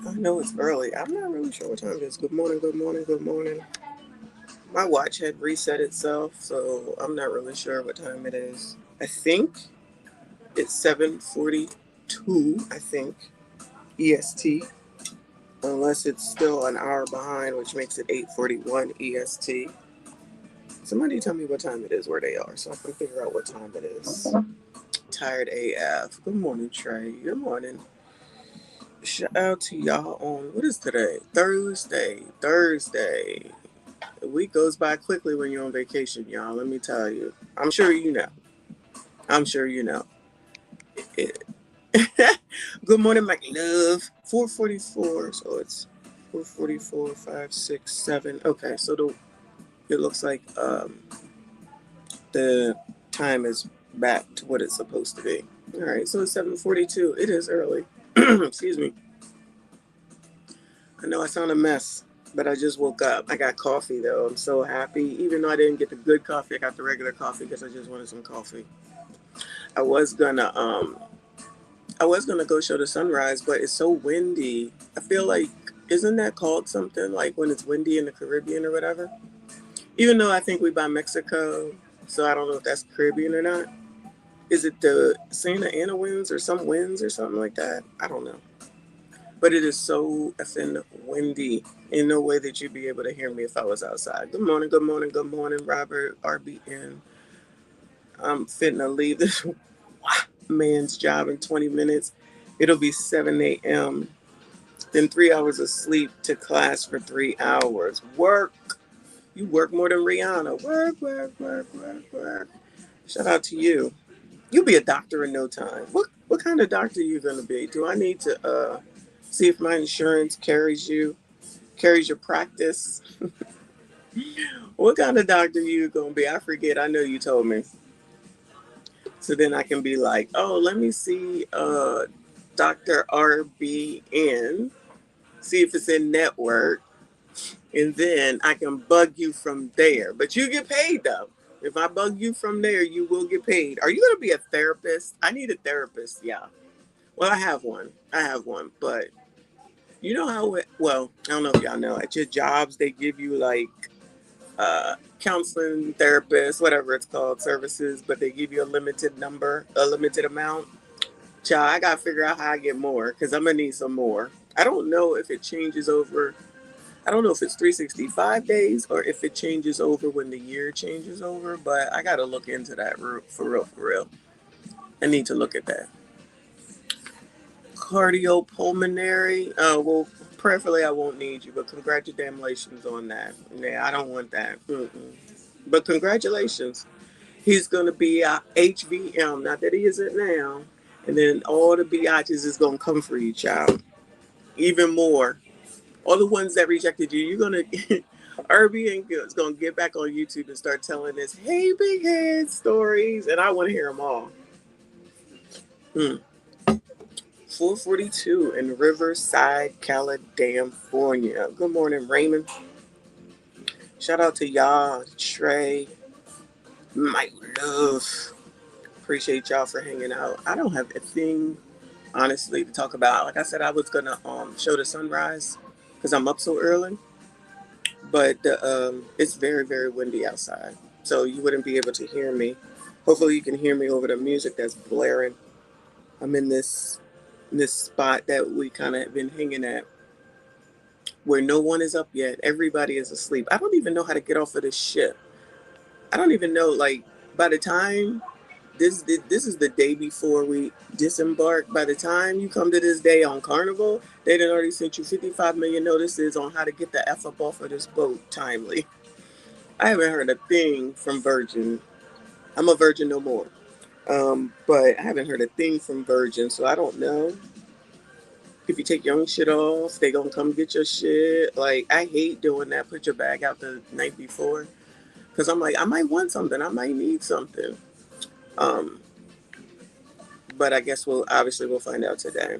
I know it's early. I'm not really sure what time it is. Good morning, good morning, good morning. My watch had reset itself, so I'm not really sure what time it is. I think it's 7:42, I think, EST, unless it's still an hour behind, which makes it 8:41 EST. Somebody tell me what time it is where they are so I can figure out what time it is. Tired AF. Good morning, Trey. Good morning. Shout out to y'all on, what is today? Thursday. Thursday. The week goes by quickly when you're on vacation, y'all. Let me tell you. I'm sure you know. I'm sure you know. It, good morning, my love. 4:44. So it's 4:44, 5, 6, 7. Okay, so it looks like the time is back to what it's supposed to be. All right, so it's 7:42. It is early. Excuse me. I know I sound a mess, but I just woke up. I got coffee though. I'm so happy. Even though I didn't get the good coffee, I got the regular coffee because I just wanted some coffee. I was gonna um I was gonna go show the sunrise, but it's so windy. I feel like, isn't that called something like when it's windy in the Caribbean or whatever? Even though I think we by Mexico, so I don't know if that's Caribbean or not. Is it the Santa Ana winds or some winds or something like that? I don't know. But it is so effing windy. In no way that you'd be able to hear me if I was outside. Good morning, good morning, good morning, Robert, RBN. I'm fitting to leave this man's job in 20 minutes. It'll be 7 a.m. Then 3 hours of sleep to class for 3 hours. Work. You work more than Rihanna. Work, work, work, work, work. Shout out to you. You'll be a doctor in no time. What kind of doctor are you gonna be? Do I need to see if my insurance carries your practice? What kind of doctor you gonna be? I forget. I know you told me. So then I can be like, oh, let me see Dr. RBN, see if it's in network, and then I can bug you from there. But you get paid though. If I bug you from there, you will get paid. Are you gonna be a therapist? I need a therapist, yeah. Well, I have one. I have one, but you know how well, I don't know if y'all know, at your jobs they give you like counseling, therapists, whatever it's called, services, but they give you a limited amount. Child, I gotta figure out how I get more because I'm gonna need some more. I don't know if it changes over. I don't know if it's 365 days or if it changes over when the year changes over, but I gotta look into that for real, for real. I need to look at that. Cardiopulmonary. Well, preferably I won't need you, but congratulations on that. Yeah, I don't want that. Mm-mm. But congratulations. He's going to be a HVM, not that he isn't now. And then all the biatches is going to come for you, child. Even more. All the ones that rejected you, you're going to, Irby is going to get back on YouTube and start telling this, hey, big head stories. And I want to hear them all. 4:42 in Riverside, California. Good morning, Raymond. Shout out to y'all, Trey, my love. Appreciate y'all for hanging out. I don't have a thing, honestly, to talk about. Like I said, I was gonna show the sunrise because I'm up so early, but it's very very windy outside, so you wouldn't be able to hear me. Hopefully, you can hear me over the music that's blaring. I'm in this spot that we kind of been hanging at where no one is up yet. Everybody is asleep. I don't even know how to get off of this ship. I don't even know. Like by the time this is the day before we disembark. By the time you come to this day on Carnival, they done already sent you 55 million notices on how to get the F up off of this boat timely. I haven't heard a thing from Virgin. I'm a Virgin no more. But I haven't heard a thing from Virgin, so I don't know if you take your own shit off, they gonna come get your shit. Like I hate doing that. Put your bag out the night before, because I'm like I might want something, I might need something. Um, but I guess we'll find out today.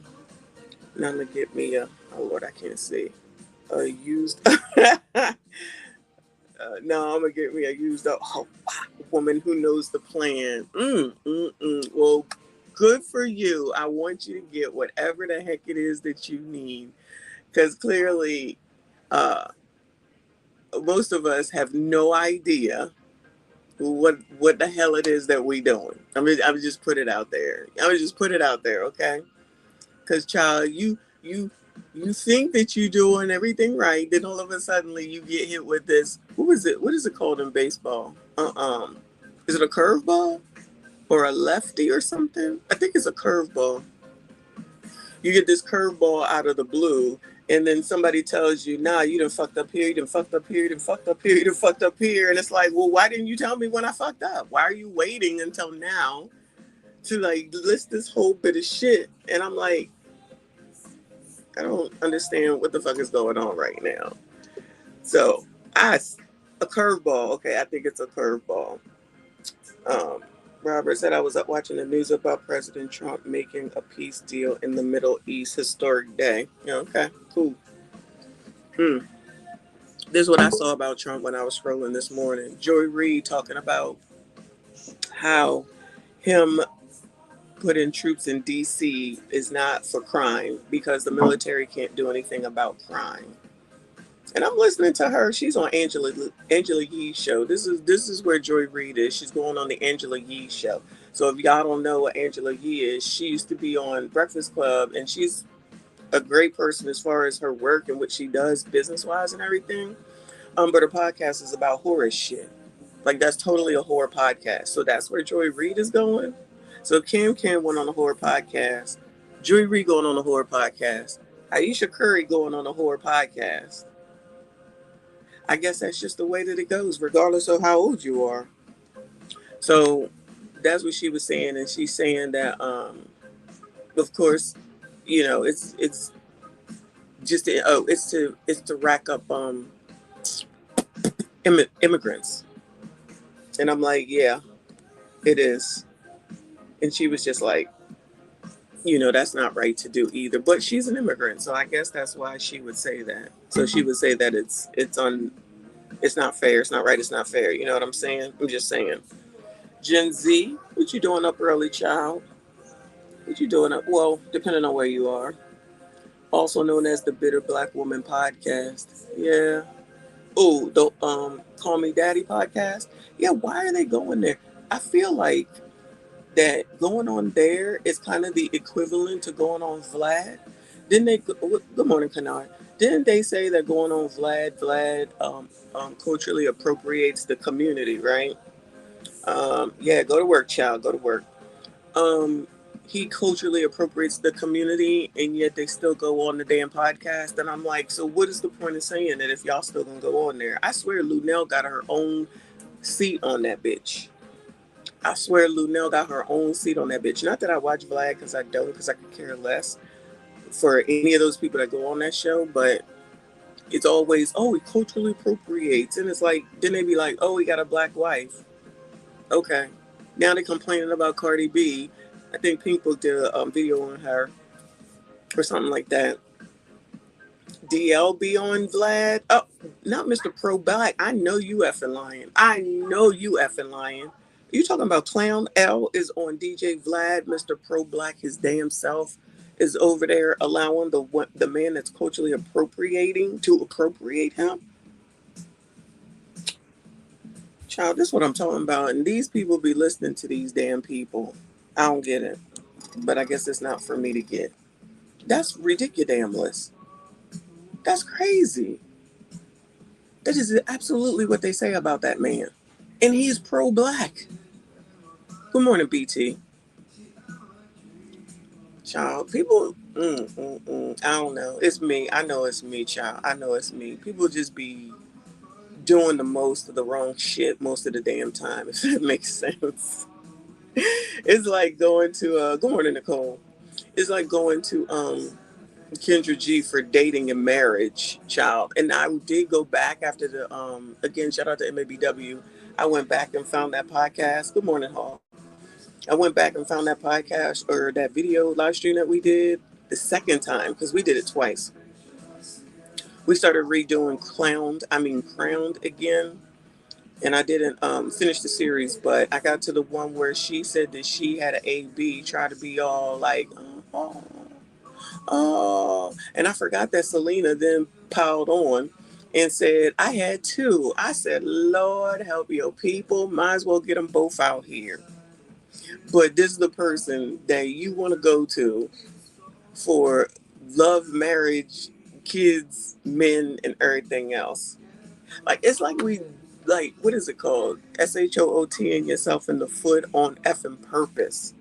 Now I'm gonna get me a, oh Lord, I can't see, a used. No, I'm gonna get me a used up woman who knows the plan. Well, good for you. I want you to get whatever the heck it is that you need. Because clearly, most of us have no idea what the hell it is that we doing. I would just put it out there. Okay? Because child, you think that you're doing everything right, then all of a sudden you get hit with this. What was it? What is it called in baseball? Is it a curveball or a lefty or something? I think it's a curveball. You get this curveball out of the blue, and then somebody tells you, nah, you done fucked up here, you done fucked up here, you done fucked up here, you done fucked up here. And it's like, well, why didn't you tell me when I fucked up? Why are you waiting until now to like list this whole bit of shit? And I'm like, I don't understand what the fuck is going on right now. So, a curveball. Okay, I think it's a curveball. Um, Robert said I was up watching the news about President Trump making a peace deal in the Middle East. Historic day. Yeah, okay, cool. This is what I saw about Trump when I was scrolling this morning. Joy Reid talking about how him putting troops in D.C. is not for crime because the military can't do anything about crime. And I'm listening to her. She's on Angela Yee's show. This is where Joy Reid is. She's going on the Angela Yee show. So if y'all don't know what Angela Yee is, she used to be on Breakfast Club, and she's a great person as far as her work and what she does business wise and everything. But her podcast is about horror shit. Like that's totally a horror podcast. So that's where Joy Reid is going. So Cam went on a horror podcast. Joy Reid going on a horror podcast. Aisha Curry going on a horror podcast. I guess that's just the way that it goes, regardless of how old you are. So that's what she was saying, and she's saying that, of course, you know, it's just it's to rack up immigrants, and I'm like, yeah, it is. And she was just like, you know, that's not right to do either. But she's an immigrant, so I guess that's why she would say that. So she would say that it's not fair, it's not right, it's not fair. You know what I'm saying? I'm just saying. Gen Z, what you doing up early, child? What you doing up? Well, depending on where you are. Also known as the Bitter Black Woman Podcast. Yeah. Oh, the Call Me Daddy podcast. Yeah, why are they going there? I feel like that going on there is kind of the equivalent to going on Vlad. Didn't they? Good morning, Kennard. Didn't they say that going on Vlad culturally appropriates the community, right? Yeah, go to work, child. Go to work. He culturally appropriates the community, and yet they still go on the damn podcast. And I'm like, so what is the point of saying that if y'all still gonna go on there? I swear, Lunel got her own seat on that bitch. I swear Lunel got her own seat on that bitch. Not that I watch Vlad because I don't, because I could care less for any of those people that go on that show, but it's always, oh, he culturally appropriates. And it's like, then they be like, oh, he got a black wife. Okay. Now they're complaining about Cardi B. I think Pink Book did a video on her or something like that. DLB on Vlad. Oh, not Mr. Pro Black. I know you effing lying. You talking about Clown L is on DJ Vlad, Mr. Pro Black, his damn self, is over there allowing the man that's culturally appropriating to appropriate him? Child, this is what I'm talking about. And these people be listening to these damn people. I don't get it. But I guess it's not for me to get. That's ridiculous. That's crazy. That is absolutely what they say about that man. And he's pro-black. Good morning, BT. Child, people, I don't know. It's me. I know it's me, child. I know it's me. People just be doing the most of the wrong shit most of the damn time, if that makes sense. It's like going to, good morning, Nicole. It's like going to Kendra G for dating and marriage, child. And I did go back after the, again, shout out to MABW. I went back and found that podcast. Good morning, Hall. I went back and found that podcast or that video live stream that we did the second time because we did it twice. We started redoing Crowned again. And I didn't finish the series, but I got to the one where she said that she had an AB, try to be all like, oh, And I forgot that Selena then piled on and said, I had two. I said, Lord help your people. Might as well get them both out here. But this is the person that you want to go to for love, marriage, kids, men, and everything else. Like, it's like we, like, what is it called? SHOOTing yourself in the foot on effing purpose.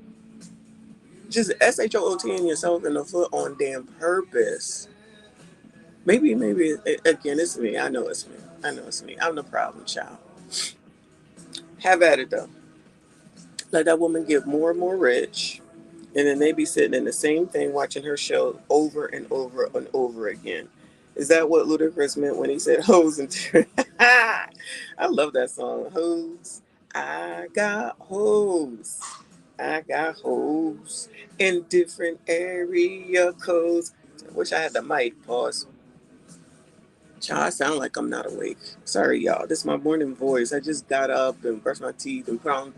Just SHOOTing yourself in the foot on damn purpose. Maybe, again, it's me. I know it's me. I know it's me. I'm the problem child. Have at it, though. Let that woman get more and more rich, and then they be sitting in the same thing watching her show over and over and over again. Is that what Ludacris meant when he said hoes and I love that song. Hoes. I got hoes. I got hoes in different area codes. I wish I had the mic. Pause. Child, I sound like I'm not awake. Sorry, y'all. This is my morning voice. I just got up and brushed my teeth and put on.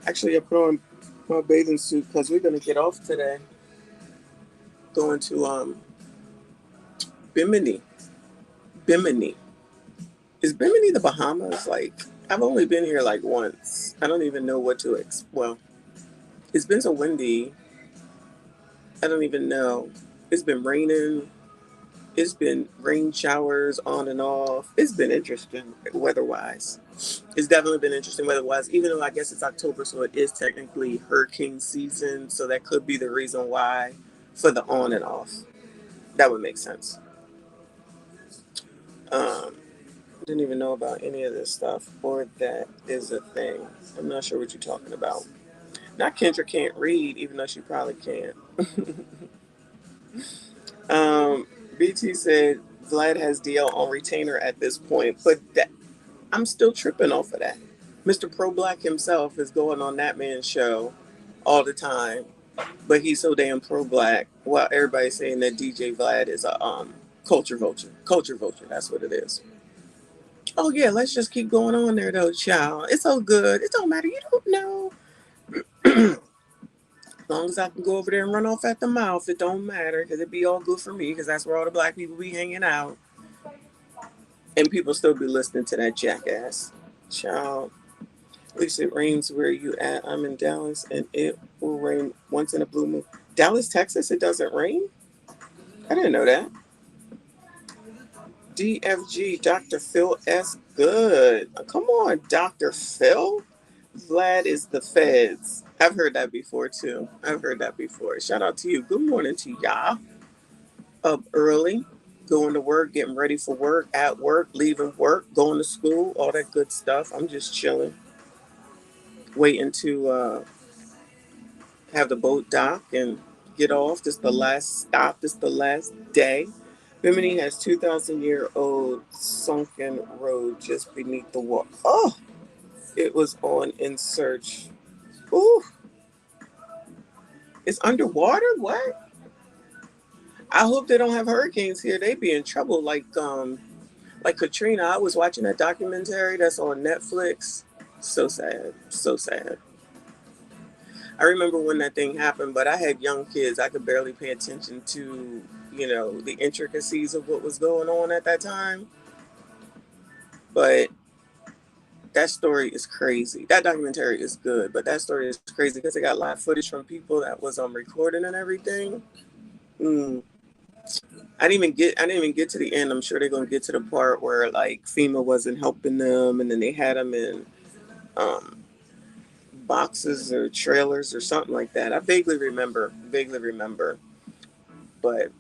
Actually, I put on my bathing suit because we're gonna get off today. Going to Bimini. Bimini. Is Bimini the Bahamas? Like, I've only been here like once. I don't even know what to well, it's been so windy. I don't even know. It's been raining. It's been rain showers on and off. It's been interesting weather-wise. It's definitely been interesting weather-wise, even though I guess it's October, so it is technically hurricane season. So that could be the reason why for the on and off. That would make sense. Didn't even know about any of this stuff, or that is a thing. I'm not sure what you're talking about. Not Kendra can't read, even though she probably can. BT said Vlad has DL on retainer at this point, but I'm still tripping off of that. Mr. Pro Black himself is going on that man's show all the time, but he's so damn pro black. While everybody's saying that DJ Vlad is a culture vulture. Culture vulture, that's what it is. Oh yeah, let's just keep going on there though, child. It's so good. It don't matter. You don't know. As long as I can go over there and run off at the mouth, it don't matter because it'd be all good for me because that's where all the black people be hanging out. And people still be listening to that jackass. Child. At least it rains where you at. I'm in Dallas and it will rain once in a blue moon. Dallas, Texas, it doesn't rain? I didn't know that. DFG, Dr. Phil S. Good. Come on, Dr. Phil. Vlad is the feds. I've heard that before, too. I've heard that before. Shout out to you. Good morning to y'all. Up early, going to work, getting ready for work, at work, leaving work, going to school, all that good stuff. I'm just chilling, waiting to have the boat dock and get off. This is the last stop. This is the last day. Bimini has 2,000-year-old sunken road just beneath the water. Oh, it was on In Search. Ooh, it's underwater? What? I hope they don't have hurricanes here. They'd be in trouble like Katrina. I was watching that documentary that's on Netflix. So sad. So sad. I remember when that thing happened, but I had young kids. I could barely pay attention to, the intricacies of what was going on at that time. But that story is crazy. That documentary is good, but that story is crazy because they got live footage from people that was recording and everything. I didn't even get to the end. I'm sure they're gonna get to the part where like FEMA wasn't helping them, and then they had them in boxes or trailers or something like that. I vaguely remember, but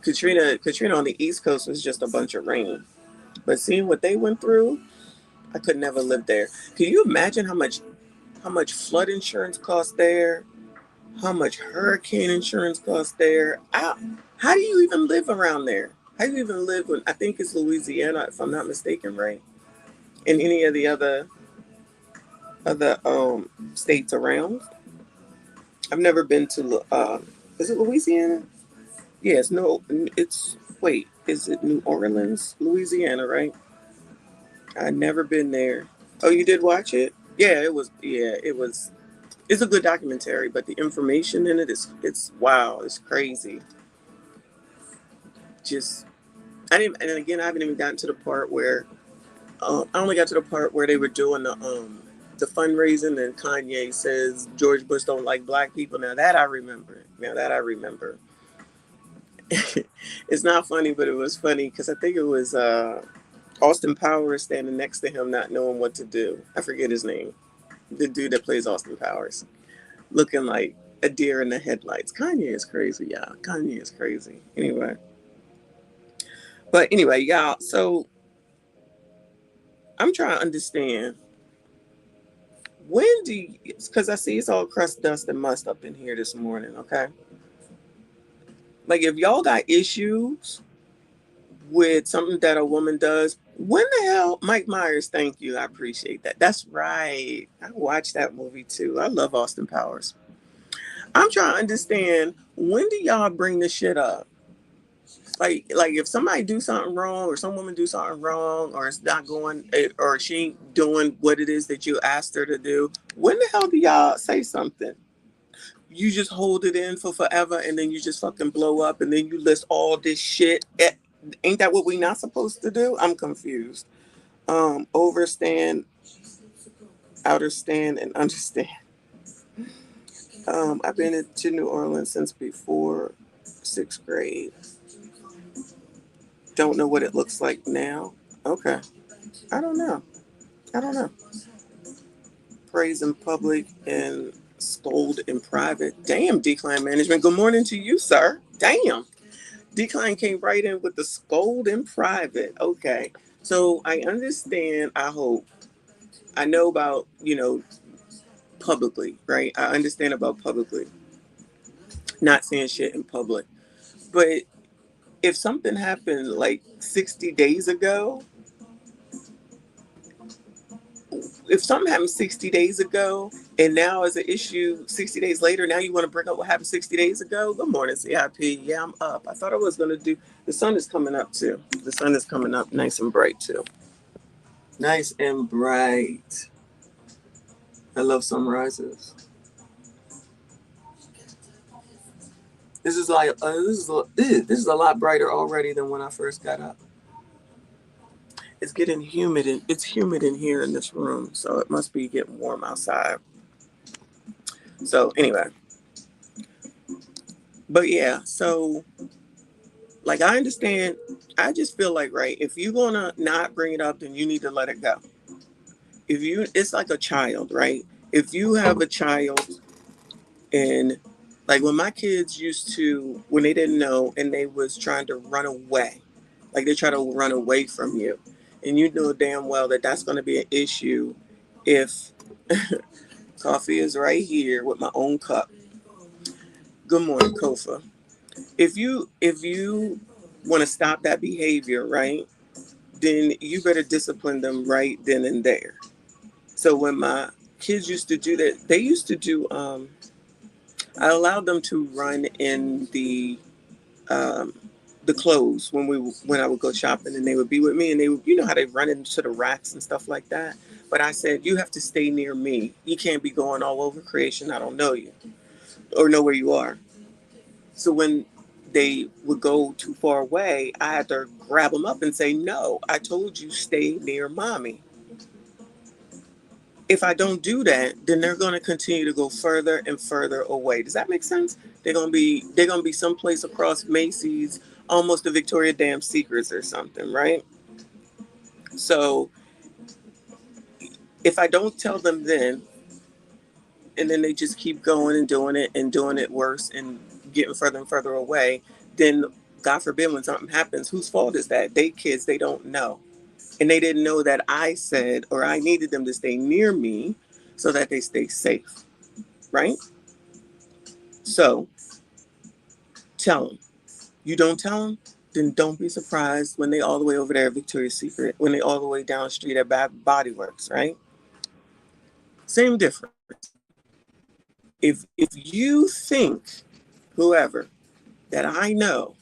Katrina on the East Coast was just a bunch of rain. But seeing what they went through, I could never live there. Can you imagine how much flood insurance costs there? How much hurricane insurance costs there? How do you even live around there? How do you even live I think it's Louisiana, if I'm not mistaken, right? And any of the other states around. I've never been to is it Louisiana? Yeah, is it New Orleans, Louisiana, right? I've never been there. Oh, you did watch it? Yeah, it was it's a good documentary, but the information in it's wow, it's crazy. just, I didn't, and again, I haven't even gotten to the part where, I only got to the part where they were doing the fundraising, and Kanye says George Bush don't like black people. Now that I remember. It's not funny, but it was funny because I think it was Austin Powers standing next to him, not knowing what to do. I forget his name. The dude that plays Austin Powers, looking like a deer in the headlights. Kanye is crazy, y'all. Kanye is crazy. Anyway, y'all. So I'm trying to understand, when do you, because I see it's all crust, dust, and must up in here this morning. Okay, like if y'all got issues with something that a woman does, when the hell, Mike Myers, thank you, I appreciate that. That's right, I watched that movie too. I love Austin Powers. I'm trying to understand, when do y'all bring this shit up? Like if somebody do something wrong, or some woman do something wrong, or it's not going, or she ain't doing what it is that you asked her to do, when the hell do y'all say something? You just hold it in for forever, and then you just fucking blow up, and then you list all this shit. Ain't that what we not supposed to do? I'm confused. Overstand, outerstand, and understand. I've been to New Orleans since before 6th grade. Don't know what it looks like now. Okay. I don't know. I don't know. Praise in public and scold in private. Damn, Decline Management. Good morning to you, sir. Damn. Decline came right in with the scold in private. Okay. So I understand, I hope. I know about, publicly, right? I understand about publicly. Not saying shit in public. But if something happened like 60 days ago, if something happened 60 days ago and now is an issue 60 days later, now you want to bring up what happened 60 days ago? Good morning, CIP. Yeah, I'm up. I thought I was going to do, the sun is coming up too. The sun is coming up nice and bright too. Nice and bright. I love sunrises. This is like, this is a lot brighter already than when I first got up. It's getting humid, and it's humid in here in this room, so it must be getting warm outside. So anyway, but yeah, so like I understand, I just feel like, right, if you're gonna not bring it up, then you need to let it go. If you, it's like a child, right? If you have a child, and like when my kids used to, when they didn't know and they was trying to run away, like they try to run away from you, and you know damn well that that's going to be an issue if coffee is right here with my own cup. Good morning, Kofa. If you want to stop that behavior, right, then you better discipline them right then and there. So when my kids used to do that, they used to do, I allowed them to run in um, the clothes when I would go shopping, and they would be with me, and they would, you know how they run into the racks and stuff like that. But I said, you have to stay near me. You can't be going all over creation. I don't know you or know where you are. So when they would go too far away, I had to grab them up and say, no, I told you stay near mommy. If I don't do that, then they're going to continue to go further and further away. Does that make sense? They're going to be someplace across Macy's, almost the Victoria Dam Secrets or something, right? So if I don't tell them then, and then they just keep going and doing it worse and getting further and further away, then God forbid when something happens, whose fault is that? They kids, they don't know. And they didn't know that I said, or I needed them to stay near me so that they stay safe, right? So tell them. You don't tell them, then don't be surprised when they all the way over there at Victoria's Secret, when they all the way down the street at Body Works, right? Same difference. If you think, whoever, that I know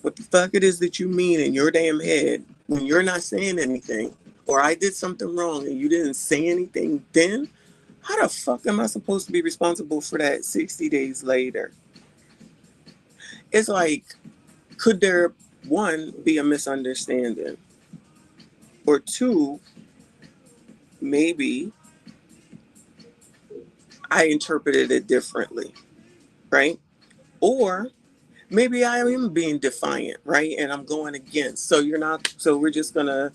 what the fuck it is that you mean in your damn head when you're not saying anything, or I did something wrong and you didn't say anything then, how the fuck am I supposed to be responsible for that 60 days later? It's like, could there one, be a misunderstanding, or two, maybe I interpreted it differently, right? Or maybe I am being defiant, right? And I'm going against. So you're not. So we're just gonna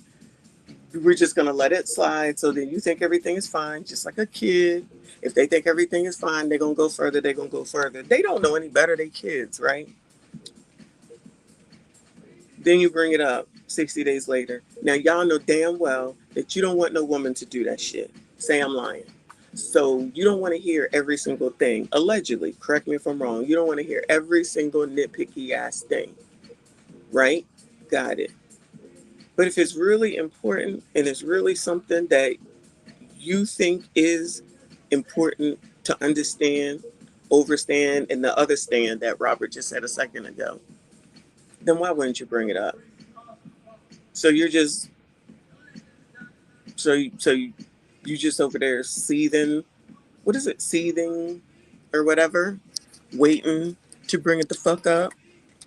let it slide. So then you think everything is fine, just like a kid. If they think everything is fine, they're gonna go further. They're gonna go further. They don't know any better. They kids, right? Then you bring it up 60 days later. Now y'all know damn well that you don't want no woman to do that shit. Say I'm lying. So you don't want to hear every single thing. Allegedly, correct me if I'm wrong. You don't want to hear every single nitpicky ass thing, right? Got it. But if it's really important and it's really something that you think is important to understand, overstand, and the other stand that Robert just said a second ago, then why wouldn't you bring it up? So you're just you just over there seething. What is it? Seething or whatever, waiting to bring it the fuck up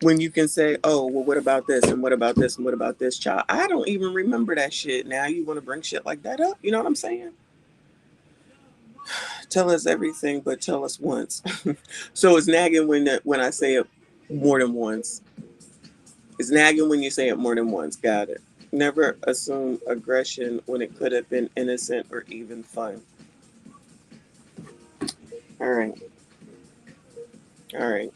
when you can say, "Oh, well, what about this and what about this and what about this, child?" I don't even remember that shit. Now you want to bring shit like that up? You know what I'm saying? Tell us everything, but tell us once. So it's nagging when I say it more than once. It's nagging when you say it more than once. Got it. Never assume aggression when it could have been innocent or even fun. All right. All right.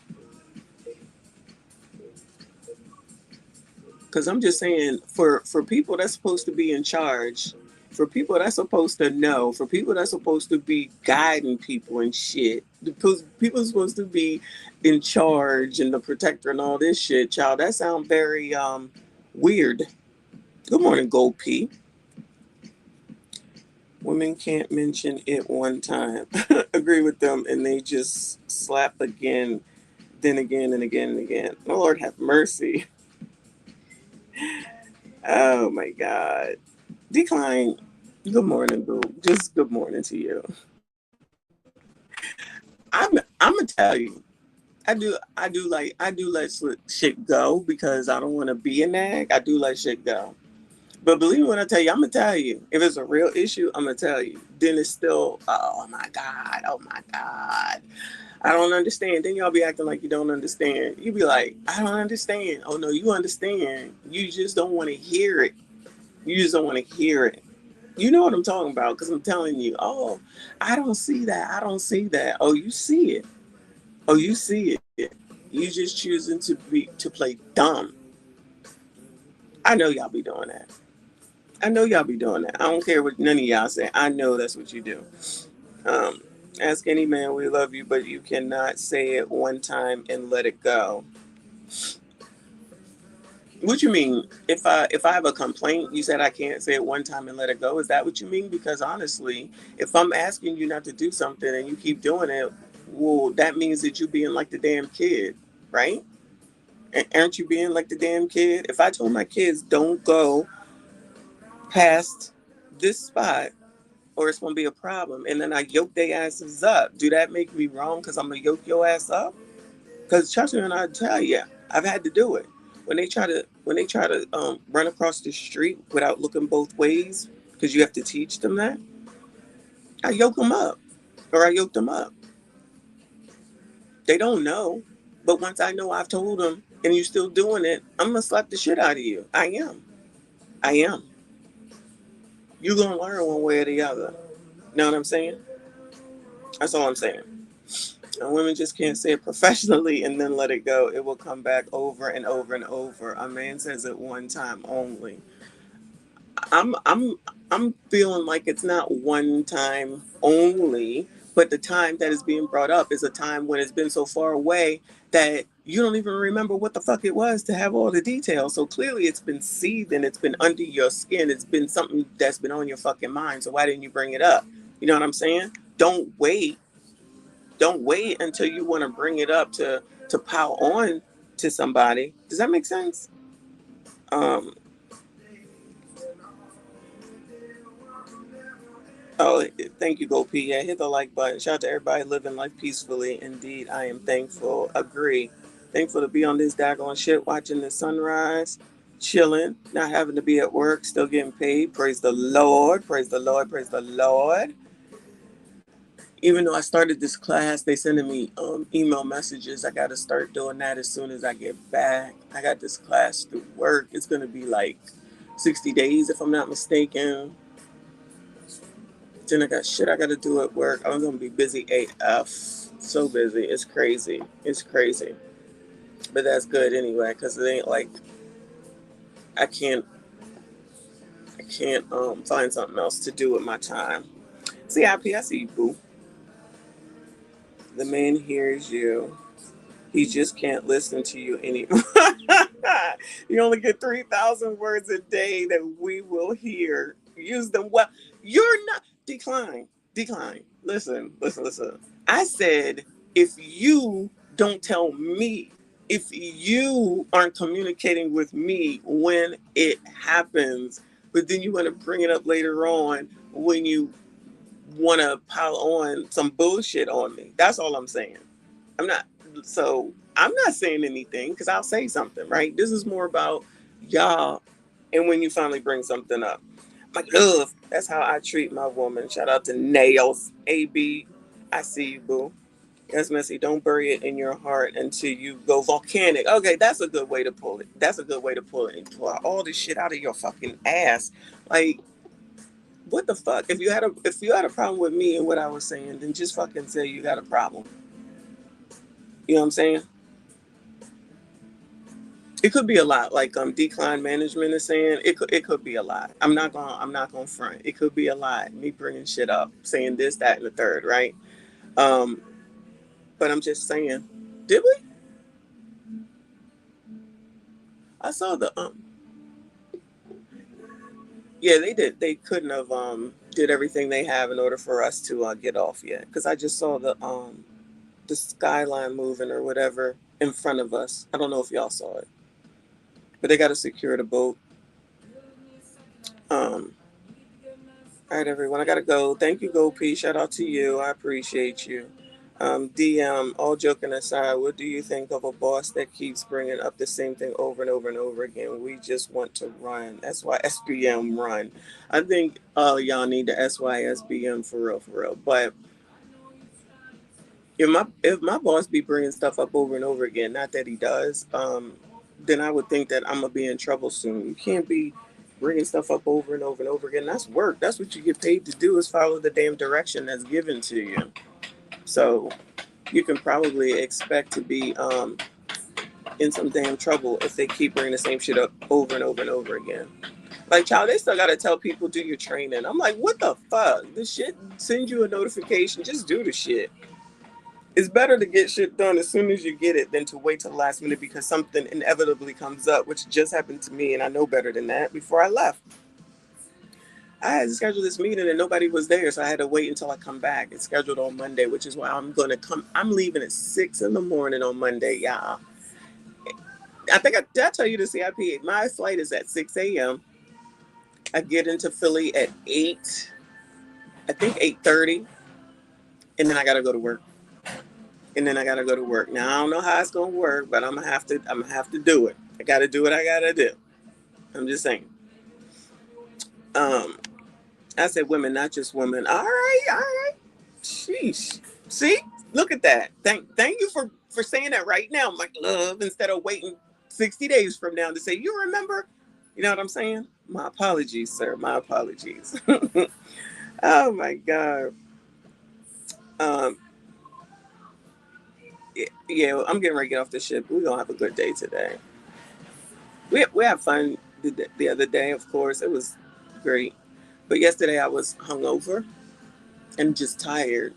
Because I'm just saying, for people that's supposed to be in charge, for people that's supposed to know, for people that's supposed to be guiding people and shit, because people supposed to be in charge and the protector and all this shit, child, that sounds very weird. Good morning, Gold P. Women can't mention it one time. Agree with them, and they just slap again, then again and again and again. Oh, Lord have mercy. Oh my God. Decline. Good morning, boo. Just good morning to you. I'm gonna tell you. I do let shit go because I don't want to be a nag. I do let shit go. But believe me when I tell you, I'm gonna tell you. If it's a real issue, I'm gonna tell you. Then it's still, oh my God, oh my God. I don't understand. Then y'all be acting like you don't understand. You be like, I don't understand. Oh no, you understand. You just don't want to hear it. You just don't want to hear it. You know what I'm talking about because I'm telling you, oh, I don't see that. I don't see that. Oh, you see it. Oh, you see it. You just choosing to play dumb. I know y'all be doing that. I know y'all be doing that. I don't care what none of y'all say. I know that's what you do. Um, Ask any man we love you, but you cannot say it one time and let it go. What you mean? If I have a complaint, you said I can't say it one time and let it go. Is that what you mean? Because honestly, if I'm asking you not to do something and you keep doing it, well, that means that you being like the damn kid, right? Aren't you being like the damn kid? If I told my kids don't go past this spot or it's gonna be a problem, and then I yoke their asses up, do that make me wrong? Because I'm gonna yoke your ass up? Because trust me when I tell you, I've had to do it. When they try to run across the street without looking both ways, because you have to teach them that, I yoke them up, or I yoke them up. They don't know, but once I know I've told them, and you're still doing it, I'm gonna slap the shit out of you. I am. I am. You're gonna learn one way or the other. Know what I'm saying? That's all I'm saying. And women just can't say it professionally and then let it go. It will come back over and over and over. A man says it one time only. I'm I'm I'm feeling like it's not one time only, but the time that is being brought up is a time when it's been so far away that you don't even remember what the fuck it was to have all the details. So clearly it's been seething, it's been under your skin, it's been something that's been on your fucking mind. So why didn't you bring it up? You know what I'm saying? Don't wait. Don't wait until you want to bring it up to pile on to somebody. Does that make sense? Um, Oh, thank you, Go P. Yeah, hit the like button. Shout out to everybody living life peacefully. Indeed, I am thankful. Agree. Thankful to be on this daggone shit, watching the sunrise, chilling, not having to be at work, still getting paid. Praise the Lord, praise the Lord, praise the Lord. Even though I started this class, they sending me email messages. I got to start doing that as soon as I get back. I got this class through work. It's going to be like 60 days if I'm not mistaken. Then I got shit I got to do at work. I'm going to be busy AF. So busy. It's crazy. It's crazy. But that's good anyway, because it ain't like I can't find something else to do with my time. CIP, I see you, boo. The man hears you. He just can't listen to you anymore. You only get 3,000 words a day that we will hear. Use them well. You're not decline. Listen. I said if you don't tell me, if you aren't communicating with me when it happens, but then you want to bring it up later on when you want to pile on some bullshit on me. That's all I'm saying. I'm not saying anything because I'll say something, right? This is more about y'all and when you finally bring something up. My love, that's how I treat my woman. Shout out to Nails. AB, I see you, boo. That's messy. Don't bury it in your heart until you go volcanic. Okay, that's a good way to pull it. That's a good way to pull it and pull all this shit out of your fucking ass. Like, what the fuck? If you had a problem with me and what I was saying, then just fucking say you got a problem. You know what I'm saying? It could be a lot. Like decline management is saying, it could be a lot. I'm not gonna front. It could be a lot. Me bringing shit up, saying this, that, and the third, right? But I'm just saying, did we? I saw the yeah, they did. They couldn't have did everything they have in order for us to get off yet. Because I just saw the skyline moving or whatever in front of us. I don't know if y'all saw it, but they got to secure the boat. All right, everyone, I gotta go. Thank you, Go P. Shout out to you. I appreciate you. DM, all joking aside, what do you think of a boss that keeps bringing up the same thing over and over and over again? We just want to run. That's why SBM run. I think y'all need the SYSBM for real. But if my boss be bringing stuff up over and over again, not that he does, then I would think that I'm gonna be in trouble soon. You can't be bringing stuff up over and over and over again. That's work. That's what you get paid to do, is follow the damn direction that's given to you. So you can probably expect to be in some damn trouble if they keep bringing the same shit up over and over and over again. Like, child, they still gotta tell people do your training. I'm like, what the fuck? This shit sends you a notification. Just do the shit. It's better to get shit done as soon as you get it than to wait till the last minute because something inevitably comes up, which just happened to me, and I know better than that. Before I left, I had to schedule this meeting and nobody was there, so I had to wait until I come back. It's scheduled on Monday, which is why I'm leaving at 6 in the morning on Monday, y'all. I think did I tell you the CIP? My flight is at 6 a.m. I get into Philly at 8, I think 8:30, and then I gotta go to work. Now I don't know how it's gonna work, but I'm gonna have to do it. I gotta do what I gotta do. I'm just saying. I said women, not just women. All right. Sheesh. See? Look at that. Thank you for saying that right now, my love, instead of waiting 60 days from now to say, you remember? You know what I'm saying? My apologies, sir. My apologies. Oh my God. Yeah, I'm getting ready to get off the ship. We're gonna have a good day today. We had fun the other day, of course. It was great. But yesterday I was hungover and just tired.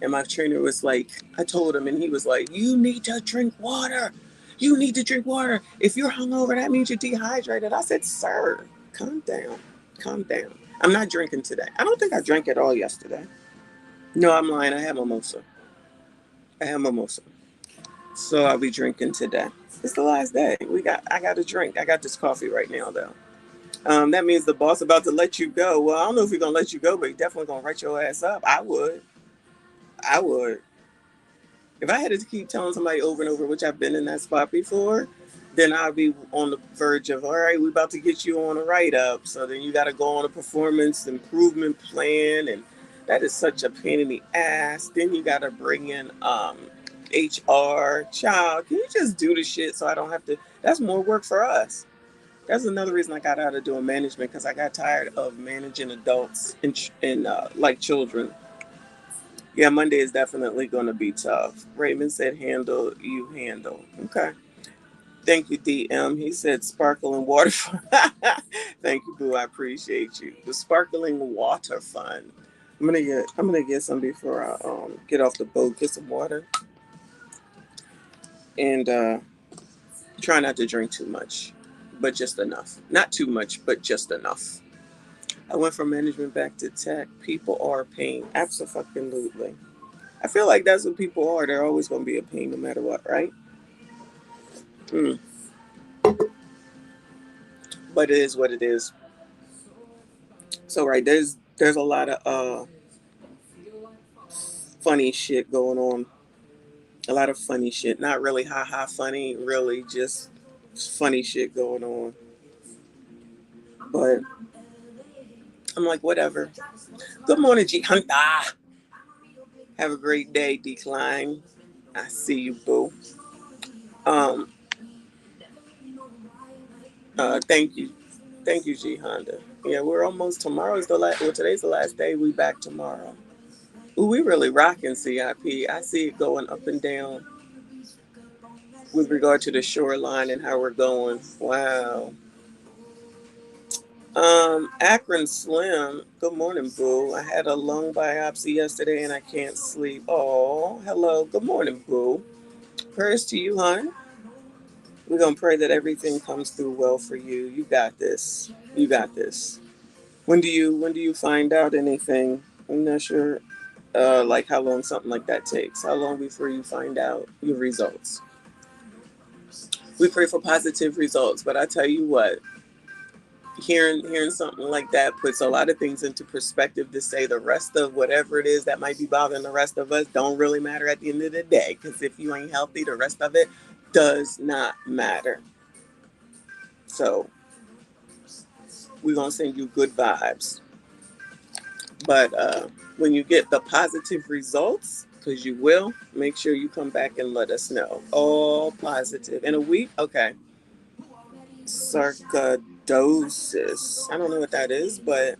And my trainer was like, I told him, and he was like, you need to drink water. You need to drink water. If you're hungover, that means you're dehydrated. I said, sir, calm down. I'm not drinking today. I don't think I drank at all yesterday. No, I'm lying. I had mimosa. So I'll be drinking today. It's the last day. I got a drink. I got this coffee right now, though. That means the boss about to let you go. Well, I don't know if he's gonna let you go, but he's definitely gonna write your ass up. I would. If I had to keep telling somebody over and over, which I've been in that spot before, then I'll be on the verge of, all right, we're about to get you on a write-up. So then you got to go on a performance improvement plan, and that is such a pain in the ass. Then you got to bring in HR. Child, can you just do the shit so I don't have to? That's more work for us. That's another reason I got out of doing management, because I got tired of managing adults and like children. Yeah, Monday is definitely going to be tough. Raymond said, handle, you handle. Okay. Thank you, DM. He said, sparkling water fund. Thank you, Boo. I appreciate you. The sparkling water fund. I'm gonna get some before I get off the boat, get some water, and try not to drink too much, but just enough. Not too much, but just enough. I went from management back to tech. People are a pain. Absolutely. I feel like that's what people are. They're always going to be a pain no matter what, right? Mm. But it is what it is. So right, there's a lot of funny shit going on. A lot of funny shit. Not really ha ha funny, really just funny shit going on. But I'm like, whatever. Good morning, G Hunter. Have a great day, Decline. I see you, boo. Um, thank you, G Honda. Yeah, we're almost. Tomorrow's the last. Well, today's the last day. We back tomorrow. Ooh, we really rocking CIP. I see it going up and down with regard to the shoreline and how we're going. Wow. Akron Slim. Good morning, boo. I had a lung biopsy yesterday and I can't sleep. Oh, hello. Good morning, boo. Prayers to you, hon. We're gonna pray that everything comes through well for you. You got this. You got this. When do you find out anything? I'm not sure. Like how long something like that takes. How long before you find out your results? We pray for positive results, but I tell you what, hearing something like that puts a lot of things into perspective, to say the rest of whatever it is that might be bothering the rest of us don't really matter at the end of the day, because if you ain't healthy, the rest of it does not matter. So we're gonna send you good vibes, but when you get the positive results, because you will, make sure you come back and let us know. All positive in a week. Okay. Sarcoidosis. I don't know what that is, but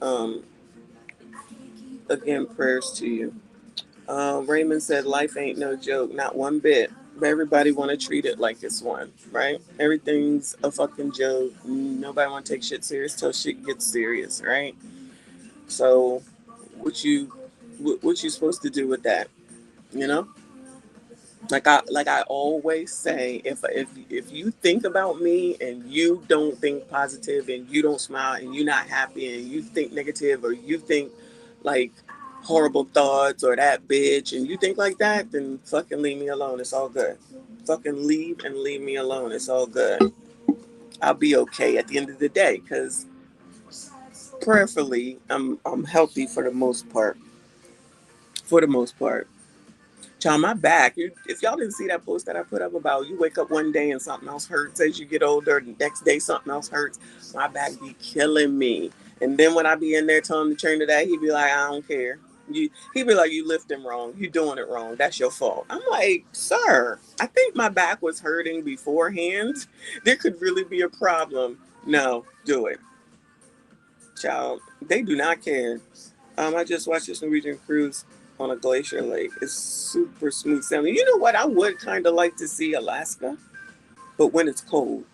um, again, prayers to you. Raymond said, "Life ain't no joke, not one bit. But everybody want to treat it like it's one, right? Everything's a fucking joke. Nobody want to take shit serious till shit gets serious, right? So, what you what you supposed to do with that? You know?" Like I always say, if you think about me and you don't think positive and you don't smile and you're not happy and you think negative or you think like horrible thoughts or that bitch and you think like that, then fucking leave me alone. It's all good. Fucking leave me alone. It's all good. I'll be okay at the end of the day, because prayerfully I'm healthy for the most part. For the most part. Child, my back. If y'all didn't see that post that I put up about you wake up one day and something else hurts as you get older, the next day something else hurts, my back be killing me. And then when I be in there telling the trainer that, he be like, I don't care. He be like, you lifting wrong. You doing it wrong. That's your fault. I'm like, sir, I think my back was hurting beforehand. There could really be a problem. No, do it. Child, they do not care. I just watched this Norwegian cruise on a glacier lake. It's super smooth sailing. You know what? I would kind of like to see Alaska, but when it's cold.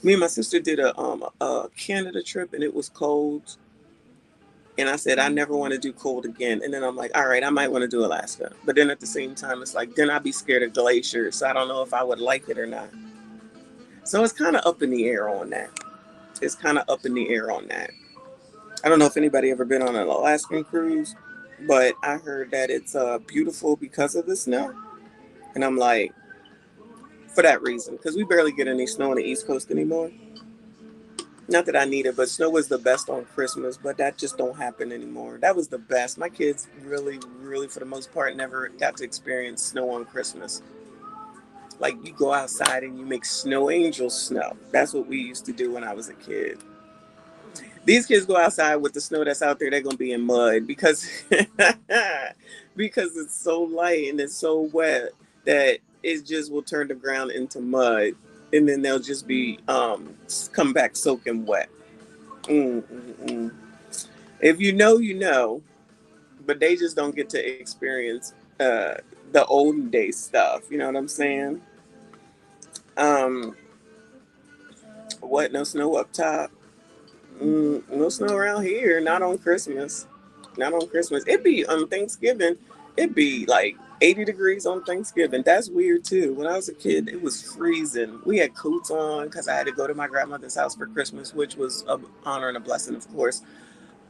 Me and my sister did a Canada trip and it was cold. And I said, I never want to do cold again. And then I'm like, all right, I might want to do Alaska. But then at the same time, it's like, then I'd be scared of glaciers. So I don't know if I would like it or not. So it's kind of up in the air on that. It's kind of up in the air on that. I don't know if anybody ever been on an Alaskan cruise, but I heard that it's beautiful because of the snow. And I'm like, for that reason, because we barely get any snow on the East Coast anymore. Not that I need it, but snow was the best on Christmas, but that just don't happen anymore. That was the best. My kids really, really, for the most part, never got to experience snow on Christmas. Like you go outside and you make snow angels snow. That's what we used to do when I was a kid. These kids go outside with the snow that's out there, they're gonna be in mud because because it's so light and it's so wet that it just will turn the ground into mud, and then they'll just be come back soaking wet. Mm, mm, mm. If you know, you know, but they just don't get to experience the olden day stuff. You know what I'm saying? Um, what? No snow up top? No snow around here. Not on Christmas. Not on Christmas. It'd be on Thanksgiving. It'd be like 80 degrees on Thanksgiving. That's weird too. When I was a kid, it was freezing. We had coats on because I had to go to my grandmother's house for Christmas, which was an honor and a blessing, of course.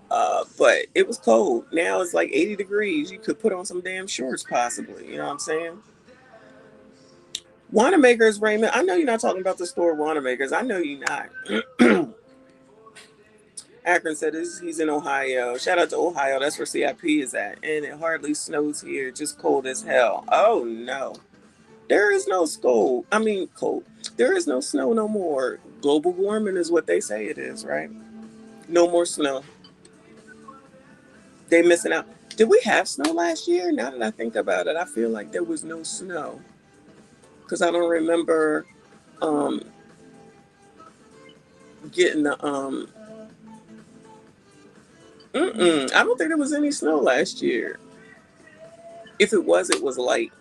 But it was cold. Now it's like 80 degrees. You could put on some damn shorts, possibly. You know what I'm saying? Wanamaker's, Raymond. I know you're not talking about the store Wanamaker's. I know you're not. Akron said he's in Ohio. Shout out to Ohio. That's where CIP is at. And it hardly snows here. Just cold as hell. Oh, no. There is no cold. I mean, cold. There is no snow no more. Global warming is what they say it is, right? No more snow. They missing out. Did we have snow last year? Now that I think about it, I feel like there was no snow. Because I don't remember um, getting the... I don't think there was any snow last year. If it was, it was light.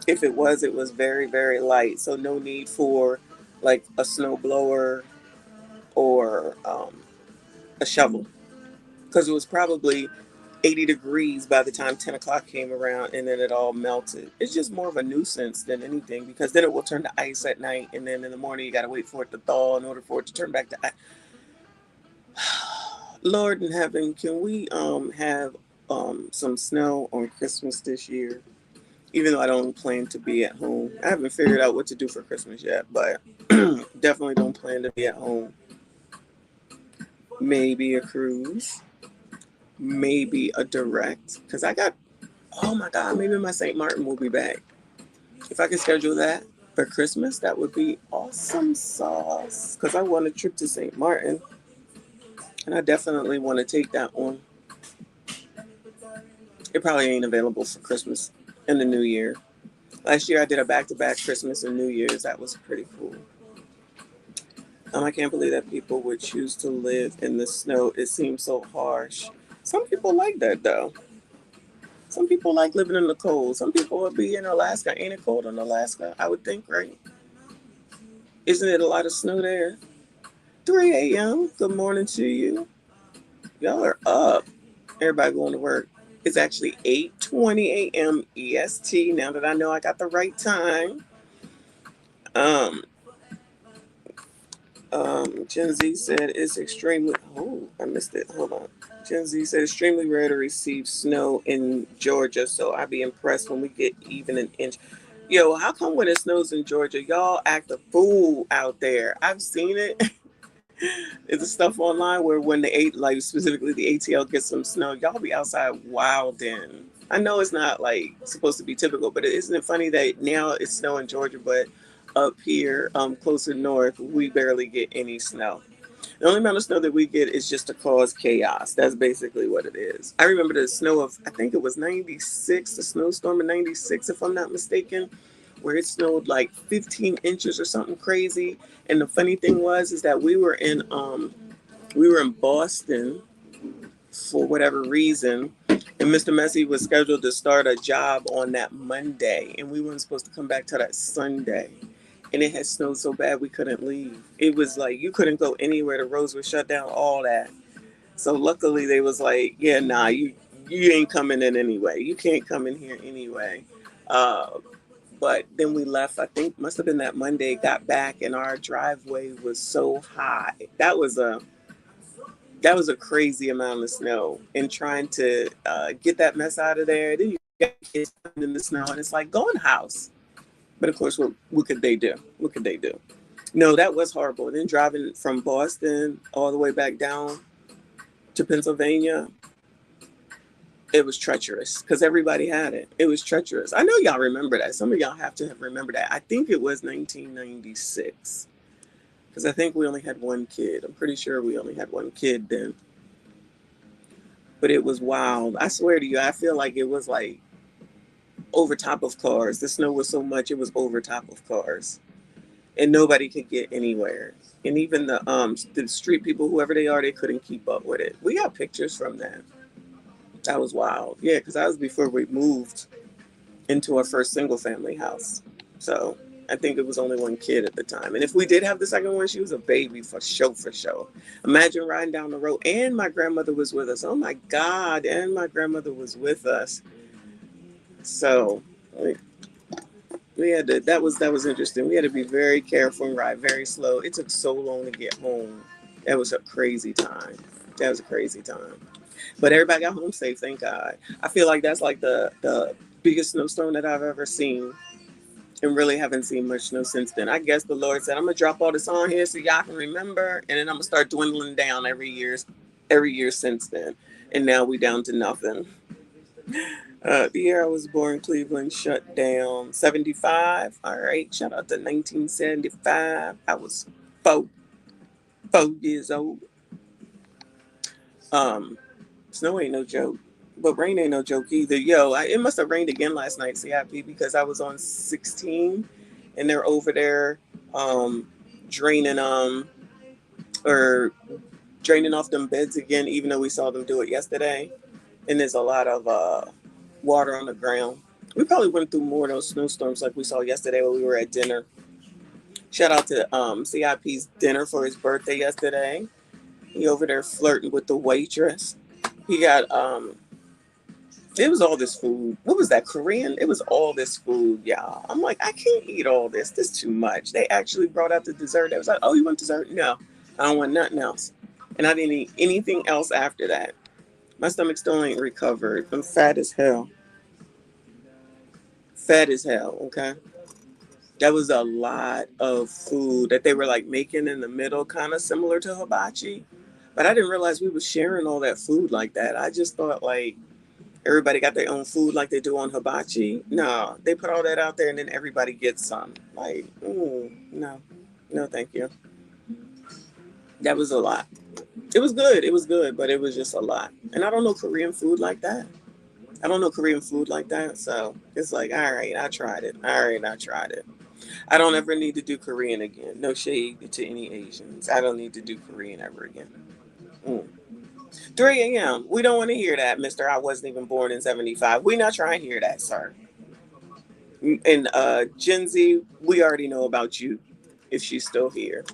If it was very, very light. So no need for like a snow blower or a shovel. Because it was probably 80 degrees by the time 10 o'clock came around and then it all melted. It's just more of a nuisance than anything because then it will turn to ice at night and then in the morning you got to wait for it to thaw in order for it to turn back to ice. Lord in heaven, can we have some snow on Christmas this year? Even though I don't plan to be at home. I haven't figured out what to do for Christmas yet, but definitely don't plan to be at home. Maybe a cruise. Maybe a direct. Because oh my God, maybe my St. Martin will be back. If I could schedule that for Christmas, that would be awesome sauce. Because I want a trip to St. Martin. And I definitely want to take that one. It probably ain't available for Christmas and the New Year. Last year I did a back-to-back Christmas and New Year's. That was pretty cool. I can't believe that people would choose to live in the snow. It seems so harsh. Some people like that though. Some people like living in the cold. Some people would be in Alaska. Ain't it cold in Alaska? I would think, right? Isn't it a lot of snow there? 3 a.m. Good morning to you. Y'all are up. Everybody going to work. It's actually 8:20 a.m. EST. Now that I know I got the right time. Gen Z said it's extremely. Oh, I missed it. Hold on. Gen Z said extremely rare to receive snow in Georgia, so I'd be impressed when we get even an inch. Yo, how come when it snows in Georgia, y'all act a fool out there? I've seen it. It's stuff online where when like specifically the ATL gets some snow, y'all be outside wilding. I know it's not like supposed to be typical, but isn't it funny that now it's snow in Georgia, but up here, closer north, we barely get any snow. The only amount of snow that we get is just to cause chaos. That's basically what it is. I remember the snow of, I think it was 96, the snowstorm in 96, if I'm not mistaken, where it snowed like 15 inches or something crazy. And the funny thing is that we were in Boston for whatever reason, and Mr. Messi was scheduled to start a job on that Monday, and we weren't supposed to come back till that Sunday. And it had snowed so bad we couldn't leave. It was like you couldn't go anywhere. The roads were shut down, all that. So luckily they was like, yeah, nah, you ain't coming in anyway. You can't come in here anyway. But then we left, I think must have been that Monday, got back, and our driveway was so high. That was a crazy amount of snow. And trying to get that mess out of there. Then you got kids in the snow, and it's like, go in the house. But of course, what could they do? What could they do? No, that was horrible. And then driving from Boston all the way back down to Pennsylvania, it was treacherous because everybody had it. It was treacherous. I know y'all remember that. Some of y'all have to have remembered that. I think it was 1996 because I think we only had one kid. I'm pretty sure we only had one kid then. But it was wild. I swear to you, I feel like it was like over top of cars. The snow was so much, it was over top of cars. And nobody could get anywhere. And even the street people, whoever they are, they couldn't keep up with it. We got pictures from that. That was wild. Yeah, because that was before we moved into our first single family house. So I think it was only one kid at the time. And if we did have the second one, she was a baby for sure, for sure. Imagine riding down the road and my grandmother was with us. Oh my God. And my grandmother was with us. So we had to, that was interesting. We had to be very careful and ride very slow. It took so long to get home. That was a crazy time. That was a crazy time. But everybody got home safe, thank God. I feel like that's like the biggest snowstorm that I've ever seen. And really haven't seen much snow since then. I guess the Lord said, I'm gonna drop all this on here so y'all can remember, and then I'm gonna start dwindling down every year since then. And now we down to nothing. The year I was born, Cleveland shut down 75. All right, shout out to 1975. I was four years old. Snow ain't no joke, but rain ain't no joke either. Yo, it must have rained again last night, CIP, because I was on 16, and they're over there draining or draining off them beds again, even though we saw them do it yesterday. And there's a lot of water on the ground. We probably went through more of those snowstorms like we saw yesterday when we were at dinner. Shout out to CIP's dinner for his birthday yesterday. He over there flirting with the waitress. He got it was all this food. What was that, Korean? It was all this food, y'all. I'm like, I can't eat all this. This is too much. They actually brought out the dessert. I was like, oh, you want dessert? No, I don't want nothing else. And I didn't eat anything else after that. My stomach still ain't recovered. I'm fat as hell. Fat as hell, okay? That was a lot of food that they were like making in the middle, kind of similar to hibachi. But I didn't realize we was sharing all that food like that. I just thought like everybody got their own food like they do on hibachi. No, they put all that out there and then everybody gets some. Like, no, no, thank you. That was a lot. It was good. It was good, but it was just a lot. And I don't know Korean food like that. I don't know Korean food like that. So it's like, all right, I tried it. All right, I tried it. I don't ever need to do Korean again. No shade to any Asians. I don't need to do Korean ever again. 3 a.m. We don't want to hear that, Mister. I wasn't even born in 75. We not trying to hear that, sir. And Gen Z, we already know about you if she's still here.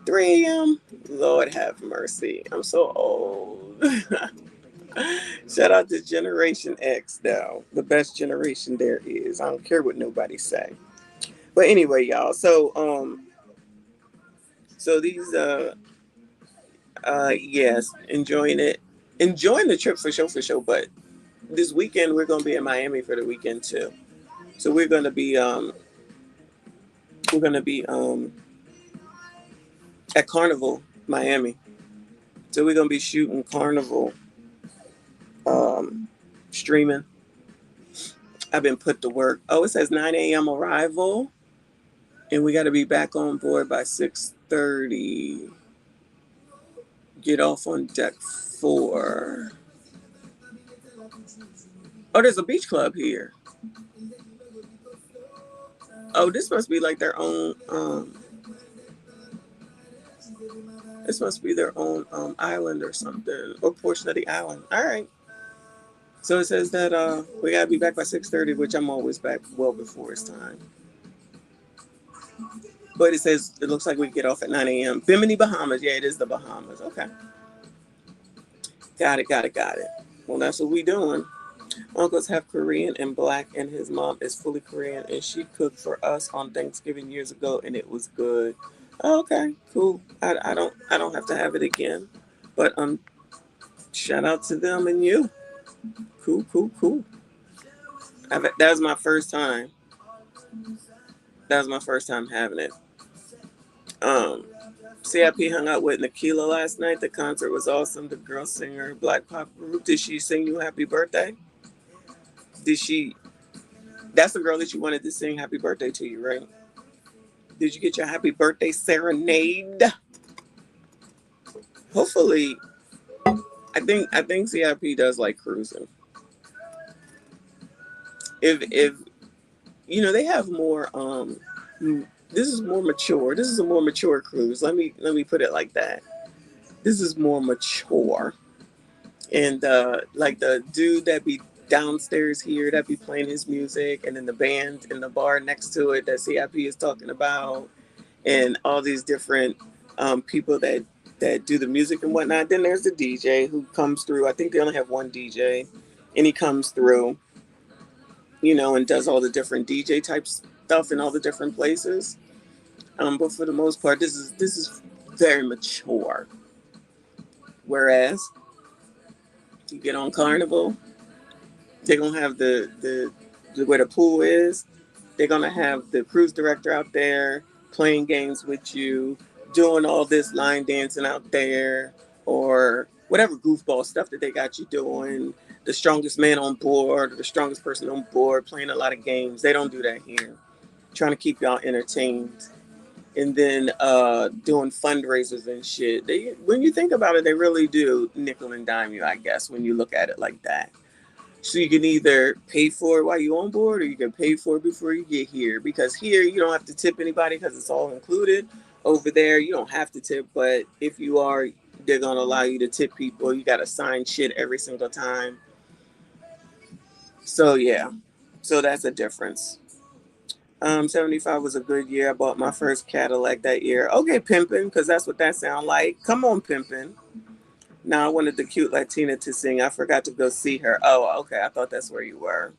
3 a.m. Lord have mercy. I'm so old. Shout out to Generation X, though. The best generation there is. I don't care what nobody say. But anyway, y'all. So these yes, enjoying it. Enjoying the trip for sure. But this weekend we're gonna be in Miami for the weekend too. So we're gonna be at Carnival, Miami. So we're gonna be shooting Carnival, streaming. I've been put to work. Oh, it says 9 a.m. arrival, and we got to be back on board by 6:30. Get off on deck 4. Oh, there's a beach club here. Oh, this must be like their own. This must be their own island or something, or portion of the island. All right. So it says that we gotta be back by 6:30, which I'm always back well before it's time. But it says it looks like we get off at 9 a.m. Bimini, Bahamas. Yeah, it is the Bahamas. Okay. Got it. Well, that's what we doing. Uncle's half Korean and black, and his mom is fully Korean, and she cooked for us on Thanksgiving years ago, and it was good. Oh, okay, cool. I don't have to have it again, but shout out to them and you. Cool. That was my first time. That was my first time having it. Um, CIP hung out with Nikila last night. The concert was awesome. The girl singer, Black Pop group. Did she sing you happy birthday? Did she? That's the girl that you wanted to sing happy birthday to you, right? Did you get your happy birthday serenade? Hopefully, I think CIP does like cruising. If you know, they have more. This is more mature. This is a more mature cruise. Let me put it like that. This is more mature. And like the dude that be downstairs here that be playing his music, and then the band in the bar next to it that CIP is talking about, and all these different people that do the music and whatnot. Then there's the DJ who comes through. I think they only have one DJ, and he comes through, you know, and does all the different DJ type stuff in all the different places. But for the most part, this is very mature. Whereas you get on Carnival, they're gonna have the where the pool is. They're gonna have the cruise director out there playing games with you, doing all this line dancing out there, or whatever goofball stuff that they got you doing. The strongest man on board, or the strongest person on board, playing a lot of games. They don't do that here. Trying to keep y'all entertained. And then doing fundraisers and shit. They, when you think about it, they really do nickel and dime you, I guess, when you look at it like that. So you can either pay for it while you're on board, or you can pay for it before you get here. Because here you don't have to tip anybody because it's all included. Over there you don't have to tip, but if you are, they're gonna allow you to tip people. You gotta sign shit every single time. So yeah, so that's a difference. 75 was a good year. I bought my first Cadillac that year. Okay, pimping, because that's what that sound like. Come on, pimping. Now I wanted the cute Latina to sing. I forgot to go see her. Oh, okay. I thought that's where you were.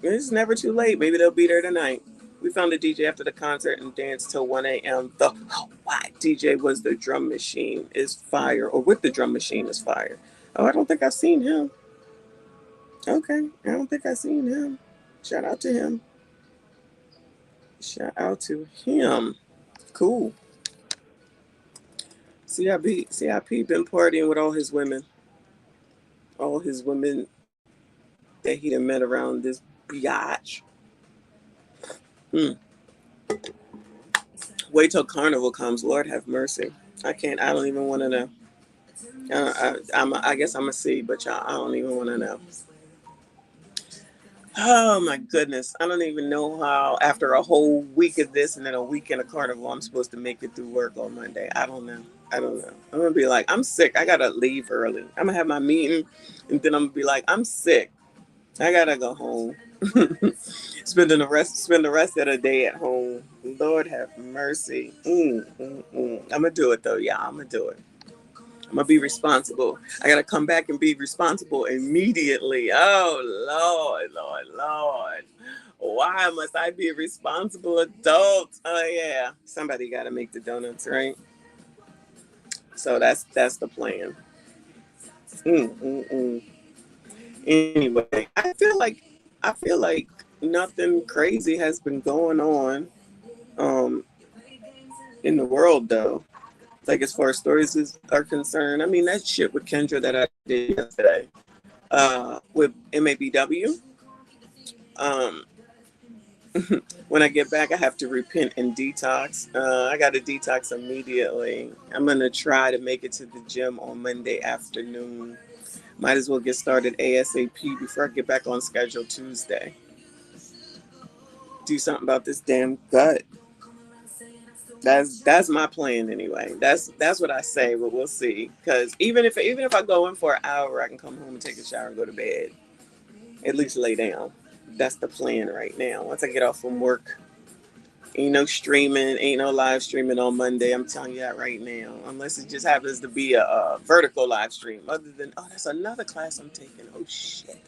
It's never too late. Maybe they'll be there tonight. We found a DJ after the concert and danced till 1 a.m. The why DJ was the drum machine is fire, or with the drum machine is fire. Oh, I don't think I've seen him. Okay, I don't think I've seen him. Shout out to him. Shout out to him. Cool. CIP been partying with all his women. All his women that he done met around this biatch. Hmm. Wait till Carnival comes. Lord have mercy. I can't. I don't even want to know. I guess I'm a C, but y'all, I don't even want to know. Oh my goodness. I don't even know how after a whole week of this and then a weekend of Carnival I'm supposed to make it through work on Monday. I don't know. I don't know. I'm gonna be like, I'm sick. I gotta leave early. I'm gonna have my meeting and then I'm gonna be like, I'm sick. I gotta go home. Spend the rest of the day at home. Lord have mercy. I'm gonna do it though, yeah. I'm gonna do it. I'm gonna be responsible. I gotta come back and be responsible immediately. Oh Lord, Lord, Lord. Why must I be a responsible adult? Oh yeah. Somebody gotta make the donuts, right? So that's the plan. Mm. Anyway, I feel like nothing crazy has been going on um in the world though. Like as far as are concerned. I mean that shit with Kendra that I did yesterday. With MABW. Um when I get back I have to repent and detox. I gotta detox immediately. I'm gonna try to make it to the gym on Monday afternoon. Might as well get started ASAP before I get back on schedule Tuesday. Do something about this damn gut. That's my plan anyway. That's what I say, but we'll see. Because even if I go in for an hour, I can come home and take a shower and go to bed. At least lay down. That's the plan right now. Once I get off from work, ain't no streaming, ain't no live streaming on Monday. I'm telling you that right now. Unless it just happens to be a vertical live stream. Other than that's another class I'm taking. Oh shit,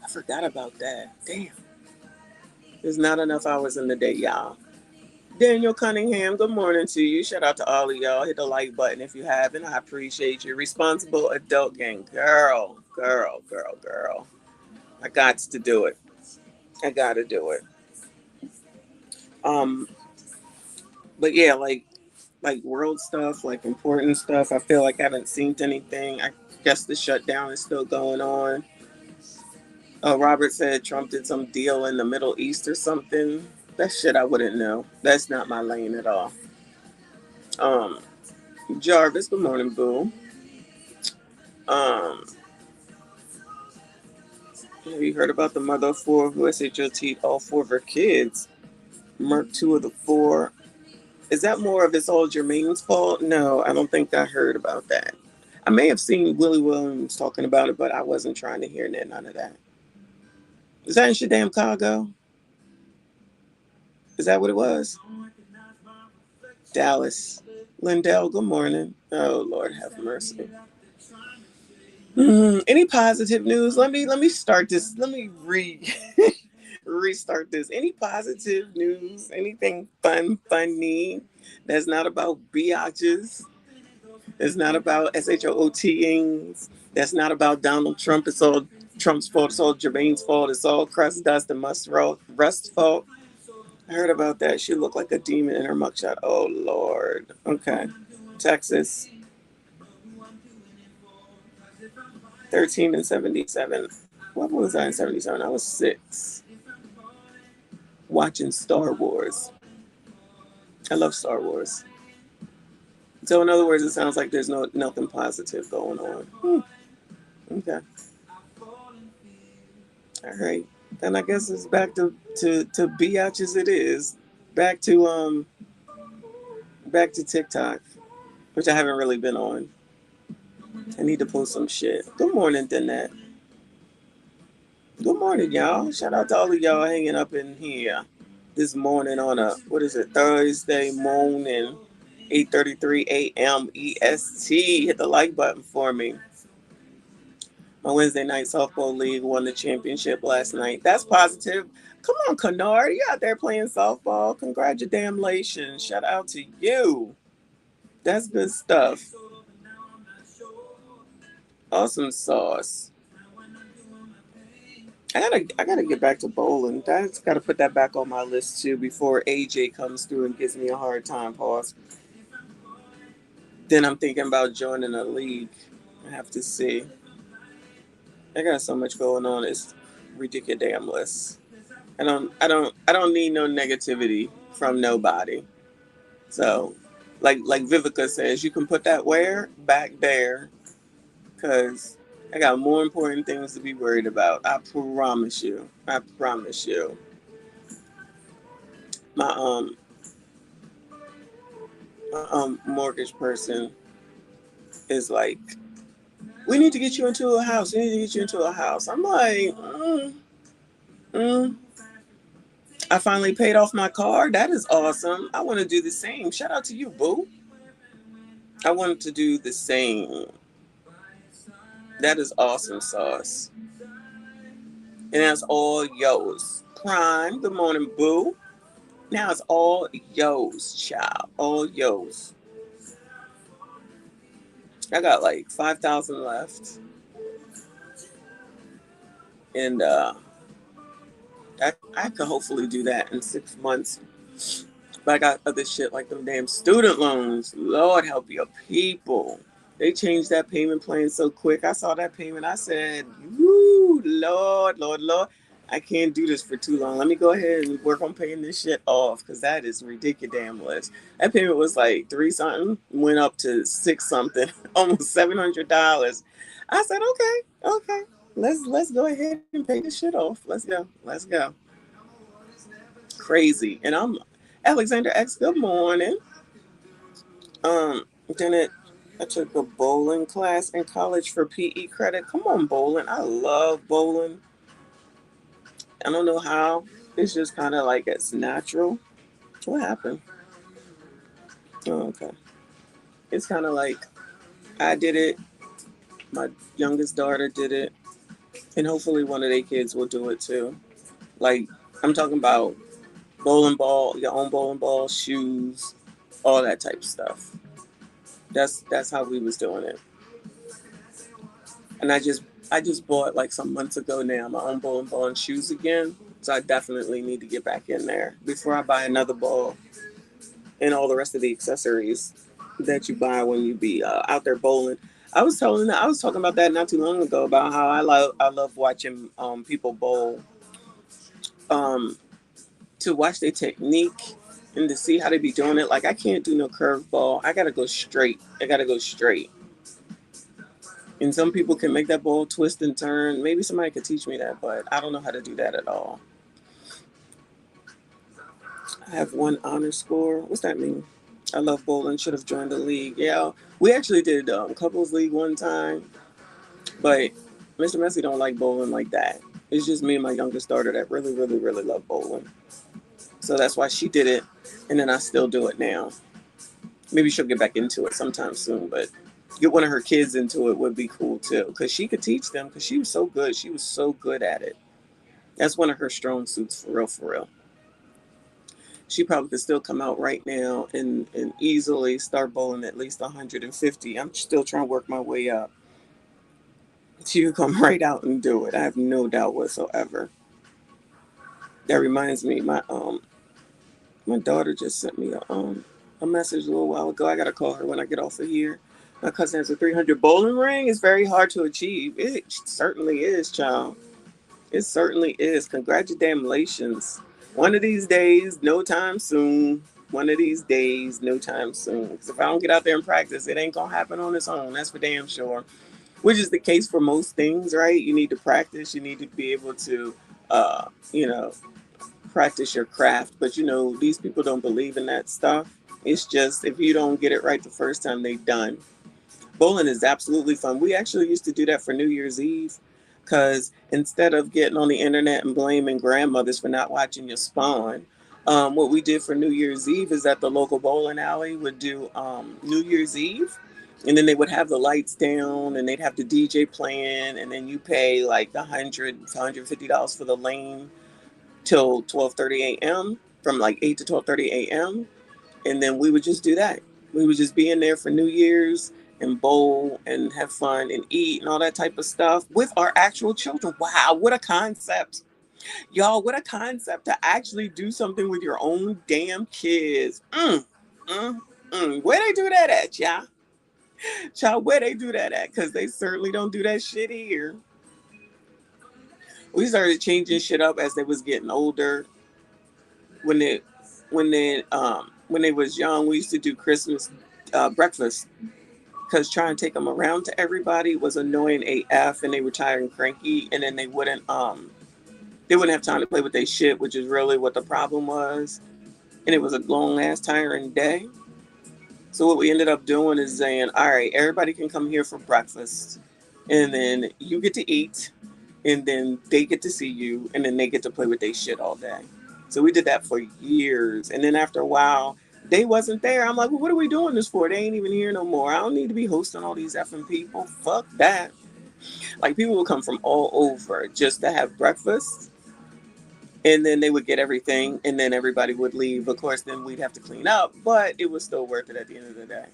I forgot about that. Damn, there's not enough hours in the day, y'all. Daniel Cunningham, good morning to you. Shout out to all of y'all. Hit the like button if you haven't. I appreciate you. Responsible adult gang. Girl. I got to do it. I got to do it. Um, But yeah, like world stuff, like important stuff. I feel like I haven't seen anything. I guess the shutdown is still going on. Robert said Trump did some deal in the Middle East or something. That shit I wouldn't know. That's not my lane at all. Um, Jarvis, good morning, boo. Um, have you heard about the mother of four who SHOT'd all four of her kids? Murked two of the four. Is that more of it's all Jermaine's fault? No, I don't think I heard about that. I may have seen Willie Williams talking about it, but I wasn't trying to hear none of that. Is that in Shadam Chicago? Is that what it was? Dallas. Lindell, good morning. Oh Lord, have mercy. Any positive news? Let me start this. Let me restart this. Any positive news? Anything funny? That's not about biatches. It's not about SHOOTings. That's not about Donald Trump. It's all Trump's fault. It's all Jermaine's fault. It's all crust, dust, and rust fault. I heard about that. She looked like a demon in her mugshot. Oh Lord. Okay. Texas. 13 and 77. What was I in 77? I was 6. Watching Star Wars. I love Star Wars. So in other words, it sounds like there's nothing positive going on. Okay. All right. Then I guess it's back to biatches it is. Back to TikTok, which I haven't really been on. I need to post some shit. Good morning, Danette. Good morning, y'all. Shout out to all of y'all hanging up in here this morning on a, what is it, Thursday morning, 8:33 a.m. EST. Hit the like button for me. My Wednesday night softball league won the championship last night. That's positive. Come on, Kennard. You out there playing softball. Congratulations. Shout out to you. That's good stuff. Awesome sauce. I gotta get back to bowling. I gotta put that back on my list too before AJ comes through and gives me a hard time. Pause. Then I'm thinking about joining a league. I have to see. I got so much going on. It's ridiculous. I don't need no negativity from nobody. So, like Vivica says, you can put that where back there, cause I got more important things to be worried about. I promise you. I promise you. My mortgage person is like, we need to get you into a house. We need to get you into a house. I'm like, I finally paid off my car. That is awesome. I want to do the same. Shout out to you, boo. I wanted to do the same. That is awesome sauce. And that's all yours. Prime, good morning, boo. Now it's all yours, child. All yours. I got like 5,000 left. And I could hopefully do that in 6 months. But I got other shit like them damn student loans. Lord help your people. They changed that payment plan so quick. I saw that payment. I said, woo, Lord, Lord, Lord. I can't do this for too long. Let me go ahead and work on paying this shit off because that is ridiculous. That payment was like 3 something, went up to 6 something, almost $700. I said, okay. Let's go ahead and pay this shit off. Let's go. Crazy. And I'm Alexander X, good morning. Then I took a bowling class in college for PE credit. Come on, bowling. I love bowling. I don't know how. It's just kind of like it's natural. What happened? Oh, okay. It's kind of like I did it. My youngest daughter did it. And hopefully one of their kids will do it too. Like, I'm talking about bowling ball, your own bowling ball, shoes, all that type of stuff. That's how we was doing it. And I just bought like some months ago now my own bowling ball and shoes again. So I definitely need to get back in there before I buy another ball and all the rest of the accessories that you buy when you be out there bowling. I was talking about that not too long ago about how I love watching people bowl, um, to watch their technique and to see how they be doing it. Like I can't do no curveball. I gotta go straight. I gotta go straight. And some people can make that ball twist and turn. Maybe somebody could teach me that, but I don't know how to do that at all. I have one honor score. What's that mean? I love bowling. Should have joined the league. Yeah, we actually did couples league one time, but Mr. Messi don't like bowling like that. It's just me and my youngest daughter that really, really, really love bowling. So that's why she did it, and then I still do it now. Maybe she'll get back into it sometime soon, but get one of her kids into it would be cool too, because she could teach them, because she was so good. She was so good at it. That's one of her strong suits, for real, for real. She probably could still come out right now and easily start bowling at least 150. I'm still trying to work my way up. She could come right out and do it. I have no doubt whatsoever. That reminds me, my daughter just sent me a message a little while ago. I gotta call her when I get off of here. My cousin has a 300 bowling ring. It's very hard to achieve. It certainly is, child. It certainly is. Congratulations. One of these days, no time soon. One of these days, no time soon. Because if I don't get out there and practice, it ain't gonna happen on its own. That's for damn sure. Which is the case for most things, right? You need to practice. You need to be able to, uh, you know, practice your craft. But these people don't believe in that stuff. It's just if you don't get it right the first time, they done. Bowling is absolutely fun. We actually used to do that for New Year's Eve, because instead of getting on the internet and blaming grandmothers for not watching your spawn, what we did for New Year's Eve is that the local bowling alley would do New Year's Eve, and then they would have the lights down and they'd have the DJ playing, and then you pay like $100 to $150 for the lane till 12:30 a.m. from like 8 to 12:30 a.m. And then we would just do that. We would just be in there for New Year's and bowl and have fun and eat and all that type of stuff with our actual children. Wow, what a concept. Y'all, what a concept to actually do something with your own damn kids. Where they do that at, y'all? Child, where they do that at? Because they certainly don't do that shit here. We started changing shit up as they was getting older. When they was young, we used to do Christmas breakfast, because trying to take them around to everybody was annoying AF, and they were tired and cranky, and then they wouldn't have time to play with their shit, which is really what the problem was. And it was a long ass tiring day. So what we ended up doing is saying, all right, everybody can come here for breakfast, and then you get to eat, and then they get to see you, and then they get to play with their shit all day. So we did that for years. And then after a while, they wasn't there. I'm like, well, what are we doing this for? They ain't even here no more. I don't need to be hosting all these effing people. Fuck that. Like, people would come from all over just to have breakfast, and then they would get everything, and then everybody would leave. Of course, then we'd have to clean up, but it was still worth it at the end of the day.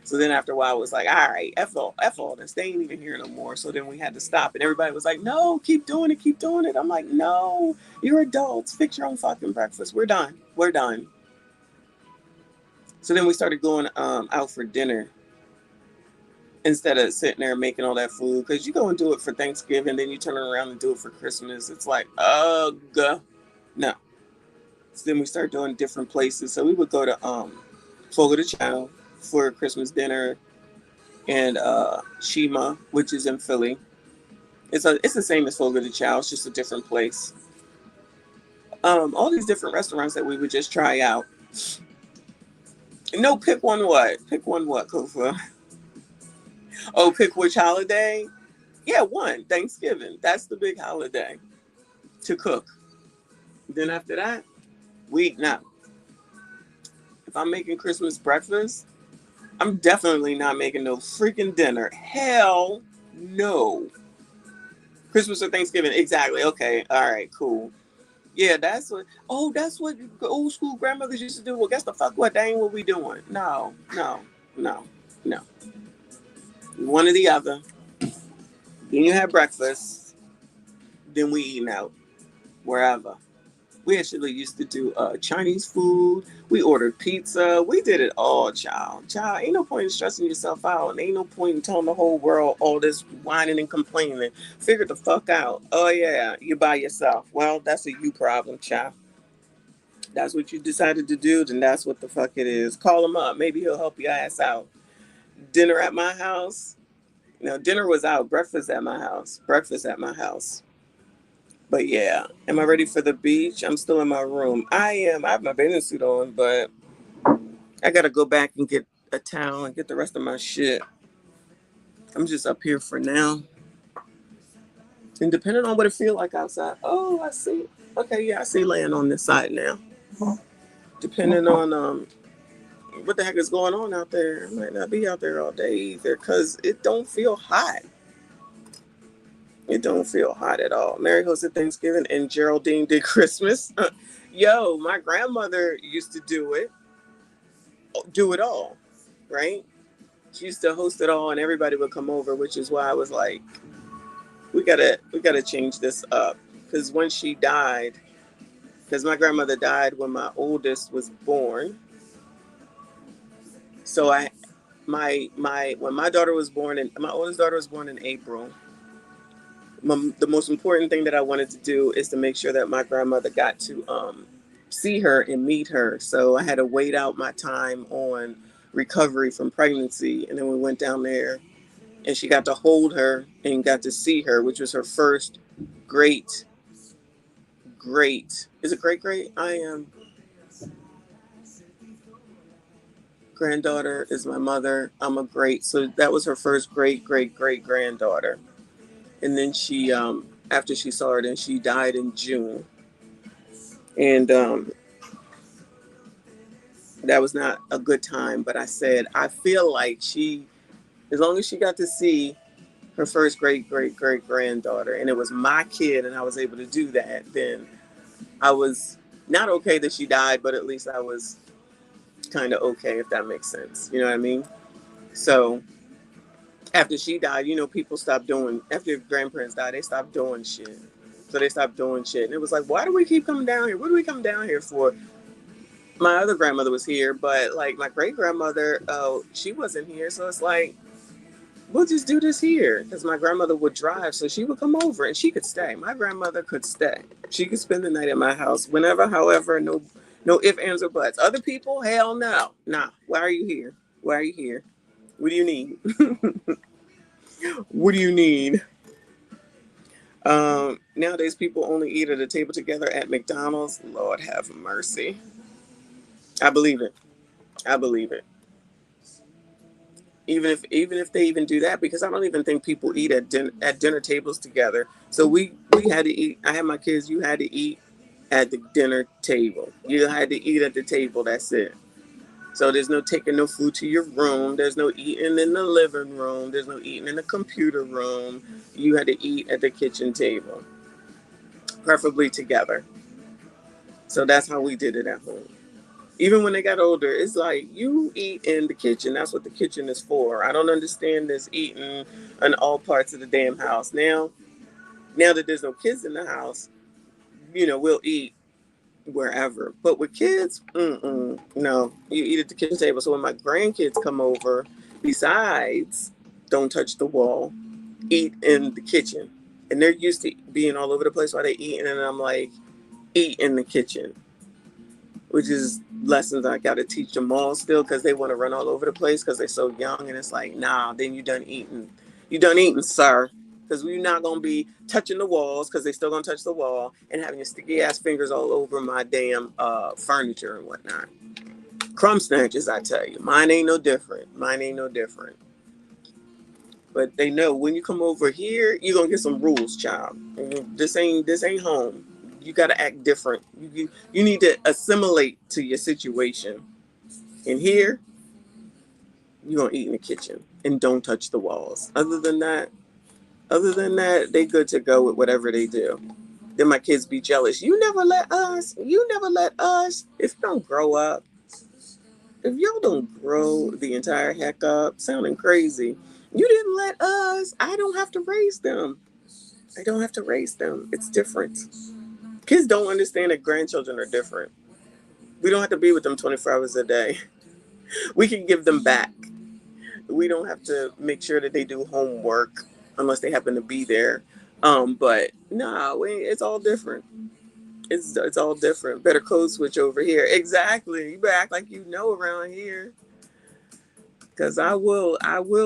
So then after a while, it was like, all right, F all this. They ain't even here no more. So then we had to stop. And everybody was like, no, keep doing it, keep doing it. I'm like, no, you're adults. Fix your own fucking breakfast. We're done. We're done. So then we started going out for dinner instead of sitting there making all that food. Because you go and do it for Thanksgiving, then you turn around and do it for Christmas. It's like, ugh. No. So then we started doing different places. So we would go to Fogo de Chao for Christmas dinner, and Shima, which is in Philly. It's the same as Fogo de Chao. It's just a different place. All these different restaurants that we would just try out. No, pick one what? Pick one what, Kofa? Oh, pick which holiday? Yeah, one. Thanksgiving. That's the big holiday to cook. Then after that, we eat now. If I'm making Christmas breakfast, I'm definitely not making no freaking dinner. Hell no. Christmas or Thanksgiving, exactly. Okay, all right, cool. Yeah, that's what old school grandmothers used to do. Well, guess the fuck what? That ain't what we doing. No. No. One or the other. Then you have breakfast. Then we eating out. Wherever. We actually used to do Chinese food. We ordered pizza. We did it all, child. Child, ain't no point in stressing yourself out. And ain't no point in telling the whole world all this whining and complaining. Figure the fuck out. Oh, yeah, you by yourself. Well, that's a you problem, child. That's what you decided to do, then that's what the fuck it is. Call him up. Maybe he'll help your ass out. Dinner at my house. No, dinner was out. Breakfast at my house. Breakfast at my house. But yeah, am I ready for the beach? I'm still in my room. I am. I have my bathing suit on, but I gotta go back and get a towel and get the rest of my shit. I'm just up here for now. And depending on what it feels like outside. Oh, I see. Okay, yeah, I see land on this side now. Depending on what the heck is going on out there. I might not be out there all day either because it don't feel hot. It don't feel hot at all. Mary hosted Thanksgiving and Geraldine did Christmas. Yo, my grandmother used to do it all, right? She used to host it all and everybody would come over, which is why I was like, we gotta change this up. Because when she died, because my grandmother died when my oldest was born. So when my daughter was born, and my oldest daughter was born in April. The most important thing that I wanted to do is to make sure that my grandmother got to see her and meet her. So I had to wait out my time on recovery from pregnancy, and then we went down there, and she got to hold her and got to see her, which was her first great. Is it great? I am. Granddaughter is my mother. I'm a great. So that was her first great granddaughter. And then she, after she saw her, then she died in June. And that was not a good time. But I said, I feel like as long as she got to see her first great granddaughter, and it was my kid, and I was able to do that, then I was not okay that she died, but at least I was kind of okay, if that makes sense. You know what I mean? So after she died, people stopped doing, after your grandparents died, they stopped doing shit. So they stopped doing shit. And it was like, why do we keep coming down here? What do we come down here for? My other grandmother was here, but like my great grandmother, she wasn't here. So it's like, we'll just do this here. Because my grandmother would drive, so she would come over and she could stay. My grandmother could stay. She could spend the night at my house whenever, however, no ifs, ands, or buts. Other people, hell no. Nah, why are you here? Why are you here? What do you need? What do you need? Nowadays, people only eat at a table together at McDonald's. Lord have mercy. I believe it. I believe it. Even if they even do that, because I don't even think people eat at dinner tables together. So we had to eat. I had my kids. You had to eat at the dinner table. You had to eat at the table. That's it. So there's no taking no food to your room. There's no eating in the living room. There's no eating in the computer room. You had to eat at the kitchen table, preferably together. So that's how we did it at home. Even when they got older, it's like, you eat in the kitchen. That's what the kitchen is for. I don't understand this eating in all parts of the damn house. Now that there's no kids in the house, we'll eat wherever. But with kids, no. You eat at the kitchen table. So when my grandkids come over, besides don't touch the wall, eat in the kitchen. And they're used to being all over the place while they eat. And I'm like, eat in the kitchen. Which is lessons I got to teach them all still, because they want to run all over the place because they're so young. And it's like, nah, then you done eating. You done eating, sir. Because we're not going to be touching the walls, because they still going to touch the wall, and having your sticky ass fingers all over my damn furniture and whatnot. Crumb snatchers, I tell you. Mine ain't no different. But they know when you come over here, you're going to get some rules, child. This ain't home. You got to act different. You need to assimilate to your situation. And here, you're going to eat in the kitchen and don't touch the walls. Other than that, they good to go with whatever they do. Then my kids be jealous. You never let us. If you don't grow up, if y'all don't grow the entire heck up, sounding crazy, you didn't let us. I don't have to raise them. It's different. Kids don't understand that grandchildren are different. We don't have to be with them 24 hours a day. We can give them back. We don't have to make sure that they do homework unless they happen to be there. But nah, it's all different. It's all different. Better code switch over here. Exactly. You better act like you know around here. Cause I will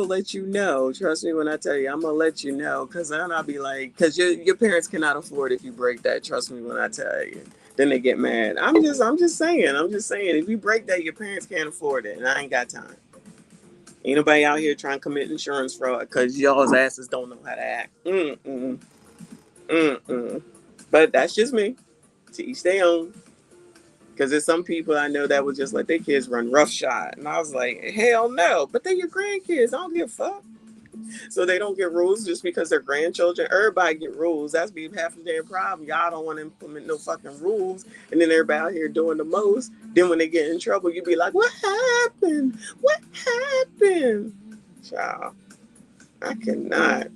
let you know. Trust me when I tell you, I'm gonna let you know. Cause then I'll be like, cause your parents cannot afford if you break that. Trust me when I tell you. Then they get mad. I'm just saying. If you break that, your parents can't afford it, and I ain't got time. Ain't nobody out here trying to commit insurance fraud because y'all's asses don't know how to act. Mm-mm. Mm-mm. But that's just me. To each their own. Because there's some people I know that would just let their kids run roughshod. And I was like, hell no. But they're your grandkids. I don't give a fuck. So they don't get rules just because they're grandchildren. Everybody get rules. That's be half the damn problem. Y'all don't want to implement no fucking rules. And then everybody out here doing the most. Then when they get in trouble, you be like, what happened? What happened? Child, I cannot.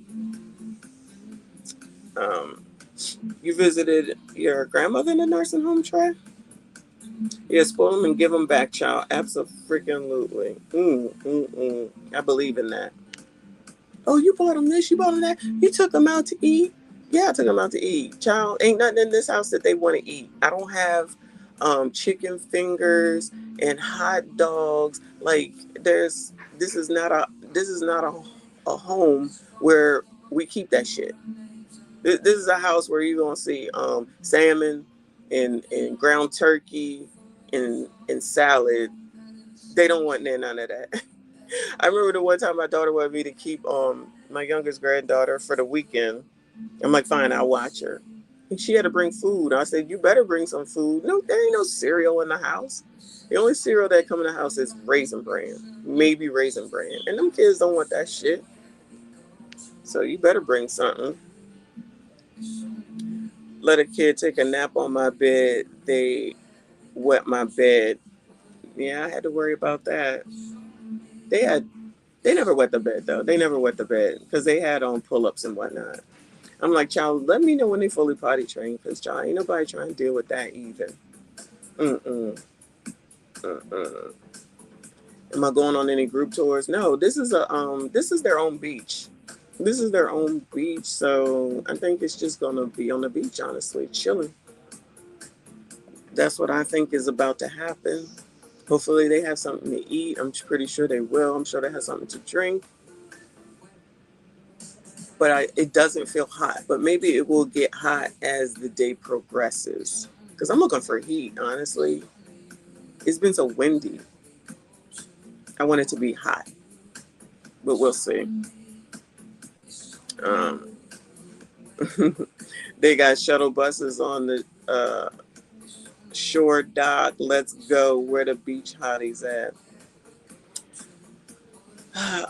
Um, you visited your grandmother in a nursing home, Trey? Yeah, spoil them and give them back, child. Absolutely. I believe in that. Oh, you bought them this, you bought them that. You took them out to eat. Yeah, I took them out to eat. Child, ain't nothing in this house that they want to eat. I don't have chicken fingers and hot dogs. Like this is not a home where we keep that shit. This is a house where you're gonna see salmon and ground turkey and salad. They don't want none of that. I remember the one time my daughter wanted me to keep my youngest granddaughter for the weekend. I'm like, fine, I'll watch her. And she had to bring food. I said, you better bring some food. No, there ain't no cereal in the house. The only cereal that come in the house is Raisin Bran, maybe Raisin Bran, and them kids don't want that shit. So you better bring something. Let a kid take a nap on my bed. They wet my bed. Yeah, I had to worry about that. They had they never wet the bed though. They never wet the bed because they had on pull-ups and whatnot. I'm like, child, let me know when they fully potty trained because child, ain't nobody trying to deal with that either. Mm-mm. Mm-mm. Am I going on any group tours? No, this is their own beach. This is their own beach, so I think it's just gonna be on the beach, honestly, chilling. That's what I think is about to happen. Hopefully they have something to eat. I'm pretty sure they will. I'm sure they have something to drink. But it doesn't feel hot. But maybe it will get hot as the day progresses. Because I'm looking for heat, honestly. It's been so windy. I want it to be hot. But we'll see. Um, they got shuttle buses on the shore dock. Let's go. Where the beach hotties at?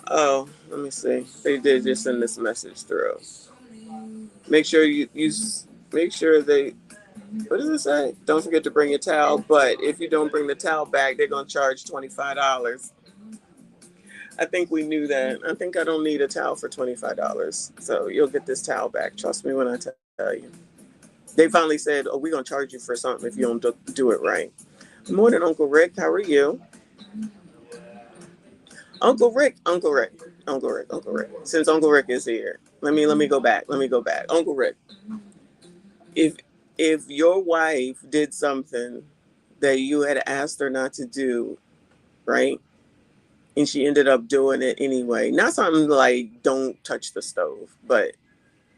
Oh, let me see. They did just send this message through. Make sure you make sure they. What does it say? Don't forget to bring your towel. But if you don't bring the towel back, they're gonna charge $25. I think we knew that. I think I don't need a towel for $25. So you'll get this towel back. Trust me when I tell you. They finally said, "Oh, we're gonna charge you for something if you don't do it right." Morning, Uncle Rick. How are you? Uncle Rick, Uncle Rick, Uncle Rick, Uncle Rick. Since Uncle Rick is here, let me go back. Let me go back. Uncle Rick, if your wife did something that you had asked her not to do, right? And she ended up doing it anyway. Not something like don't touch the stove, but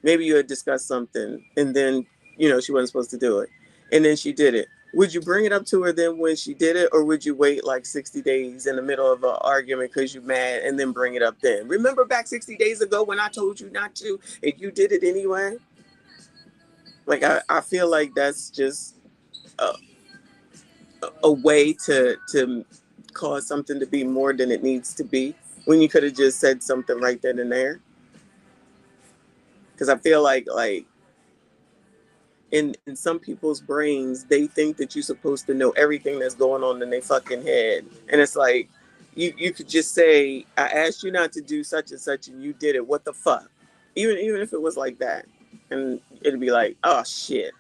maybe you had discussed something and then, she wasn't supposed to do it. And then she did it. Would you bring it up to her then when she did it, or would you wait like 60 days in the middle of an argument because you're mad and then bring it up then? Remember back 60 days ago when I told you not to and you did it anyway? Like, I feel like that's just a, a way to cause something to be more than it needs to be when you could have just said something right then and there. Because I feel like in some people's brains, they think that you're supposed to know everything that's going on in their fucking head. And it's like, you could just say, I asked you not to do such and such and you did it. What the fuck? Even if it was like that. And it'd be like, oh shit.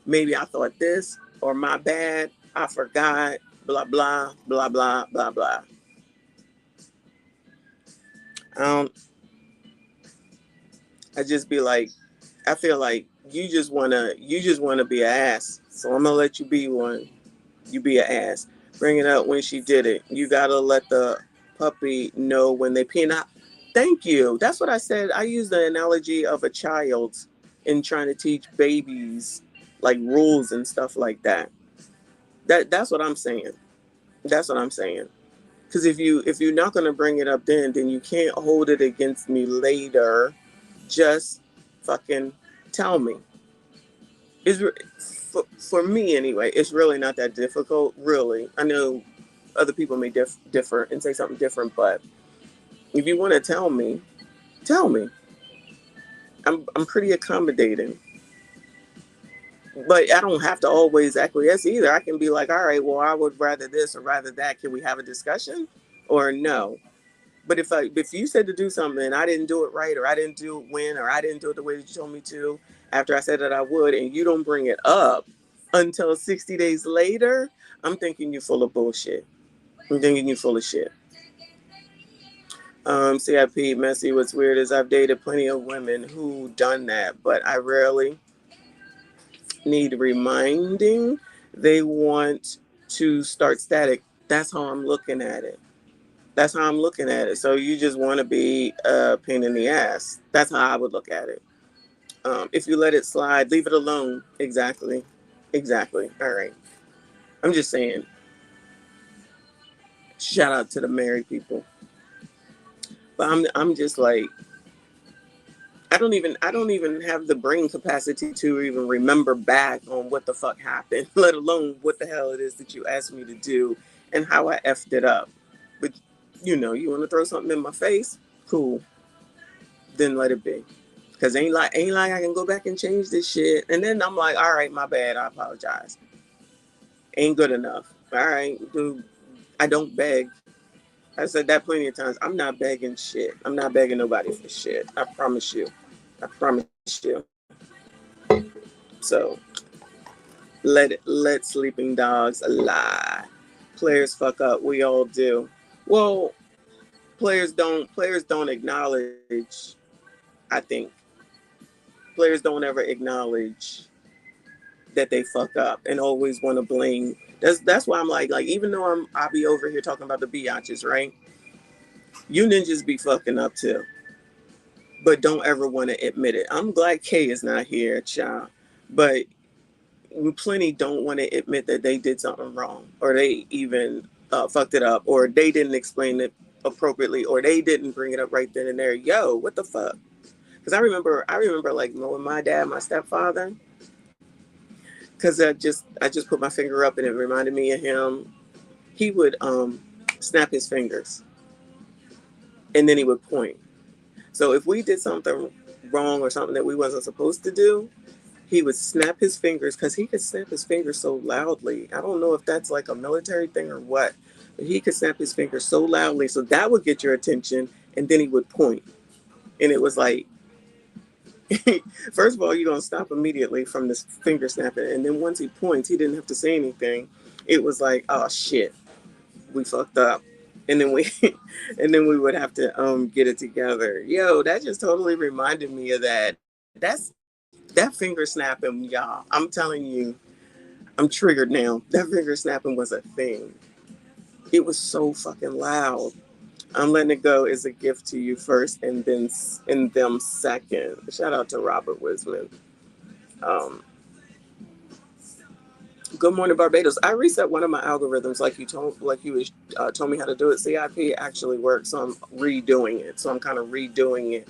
maybe I thought this, or my bad, I forgot, blah, blah, blah, blah, blah, blah. Um, I just be like, I feel like you just wanna be an ass. So I'm gonna let you be one. You be an ass. Bring it up when she did it. You gotta let the puppy know when they pee. And thank you. That's what I said. I use the analogy of a child in trying to teach babies like rules and stuff like that. That's what I'm saying. That's what I'm saying. Because if you're not gonna bring it up then you can't hold it against me later. Just fucking tell me. It's for me anyway. It's really not that difficult. Really, I know other people may differ and say something different, but if you want to tell me, tell me. I'm pretty accommodating, but I don't have to always acquiesce either. I can be like, all right, well, I would rather this or rather that. Can we have a discussion, or no? But if you said to do something and I didn't do it right, or I didn't do it when, or I didn't do it the way that you told me to, after I said that I would, and you don't bring it up until 60 days later, I'm thinking you're full of bullshit. I'm thinking you're full of shit. CIP, messy. What's weird is I've dated plenty of women who done that, but I rarely need reminding. They want to start static. That's how I'm looking at it. That's how I'm looking at it. So you just want to be a pain in the ass. That's how I would look at it. If you let it slide, leave it alone. Exactly. Exactly. All right. I'm just saying, shout out to the married people. But I'm just like, I don't even have the brain capacity to even remember back on what the fuck happened, let alone what the hell it is that you asked me to do and how I effed it up. But you want to throw something in my face? Cool. Then let it be. Cause ain't like I can go back and change this shit. And then I'm like, all right, my bad. I apologize. Ain't good enough. All right, dude. I don't beg. I said that plenty of times. I'm not begging shit. I'm not begging nobody for shit. I promise you. I promise you. So let sleeping dogs lie. Players fuck up. We all do. Well, players don't acknowledge. I think players don't ever acknowledge that they fuck up and always want to blame. That's why I'm like even though I'll be over here talking about the biatches, right? You ninjas be fucking up too, but don't ever want to admit it. I'm glad Kay is not here, child, but plenty don't want to admit that they did something wrong or they even fucked it up or they didn't explain it appropriately or they didn't bring it up right then and there. Yo, what the fuck? Because I remember like when my dad, my stepfather, because I just put my finger up and it reminded me of him. He would snap his fingers and then he would point. So if we did something wrong or something that we wasn't supposed to do, he would snap his fingers because he could snap his fingers so loudly. I don't know if that's like a military thing or what, but he could snap his fingers so loudly so that would get your attention, and then he would point, and it was like, first of all, you're gonna stop immediately from this finger snapping, and then once he points, he didn't have to say anything. It was like, oh shit, we fucked up, and then we, and then we would have to get it together. Yo, that just totally reminded me of that. That finger snapping, y'all. I'm telling you, I'm triggered now. That finger snapping was a thing. It was so fucking loud. I'm letting it go is a gift to you first, and then in them second. Shout out to Robert Wisman. Um, Good morning, Barbados. I reset one of my algorithms, like you told me how to do it. CIP actually works, so I'm redoing it. So I'm kind of redoing it,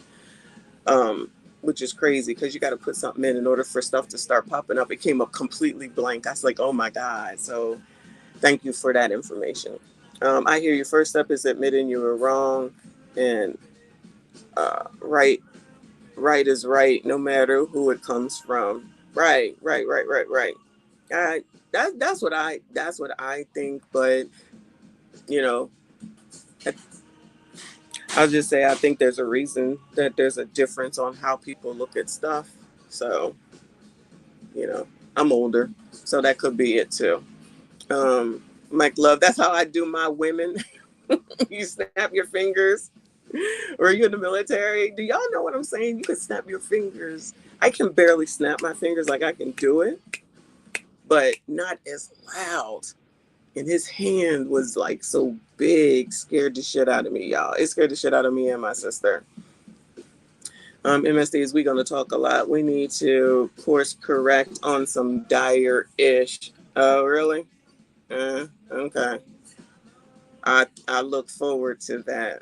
which is crazy because you got to put something in order for stuff to start popping up. It came up completely blank. I was like, oh my god. So thank you for that information. I hear your first step is admitting you were wrong, and right, right is right, no matter who it comes from. Right, right, right, right, right. I that's what I think, but you know, I, I'll just say I think there's a reason that there's a difference on how people look at stuff. So, you know, I'm older, so that could be it too. Mike Love, that's how I do my women. You snap your fingers. Or are you in the military? Do y'all know what I'm saying? You can snap your fingers. I can barely snap my fingers, like I can do it, but not as loud. And his hand was like so big, scared the shit out of me, y'all. It scared the shit out of me and my sister. MSDs, we're going to talk a lot. We need to course correct on some dire-ish. Oh, really? Okay. I look forward to that.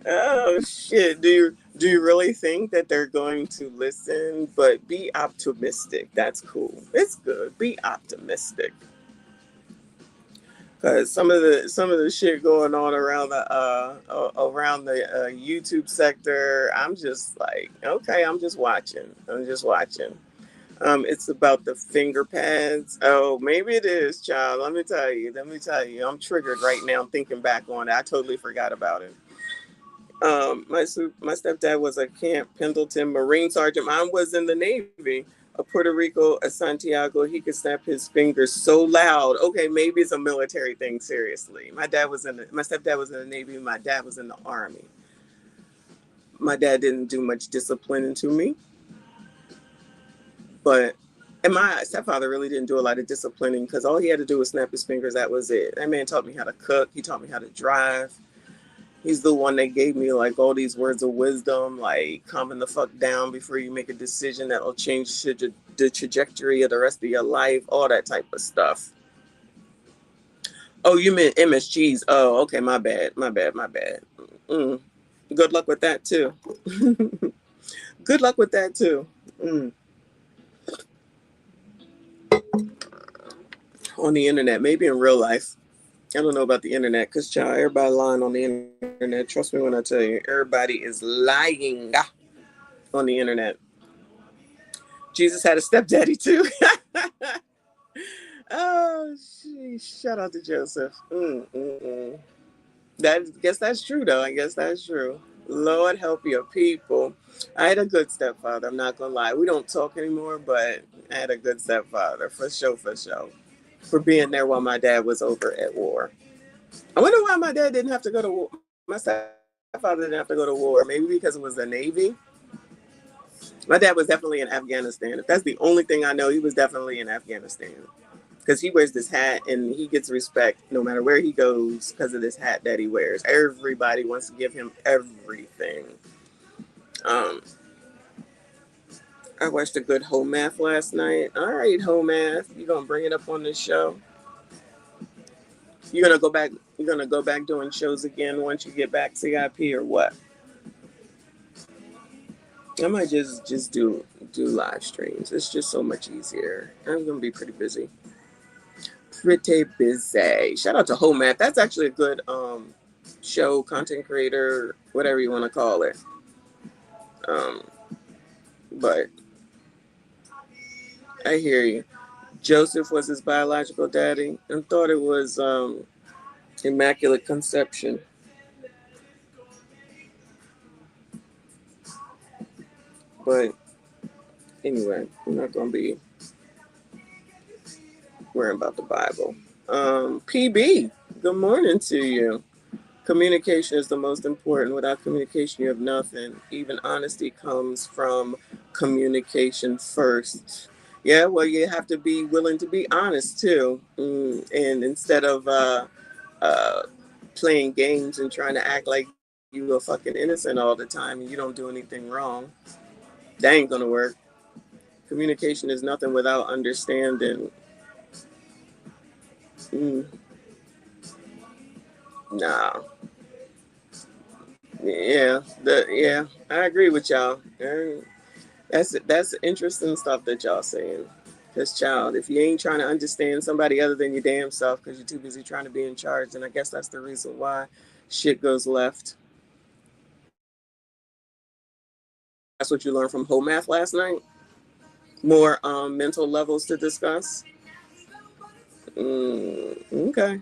Oh shit! Do you really think that they're going to listen? But be optimistic. That's cool. It's good. Be optimistic. Cause some of the shit going on around the YouTube sector, I'm just like, okay, I'm just watching. It's about the finger pads. Oh, maybe it is, child. Let me tell you. I'm triggered right now thinking back on it. I totally forgot about it. My stepdad was a Camp Pendleton Marine Sergeant. Mine was in the Navy. A Puerto Rico, a Santiago. He could snap his fingers so loud. Okay, maybe it's a military thing. Seriously, my stepdad was in the Navy. My dad was in the Army. My dad didn't do much disciplining to me, and my stepfather really didn't do a lot of disciplining because all he had to do was snap his fingers. That was it. That man taught me how to cook. He taught me how to drive. He's the one that gave me like all these words of wisdom, like calming the fuck down before you make a decision that'll change the trajectory of the rest of your life, all that type of stuff. Oh, you meant MSGs. Oh, okay, my bad. Good luck with that too. Good luck with that too. On the internet, maybe in real life. I don't know about the internet, because child, everybody lying on the internet. Trust me when I tell you, everybody is lying on the internet. Jesus had a stepdaddy too. Oh, geez. Shout out to Joseph. Guess that's true though. I guess that's true. Lord help your people. I had a good stepfather. I'm not gonna lie. We don't talk anymore, but I had a good stepfather for sure, for being there while my dad was over at war. I wonder why my dad didn't have to go to war. My stepfather didn't have to go to war. Maybe because it was the Navy. My dad was definitely in Afghanistan. If that's the only thing I know, he was definitely in Afghanistan. Because he wears this hat and he gets respect no matter where he goes because of this hat that he wears. Everybody wants to give him everything. I watched a good home math last night. All right, home math. You gonna bring it up on this show? You're gonna go back doing shows again once you get back CIP or what? I might just do live streams. It's just so much easier. I'm gonna be pretty busy. Shout out to Home Math. That's actually a good show, content creator, whatever you want to call it. But I hear you. Joseph was his biological daddy and thought it was Immaculate Conception. But anyway, we're not gonna be worrying about the Bible. PB, good morning to you. Communication is the most important. Without communication, you have nothing. Even honesty comes from communication first. Yeah, well, you have to be willing to be honest too. And instead of playing games and trying to act like you are fucking innocent all the time and you don't do anything wrong, that ain't gonna work. Communication is nothing without understanding. Nah. Yeah, I agree with y'all. That's interesting stuff that y'all saying. Cause child, if you ain't trying to understand somebody other than your damn self, because you're too busy trying to be in charge, then I guess that's the reason why shit goes left. That's what you learned from Whole Math last night. More mental levels to discuss. Okay.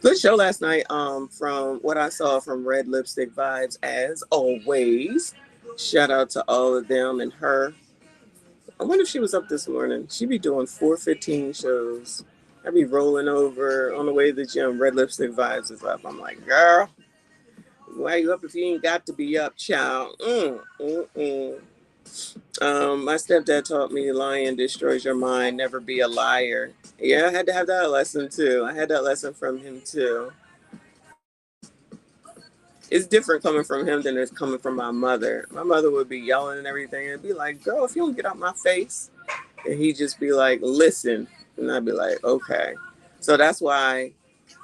Good show last night. From what I saw from Red Lipstick Vibes, as always. Shout out to all of them and her. I wonder if she was up this morning. She be doing 4:15 shows. I be rolling over on the way to the gym. Red Lipstick Vibes is up. I'm like, girl, why you up if you ain't got to be up, child? My stepdad taught me lying destroys your mind. Never be a liar. Yeah, I had to have that lesson too. I had that lesson from him too. It's different coming from him than it's coming from my mother. My mother would be yelling and everything and be like, girl, if you don't get out my face. And he'd just be like, listen. And I'd be like, okay. So that's why,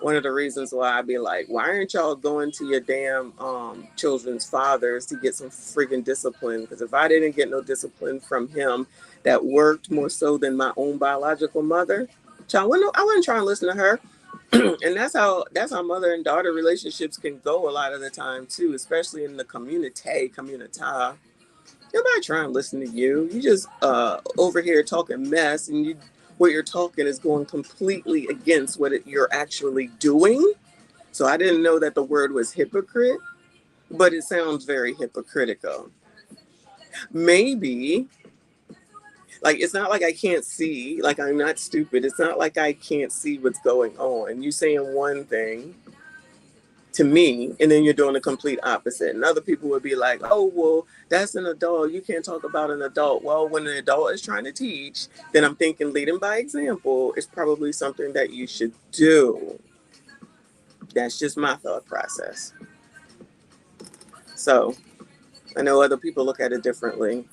one of the reasons why I'd be like, why aren't y'all going to your damn children's fathers to get some freaking discipline? Because if I didn't get no discipline from him that worked more so than my own biological mother, child, I wasn't trying to listen to her. And that's how mother and daughter relationships can go a lot of the time too, especially in the community. Nobody trying to listen to you. You just over here talking mess, and what you're talking is going completely against what you're actually doing. So I didn't know that the word was hypocrite, but it sounds very hypocritical. Maybe, like, it's not like I can't see, like, I'm not stupid. It's not like I can't see what's going on. You saying one thing to me, and then you're doing the complete opposite. And other people would be like, oh, well, that's an adult. You can't talk about an adult. Well, when an adult is trying to teach, then I'm thinking leading by example is probably something that you should do. That's just my thought process. So I know other people look at it differently.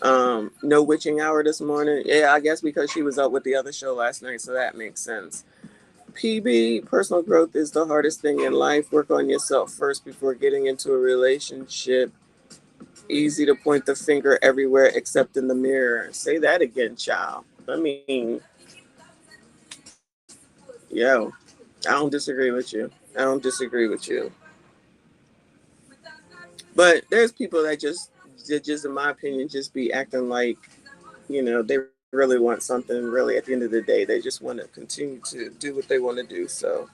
No witching hour this morning. Yeah, I guess because she was up with the other show last night, so that makes sense. PB, personal growth is the hardest thing in life. Work on yourself first before getting into a relationship. Easy to point the finger everywhere except in the mirror. Say that again, child. I mean, yo, I don't disagree with you. I don't disagree with you. But there's people that just in my opinion, just be acting like, they really want something. Really, at the end of the day, they just want to continue to do what they want to do. So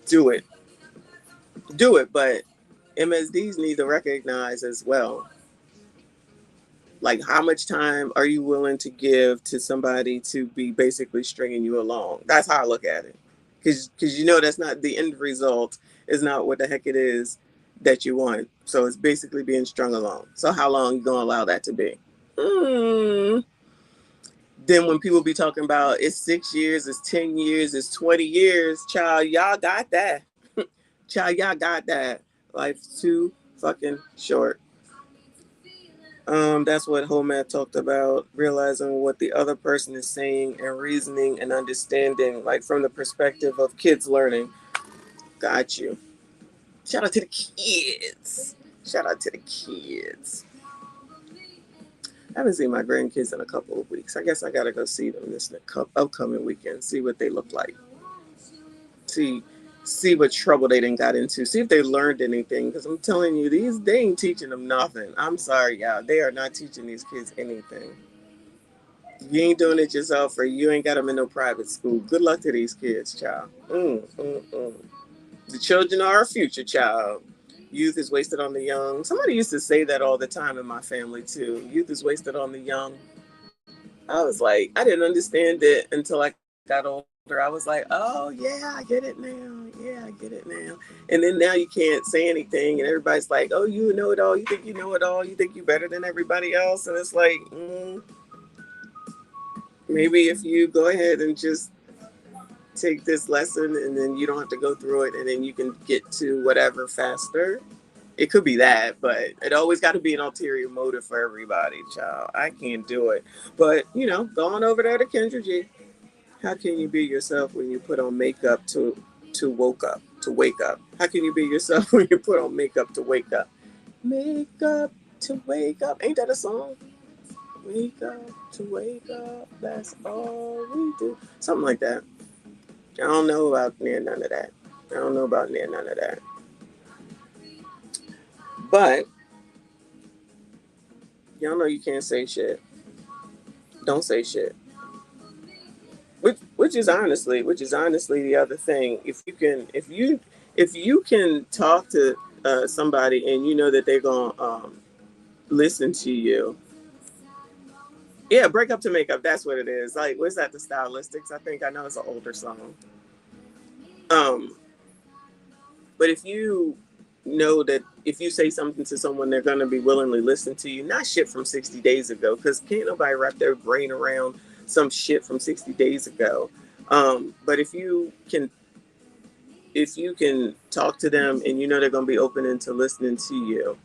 do it. Do it. But MSDs need to recognize as well, like, how much time are you willing to give to somebody to be basically stringing you along? That's how I look at it. Because that's not the end result, is not what the heck it is that you want. So it's basically being strung along. So how long you gonna allow that to be? Then when people be talking about it's 6 years, it's 10 years, it's 20 years, child, y'all got that. Child, y'all got that. Life's too fucking short. That's what Homath talked about, realizing what the other person is saying and reasoning and understanding, like from the perspective of kids learning. Got you. Shout out to the kids. Shout out to the kids. I haven't seen my grandkids in a couple of weeks. I guess I gotta go see them this upcoming weekend, see what they look like. See what trouble they done got into. See if they learned anything. Because I'm telling you, they ain't teaching them nothing. I'm sorry, y'all. They are not teaching these kids anything. You ain't doing it yourself, or you ain't got them in no private school. Good luck to these kids, child. The children are our future, child. Youth is wasted on the young. Somebody used to say that all the time in my family, too. Youth is wasted on the young. I was like, I didn't understand it until I got older. I was like, oh, yeah, I get it now. Yeah, I get it now. And then now you can't say anything. And everybody's like, oh, you know it all. You think you know it all. You think you're better than everybody else. And it's like, maybe if you go ahead and just take this lesson and then you don't have to go through it and then you can get to whatever faster. It could be that, but it always got to be an ulterior motive for everybody, child. I can't do it. But, going over there to Kendra G. How can you be yourself when you put on makeup to wake up? How can you be yourself when you put on makeup to wake up? Makeup to wake up. Ain't that a song? Wake up to wake up. That's all we do. Something like that. I don't know about near none of that. But y'all know you can't say shit. Don't say shit. Which is honestly the other thing. If you can talk to somebody and you know that they're gonna listen to you, Yeah, break up to make up. That's what it is. Like, what's that? The Stylistics. I think I know it's an older song. Um, but if you know that if you say something to someone, they're gonna be willingly listen to you. Not shit from 60 days ago, because can't nobody wrap their brain around some shit from 60 days ago. But if you can talk to them and you know they're gonna be open into listening to you,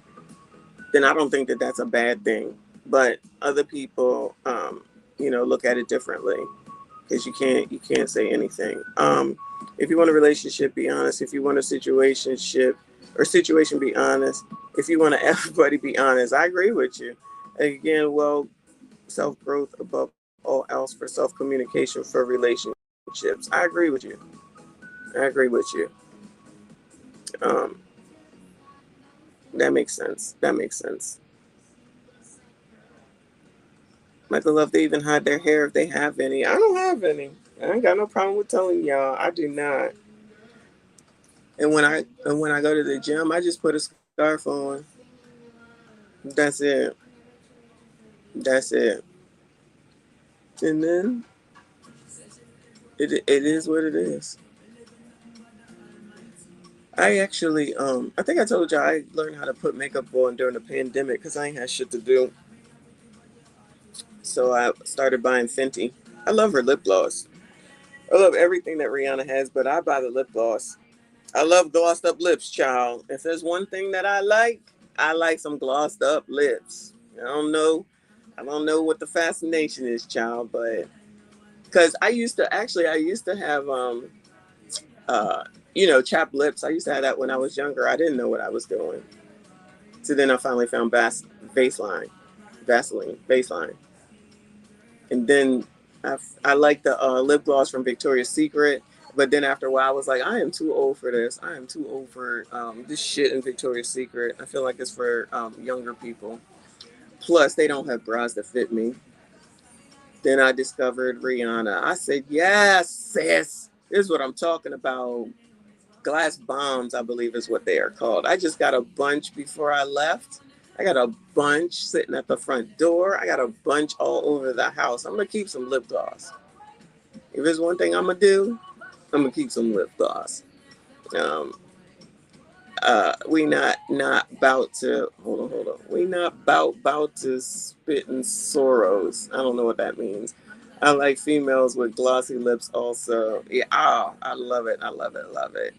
then I don't think that that's a bad thing. But other people, look at it differently because you can't say anything. If you want a relationship, be honest. If you want a situation, be honest. If you want to everybody, be honest. I agree with you. Again, well, self growth above all else for self communication for relationships. I agree with you. I agree with you. Um, that makes sense. That makes sense. Michael Love, they even hide their hair if they have any. I don't have any. I ain't got no problem with telling y'all. I do not. And when I go to the gym, I just put a scarf on. That's it. That's it. And then it is what it is. I actually I think I told y'all I learned how to put makeup on during the pandemic because I ain't had shit to do. So I started buying Fenty. I love her lip gloss. I love everything that Rihanna has, but I buy the lip gloss. I love glossed up lips, child. If there's one thing that I like some glossed up lips. I don't know what the fascination is, child, but because I used to have uh chapped lips. I used to have that when I was younger. I didn't know what I was doing. So then I finally found Vaseline, baseline, and then I like the lip gloss from Victoria's Secret. But then after a while, I was like, I am too old for this. I am too old for this shit in Victoria's Secret. I feel like it's for younger people. Plus, they don't have bras that fit me. Then I discovered Rihanna. I said, yes, sis. This is what I'm talking about. Glass bombs, I believe is what they are called. I just got a bunch before I left. I got a bunch sitting at the front door. I got a bunch all over the house. I'm going to keep some lip gloss. If there's one thing I'm going to do, I'm going to keep some lip gloss. Um, we not about to hold on. We not about to spit in sorrows. I don't know what that means. I like females with glossy lips also. Yeah, I love it. I love it. Love it.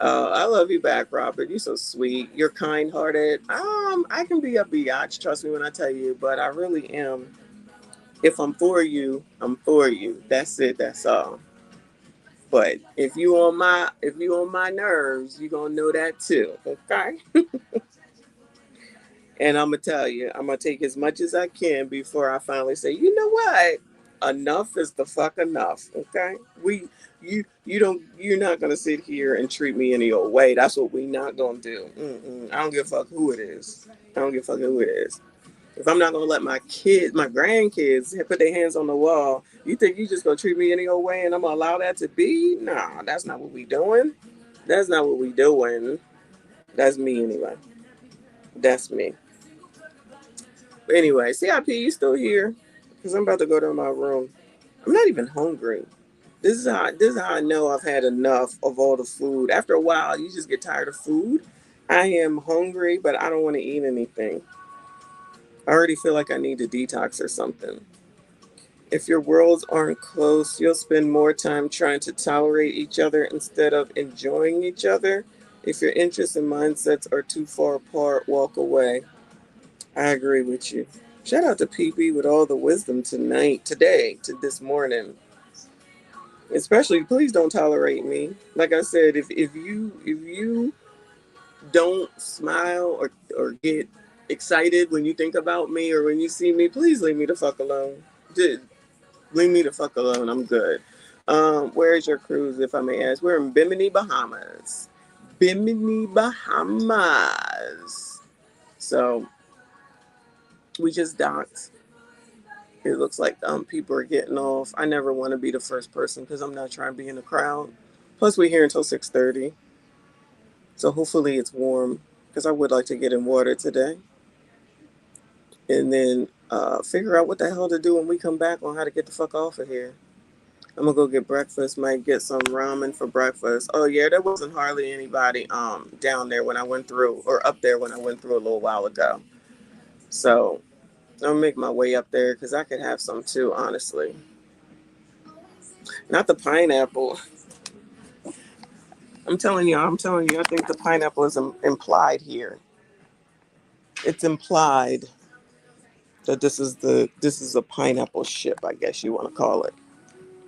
I love you back, Robert. You're so sweet. You're kind hearted. I can be a biatch, trust me when I tell you, but I really am. If I'm for you, I'm for you. That's it, that's all. But if you on my nerves, you gonna know that too. Okay? And I'm gonna tell you, I'm gonna take as much as I can before I finally say, you know what? Enough is the fuck enough. Okay? You're not gonna sit here and treat me any old way. That's what we not gonna do. I don't give a fuck who it is. I don't give a fuck who it is. If I'm not gonna let my kids, my grandkids, put their hands on the wall, you think you just gonna treat me any old way and I'm gonna allow that to be? Nah, that's not what we doing. That's not what we doing. That's me anyway. That's me. But anyway, CIP, you still here? Because I'm about to go to my room. I'm not even hungry. This is how I know I've had enough of all the food. After a while, you just get tired of food. I am hungry, but I don't want to eat anything. I already feel like I need to detox or something. If your worlds aren't close, you'll spend more time trying to tolerate each other instead of enjoying each other. If your interests and mindsets are too far apart, walk away. I agree with you. Shout out to PP with all the wisdom today, to this morning. Especially, please don't tolerate me. Like I said, if you don't smile or get excited when you think about me or when you see me, please leave me the fuck alone. Just leave me the fuck alone. I'm good. Where is your cruise, if I may ask? We're in Bimini, Bahamas. Bimini, Bahamas. So we just docked. It looks like people are getting off. I never want to be the first person because I'm not trying to be in the crowd. Plus, we're here until 6:30, so hopefully it's warm because I would like to get in water today. And then figure out what the hell to do when we come back on how to get the fuck off of here. I'm gonna go get breakfast. Might get some ramen for breakfast. Oh yeah, there wasn't hardly anybody down there when I went through, or up there when I went through a little while ago. So I'll make my way up there because I could have some too, honestly. Not the pineapple. I'm telling you, I think the pineapple is implied here. It's implied that this is a pineapple ship, I guess you want to call it,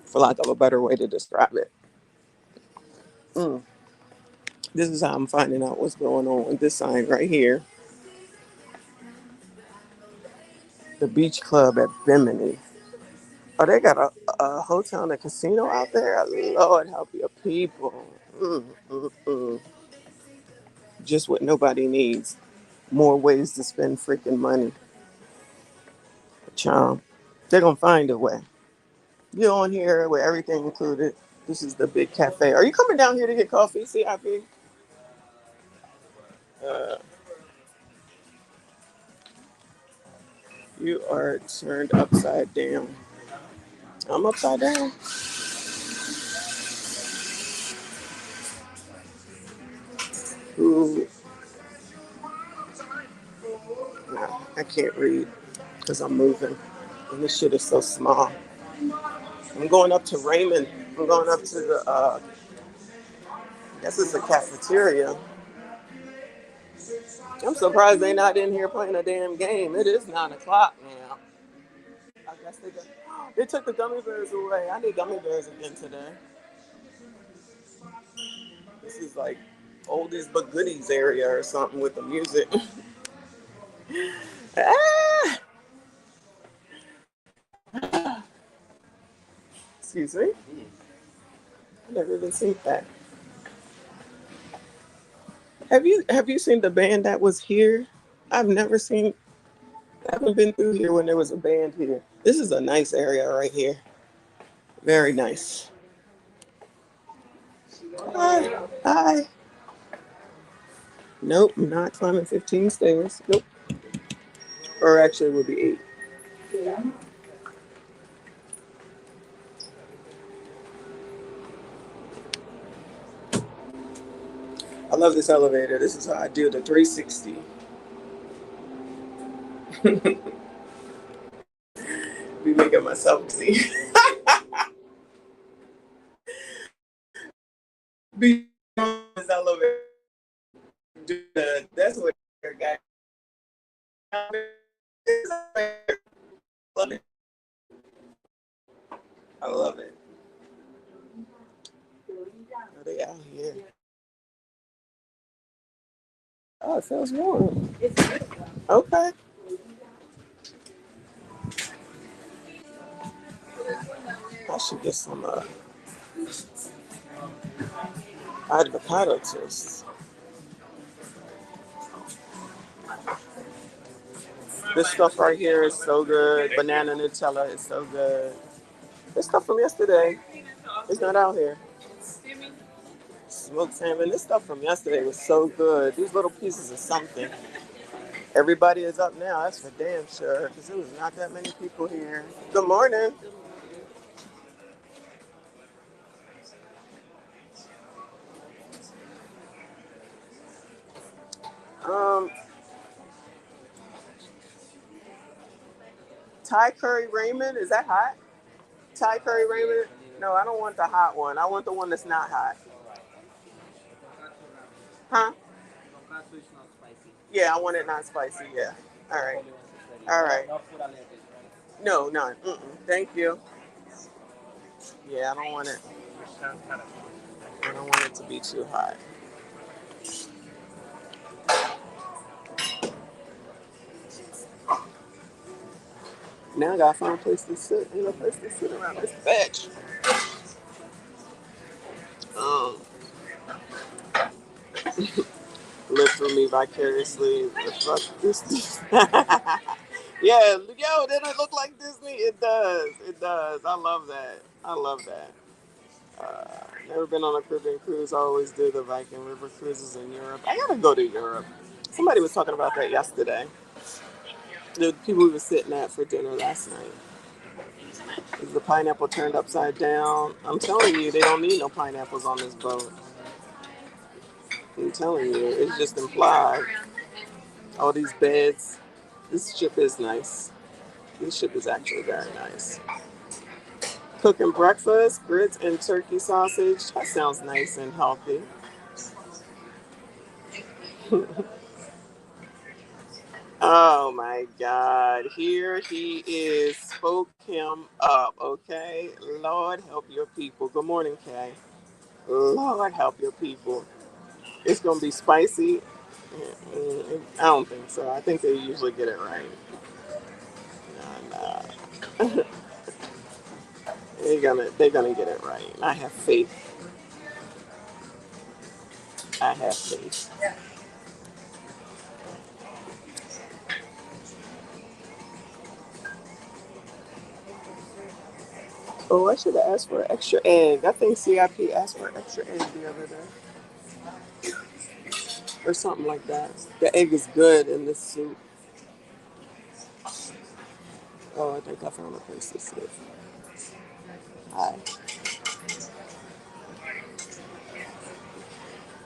for lack of a better way to describe it. Mm. This is how I'm finding out what's going on with this sign right here. The Beach Club at Bimini. Oh, they got a hotel and a casino out there. Lord help your people. Mm. Just what nobody needs. More ways to spend freaking money. Charm. They're gonna find a way. You're on here with everything included. This is the big cafe. Are you coming down here to get coffee, CIP? Uh, you are turned upside down. I'm upside down. Ooh, no, I can't read because I'm moving. And this shit is so small. I'm going up to Raymond. I'm going up to the, I guess it's a cafeteria. I'm surprised they not in here playing a damn game. It is 9 o'clock now. I guess they took the gummy bears away. I need gummy bears again today. This is like oldies but goodies area or something with the music. Ah! Excuse me. I've never even seen that. Have you seen the band that was here? I've never seen. I haven't been through here when there was a band here. This is a nice area right here. Very nice. Hi. Hi. Nope, I'm not climbing 15 stairs. Nope. Or actually, it would be 8. I love this elevator. This is how I do the 360. Be making myself see. Be on this elevator. That's what got. Love it. I love it. Are they out here? Oh, it feels warm. Okay. I should get some avocado toast. This stuff right here is so good. Banana Nutella is so good. This stuff from yesterday is not out here. Smoked salmon. This stuff from yesterday was so good. These little pieces of something. Everybody is up now. That's for damn sure. Because there was not that many people here. Good morning. Um, Thai curry ramen. Is that hot? Thai curry ramen? No, I don't want the hot one. I want the one that's not hot. Huh? Yeah, I want it not spicy. Yeah. All right. All right. No, none. Mm-mm. Thank you. Yeah, I don't want it. I don't want it to be too hot. Now I gotta find a place to sit. Ain't no place to sit around this bitch. Um, live through me vicariously. The fuck this? Yeah, yo, did it look like Disney? It does. It does. I love that. I love that. Never been on a Caribbean cruise. I always do the Viking River cruises in Europe. I gotta go to Europe. Somebody was talking about that yesterday. The people we were sitting at for dinner last night. Is the pineapple turned upside down? I'm telling you, they don't need no pineapples on this boat. I'm telling you, it's just implied. All these beds. This ship is nice. This ship is actually very nice. Cooking breakfast, grits and turkey sausage. That sounds nice and healthy. Oh my God. Here he is. Spoke him up, okay? Lord help your people. Good morning, Kay. Lord help your people. It's going to be spicy. I don't think so. I think they usually get it right. Nah. They're gonna get it right. I have faith. I have faith. Oh, I should have asked for an extra egg. I think CIP asked for an extra egg the other day, or something like that. The egg is good in this soup. Oh, I think I found a place to sit. Hi.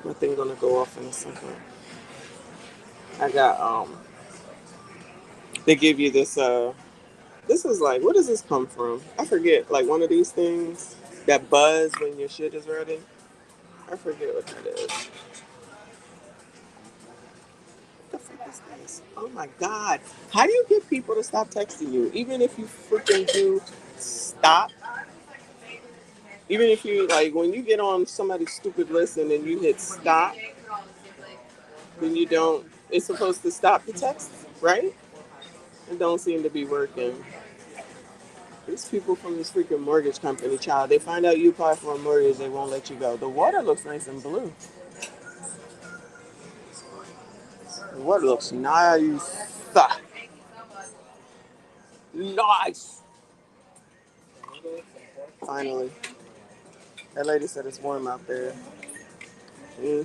My thing gonna go off in a second. I got They give you this this is like, what does this come from? I forget. Like one of these things that buzz when your shit is ready. I forget what that is. What the fuck is this? Oh my God. How do you get people to stop texting you? Even if you freaking do stop, even if you, like, when you get on somebody's stupid list and then you hit stop, then you don't, it's supposed to stop the text, right? It don't seem to be working. These people from this freaking mortgage company, child, they find out you apply for a mortgage, they won't let you go. The water looks nice and blue. The water looks nice. Nice. Finally. That lady said it's warm out there. You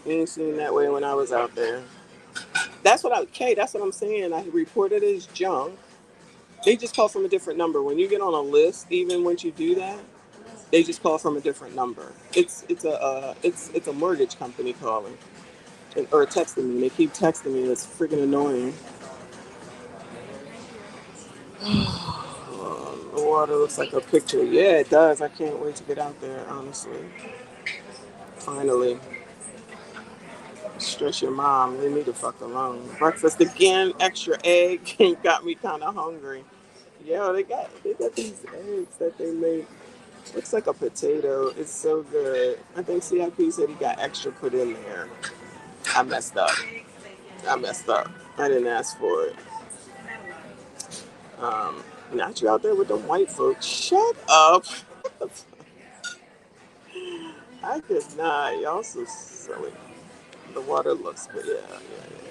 ain't seen that way when I was out there. That's what I'm saying. I reported it as junk. They just call from a different number. When you get on a list, even once you do that, they just call from a different number. It's a mortgage company calling or texting me. They keep texting me. It's freaking annoying. The water looks like a picture. Yeah, it does. I can't wait to get out there. Honestly, finally. Stress your mom. Leave me the fuck alone. Breakfast again. Extra egg. Got me kind of hungry. Yeah, they got these eggs that they make. Looks like a potato. It's so good. I think CIP said he got extra put in there. I messed up. I messed up. I didn't ask for it. Not you out there with them white folks. Shut up. I could not. Y'all so silly. The water looks good. Yeah.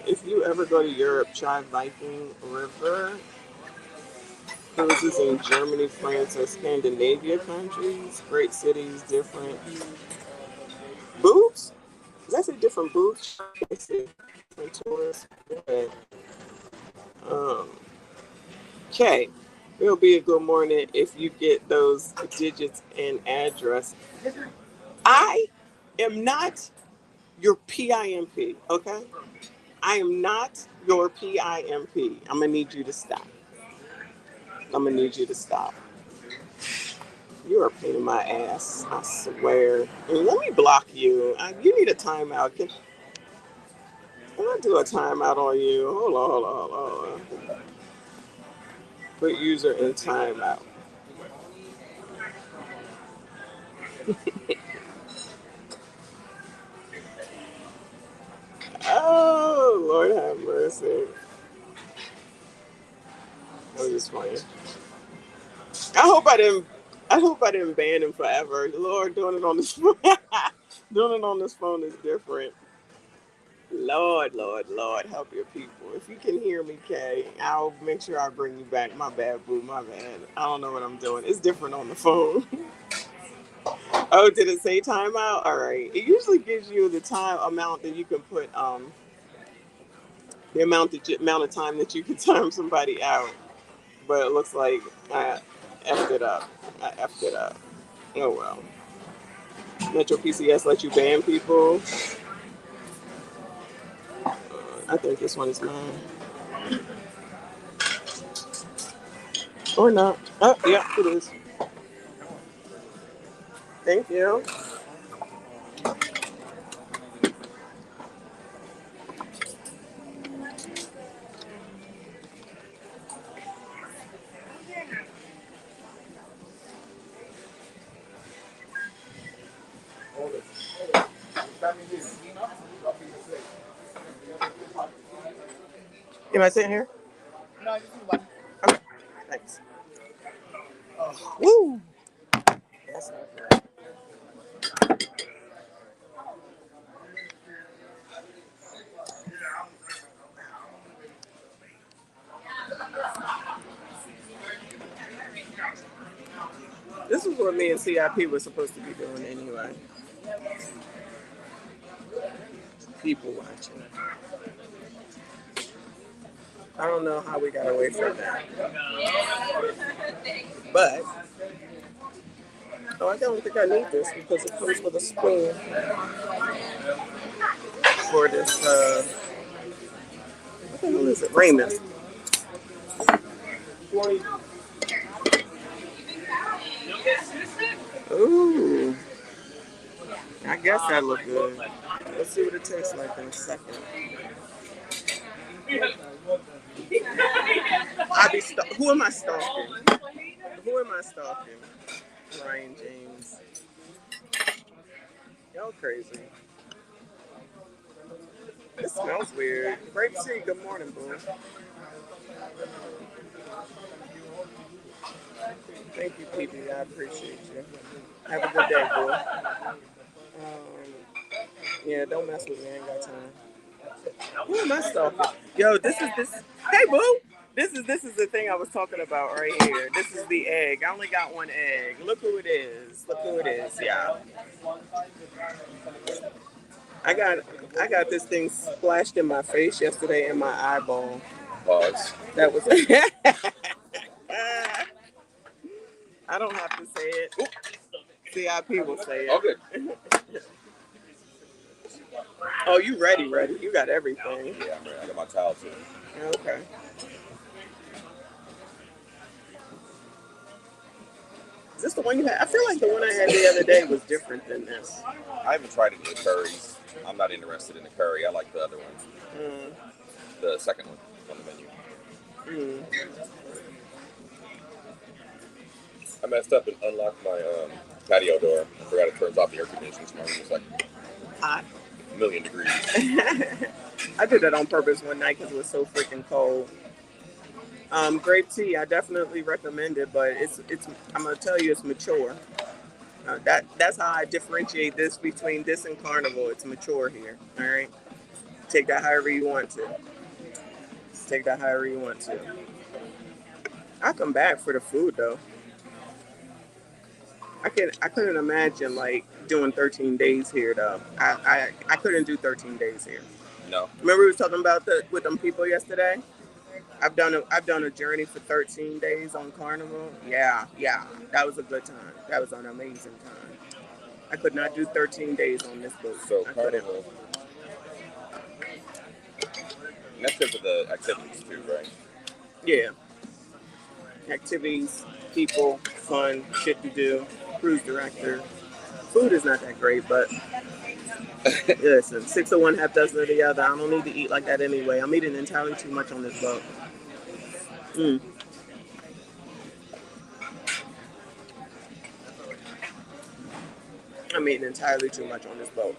If you ever go to Europe, try Viking River. Cruises in Germany, France, or Scandinavia countries. Great cities, different boobs. Does that say different boobs? Let's see. Different tours. Okay. Um, okay. It'll be a good morning if you get those digits and address. I am not your PIMP, okay? I am not your PIMP. I'm gonna need you to stop. I'm gonna need you to stop. You're a pain in my ass, I swear. And let me block you. You need a timeout. Can I do a timeout on you? Hold on. Put user in timeout. Oh, Lord have mercy. I'm just playing. I hope I didn't. I hope I didn't ban him forever. Lord, doing it on this phone. Doing it on this phone is different. Lord, help your people. If you can hear me, Kay, I'll make sure I bring you back. My bad, boo, my bad. I don't know what I'm doing. It's different on the phone. Oh, did it say timeout? All right. It usually gives you the time amount that you can put the amount of time that you can time somebody out. But it looks like I effed it up. Oh well. Metro PCS let you ban people. I think this one is mine. Or not. Oh, yeah, it is. Thank you. Am I sitting here? No, just one. Okay, thanks. Oh, woo! That's not good. This is what me and CIP were supposed to be doing anyway. People watching. I don't know how we got away from that. But, I don't think I need this because it comes with a spoon for this, what the hell is it? Raymond. Ooh. I guess that looked good. Let's see what it tastes like in a second. Who am I stalking? Who am I stalking? Ryan James. Y'all crazy. It smells weird. Grape tea, good morning, boo. Thank you, PB. I appreciate you. Have a good day, boo. Yeah, don't mess with me. I ain't got time. Who am I stalking? Yo, this. Hey, boo. This is the thing I was talking about right here. This is the egg. I only got one egg. Look who it is. Yeah. I got this thing splashed in my face yesterday in my eyeball. Pause. That was. I don't have to say it. Oop. CIP will say it. Oh, good. Oh, you ready? You got everything. Yeah, I'm ready. I got my towel too. Okay. Is this the one you had? I feel like the one I had the other day was different than this. I haven't tried any of the curries. I'm not interested in the curry. I like the other one. The second one on the menu. I messed up and unlocked my patio door. I forgot it turns off the air conditioning, so my room was like hot. 1,000,000 degrees. I did that on purpose one night because it was so freaking cold. Grape tea, I definitely recommend it, but it's. I'm gonna tell you, it's mature. That's how I differentiate this between this and Carnival. It's mature here. All right, take that however you want to. I come back for the food though. I couldn't imagine like doing 13 days here though. I couldn't do 13 days here. No. Remember we were talking about with them people yesterday? I've done a journey for 13 days on Carnival. Yeah, that was a good time. That was an amazing time. I could not do 13 days on this boat. So Carnival. And that's because of the activities too, right? Yeah. Activities, people, fun, shit to do, cruise director. Food is not that great, but listen, 6 of one, half dozen of the other. I don't need to eat like that anyway. I'm eating entirely too much on this boat. I'm eating entirely too much on this boat.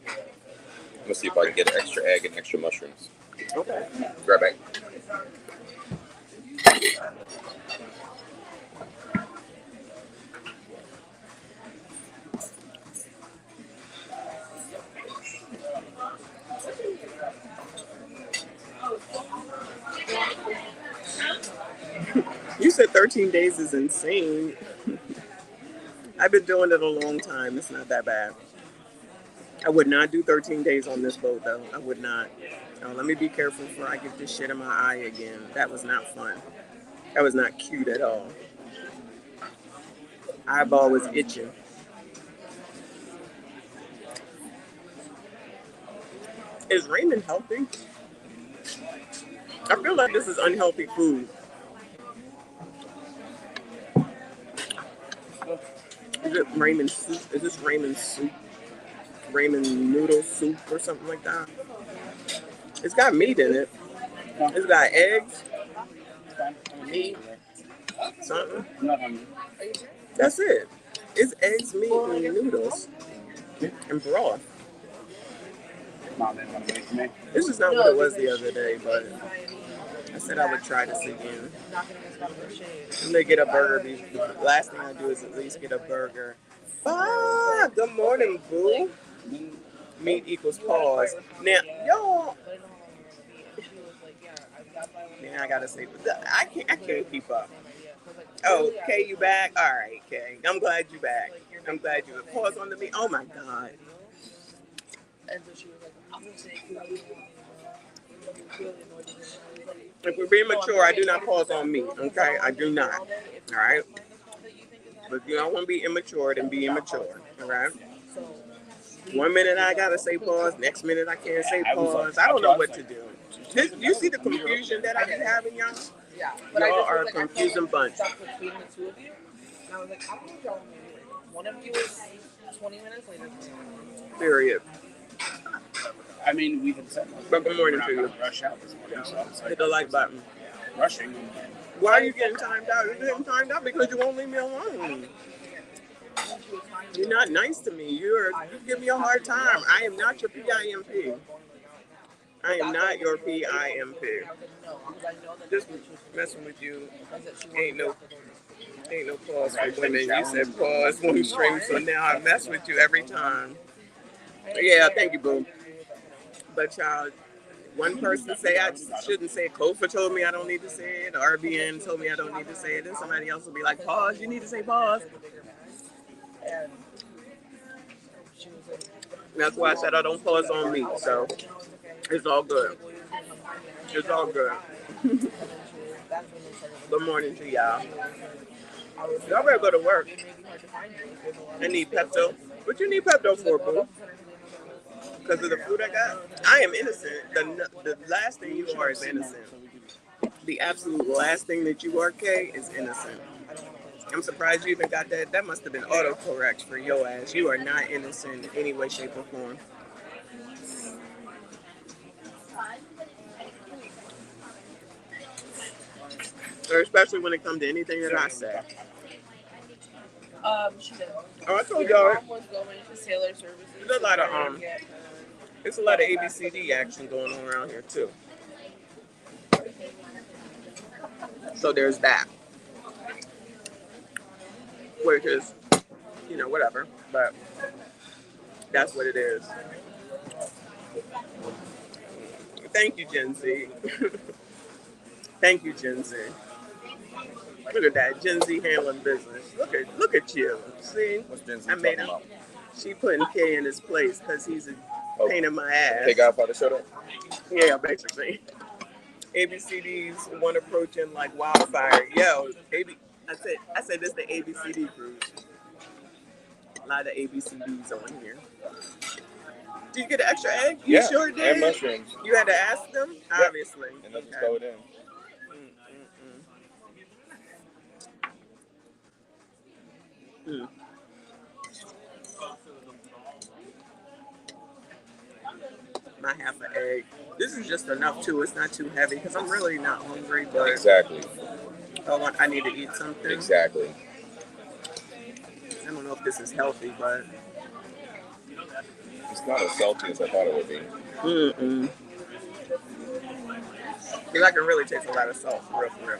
I'm gonna see if I can get an extra egg and extra mushrooms. Okay. Grab back. You said 13 days is insane. I've been doing it a long time. It's not that bad. I would not do 13 days on this boat, though. I would not. Oh, let me be careful before I get this shit in my eye again. That was not fun. That was not cute at all. Eyeball was itching. Is ramen healthy? I feel like this is unhealthy food. Is it ramen soup? Is this ramen soup? Ramen noodle soup or something like that? It's got meat in it. It's got eggs, meat, something. That's it. It's eggs, meat, and noodles, and broth. This is not what it was the other day, but I said I would try this again. I'm gonna get a burger. The last thing I do is at least get a burger. Ah, good morning, boo. Meat equals pause. Now, y'all. Man, I gotta say, I can't keep up. Oh, Kay, you back? All right, Kay. I'm glad you back. I'm glad you pause on the meat. Oh my God. If we're being mature, I do not pause on meat. Okay, I do not. All right. But if you don't want to be immature, then be immature. All right. 1 minute I gotta say pause, next minute I can't say pause. I don't know what to do. You see the confusion that I be having, y'all? Y'all are a confusing bunch. Period. I mean, we had said But good morning to you. rush out this morning, so I'm sorry. Hit the like button. Rushing. Why are you getting timed out? You're getting timed out because you won't leave me alone. You're not nice to me. You give me a hard time. I am not your PIMP. I am not your PIMP. Just messing with you. Ain't no pause for women. You said pause one string, so now I mess with you every time. Yeah, thank you, boo. But y'all, one person say I shouldn't say it. Kofa told me I don't need to say it. RBN told me I don't need to say it. Then somebody else will be like, pause, you need to say pause. That's why I said I don't pause on me. So it's all good. It's all good. Good morning to y'all. Y'all better go to work. I need Pepto. What you need Pepto for, boo? Because of the food I got? I am innocent. The last thing you are is innocent. The absolute last thing that you are, Kay, is innocent. I'm surprised you even got that. That must have been autocorrect for your ass. You are not innocent in any way, shape, or form. Or especially when it comes to anything that I say. She did. Oh, I told y'all. Mom was going to Sailor Services. There's a lot of There's a lot of ABCD action going on around here too. So there's that, which is, whatever. But that's what it is. Thank you, Gen Z. Thank you, Gen Z. Look at that, Gen Z handling business. Look at you. See, What's Gen Z I made him. talking about? She putting K in his place because he's a pain in my ass. Hey, Godfather, shut up. Yeah, basically. ABCD's one approaching like wildfire. Yo, I said this the ABCD cruise. A lot of ABCDs on here. Did you get an extra egg? You sure did. And mushrooms. You had to ask them, Yep. obviously. And then just throw it in. My half an egg. This is just enough too. It's not too heavy because I'm really not hungry. But Exactly. I need to eat something. Exactly. I don't know if this is healthy, but It's not as salty as I thought it would be. Because I can really taste a lot of salt, for real.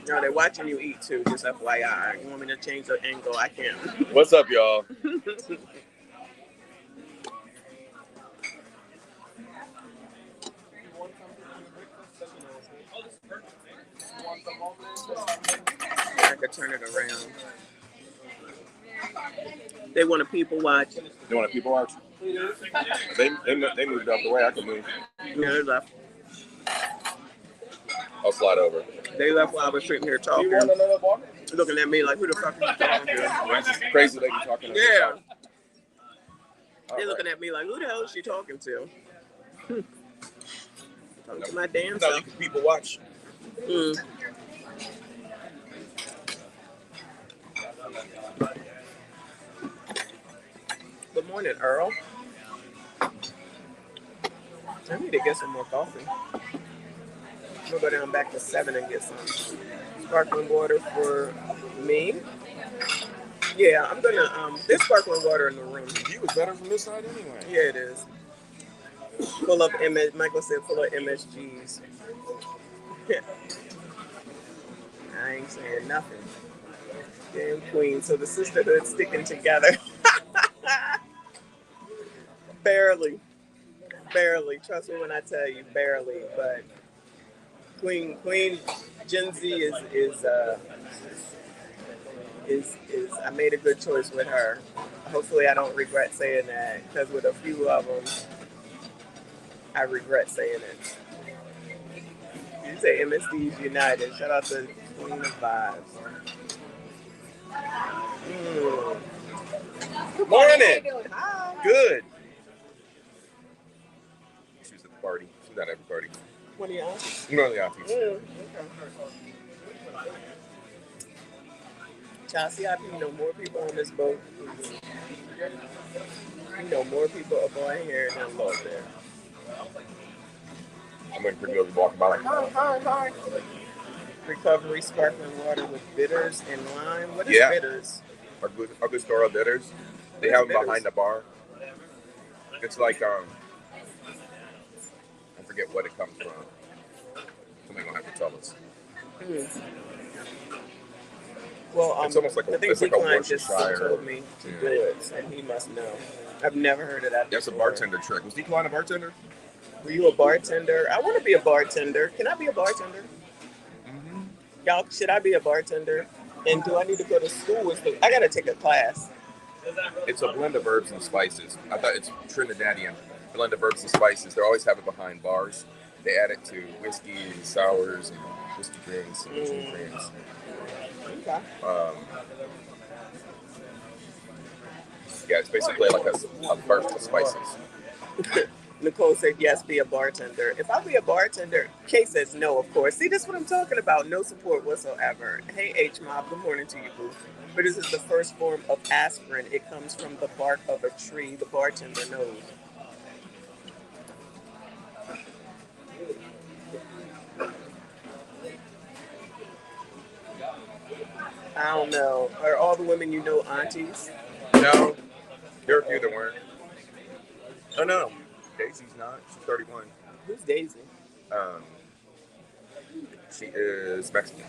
No, they're watching you eat too, just FYI. You want me to change the angle? I can. What's up, y'all? I could turn it around. They want to people watch. You want to people watch? They moved out the way. I can move. Yeah, they left. I'll slide over. They left while I was sitting here talking. Looking at me like, who the fuck are you talking to? That's just crazy lady talking. Yeah. They're looking at me like, who the hell is she talking to? Talking to my damn No, self. you can people watch. Good morning, Earl. I need to get some more coffee. I'm gonna go down back to 7 and get some sparkling water for me. Yeah, I'm gonna there's sparkling water in the room. The view is better from this side anyway. Yeah, it is. Full of Michael said full of MSGs. I ain't saying nothing. Damn queen. So the sisterhood's sticking together. Barely. Trust me when I tell you, barely. But Queen Gen Z is I made a good choice with her. Hopefully I don't regret saying that, because with a few of them, I regret saying it. You say MSD's United. Shout out to Queen of Vibes. Good morning. Hi. Good. She was at the party. She's not at every party. What are you aunties? No, the aunties. Okay. Chelsea, I know more people on this boat. You know more people up on here than below there. I'm waiting for girls to walk by like, hi. Recovery sparkling water with bitters and lime. What is bitters? Our good store of bitters. They have them bitters? behind the bar. It's like I forget what it comes from. Somebody gonna have to tell us. Well, it's almost like I think it's like a Decline just Worcestershire. told me to do it, and he must know. I've never heard of that. That's a before. bartender trick. Was Decline a bartender? Were you a bartender? I want to be a bartender. Can I be a bartender? Mm-hmm. Y'all, should I be a bartender? And do I need to go to school? I got to take a class. It's a blend of herbs and spices. I thought it's Trinidadian blend of herbs and spices. They always have it behind bars. They add it to whiskey and sours and whiskey drinks and gin drinks. Okay. Yeah, it's basically like a burst of spices. Nicole said, yes, be a bartender. If I be a bartender, Kay says no, of course. See, this is what I'm talking about. No support whatsoever. Hey, H-Mob, good morning to you, boo. But this is the first form of aspirin. It comes from the bark of a tree. The bartender knows. I don't know. Are all the women you know aunties? No, there are a few that weren't. Oh, no. Daisy's not. She's 31. Who's Daisy? She is Mexican.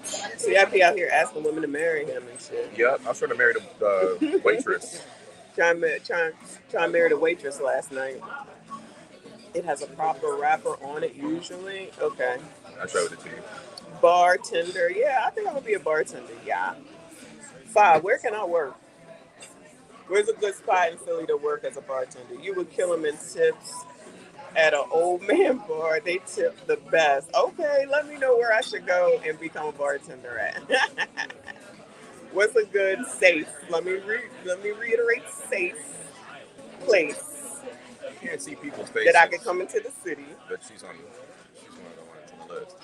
See, I be out here asking women to marry him and shit. Yep, I was trying to marry the waitress. Trying to marry the waitress last night. It has a proper wrapper on it usually. Okay. I showed it to you. Bartender. Yeah, I think I'm going to be a bartender. Yeah. 5, where can I work? Where's a good spot in Philly to work as a bartender? You would kill them in tips at an old man bar. They tip the best. Okay, let me know where I should go and become a bartender at. What's a good safe? Let me reiterate safe place. You can't see people's faces. That I can come into the city. But she's one of the ones on the list.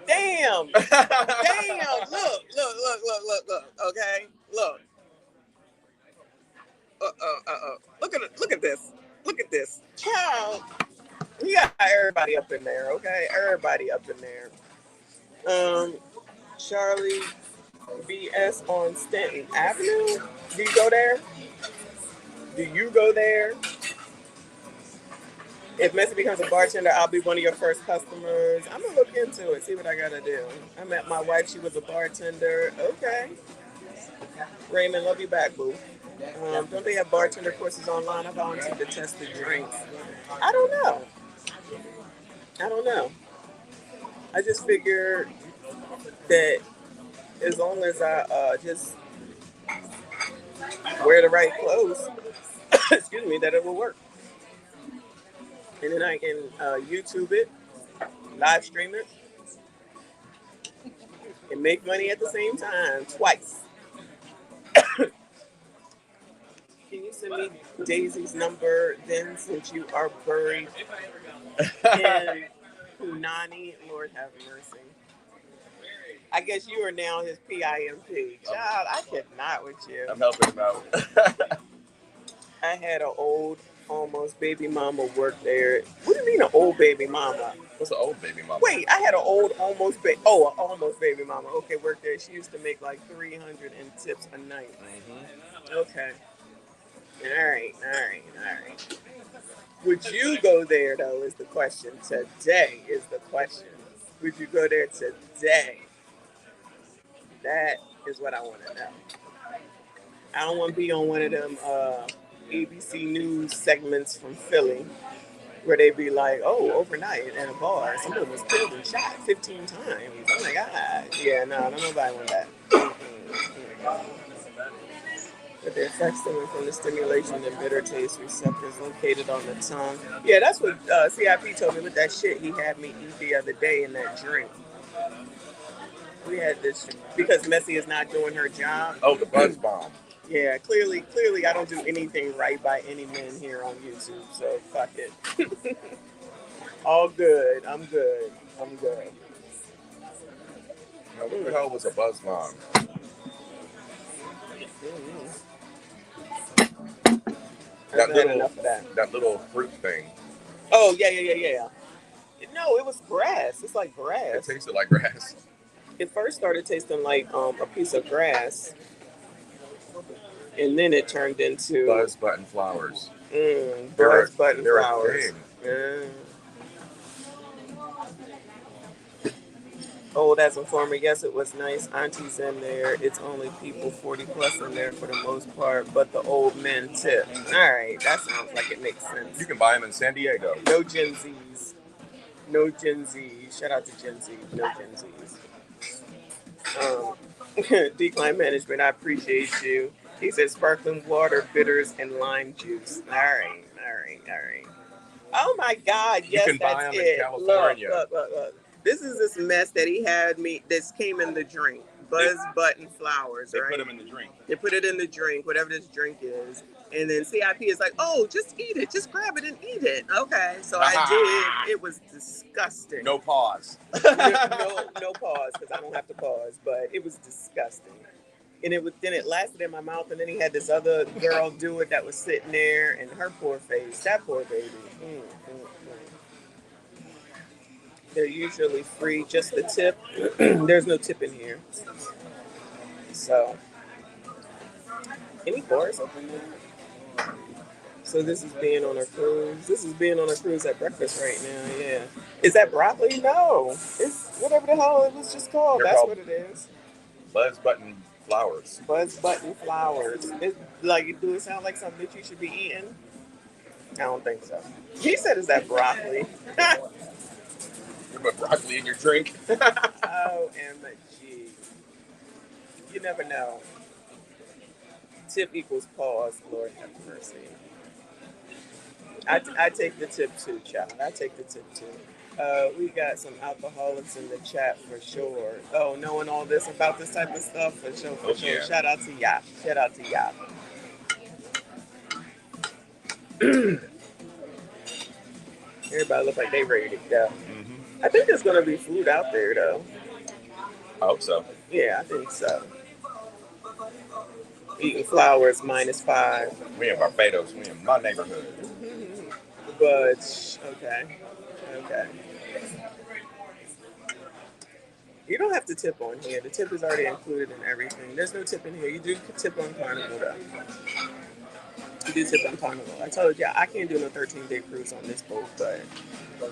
Damn. Damn. Look. Okay, look. Look at this. Child. We got everybody up in there, okay? Everybody up in there. Charlie BS on Stanton Avenue. Do you go there? If Messi becomes a bartender, I'll be one of your first customers. I'm gonna look into it, see what I gotta do. I met my wife, she was a bartender. Okay. Raymond, love you back, boo. Don't they have bartender courses online? I volunteered to test the drinks. I don't know. I just figured that as long as I just wear the right clothes, excuse me, that it will work. And then I can YouTube it, live stream it, and make money at the same time twice. Can you send me Daisy's number then, since you are buried in Punani? Lord have mercy. I guess you are now his PIMP. Child, I cannot with you. I'm helping him out. I had an old, almost baby mama work there. What do you mean an old baby mama? What's an old baby mama? Wait, I had an old almost almost baby mama. Okay, worked there. She used to make like 300 in tips a night. Mm-hmm. Okay. All right. Would you go there though? Is the question. Today is the question. Would you go there today? That is what I want to know. I don't want to be on one of them ABC News segments from Philly where they be like, oh, overnight at a bar, someone was killed and shot 15 times. Oh my God. Yeah, no, don't nobody want that. But the effects stemming from the stimulation and bitter taste receptors located on the tongue. Yeah, that's what CIP told me with that shit he had me eat the other day in that drink. We had this because Messi is not doing her job. Oh, the buzz bomb. Yeah, clearly, I don't do anything right by any men here on YouTube, so fuck it. All good. I'm good. Now, what the hell was a buzz bomb? That little fruit thing. Oh, yeah. No, it was grass. It's like grass. It tasted like grass. It first started tasting like a piece of grass, and then it turned into buzz button flowers. Buzz button flowers. Old as a former, yes, it was nice. Aunties in there. It's only people 40 plus in there for the most part, but the old men tip. All right, that sounds like it makes sense. You can buy them in San Diego. No Gen Zs. No Gen Zs. Shout out to Gen Z. No Gen Zs. Decline management, I appreciate you. He said sparkling water, bitters, and lime juice. All right. Oh my God, yes, you can buy that's them it. In California. Look. This is this mess that he had me. This came in the drink. Buzz button flowers. They right? put them in the drink. They put it in the drink, whatever this drink is. And then CIP is like, oh, just eat it. Just grab it and eat it. Okay. So I did. It was disgusting. No pause. no pause, because I don't have to pause. But it was disgusting. And then it lasted in my mouth. And then he had this other girl do it that was sitting there. And her poor face. That poor baby. They're usually free, just the tip. There's no tip in here. So, any bars open there? So this is being on a cruise. This is being on a cruise at breakfast right now, yeah. Is that broccoli? No. It's whatever the hell it was just called. They're That's called what it is. Buzz button flowers. Buzz button flowers. Do it sound like something that you should be eating? I don't think so. He said, is that broccoli? You put broccoli in your drink. OMG. You never know. Tip equals pause. Lord have mercy. I take the tip too, child. I take the tip too. We got some alcoholics in the chat for sure. Oh, knowing all this about this type of stuff for sure. Yeah. Shout out to Yap. Everybody look like they ready to go. Mm-hmm. I think there's gonna be food out there though. I hope so. Yeah, I think so. Eating flowers -5. We in Barbados. We in my neighborhood. But okay. You don't have to tip on here. The tip is already included in everything. There's no tip in here. You do tip on Carnival though. You do tip on Carnival. I told you I can't do no 13-day cruise on this boat, but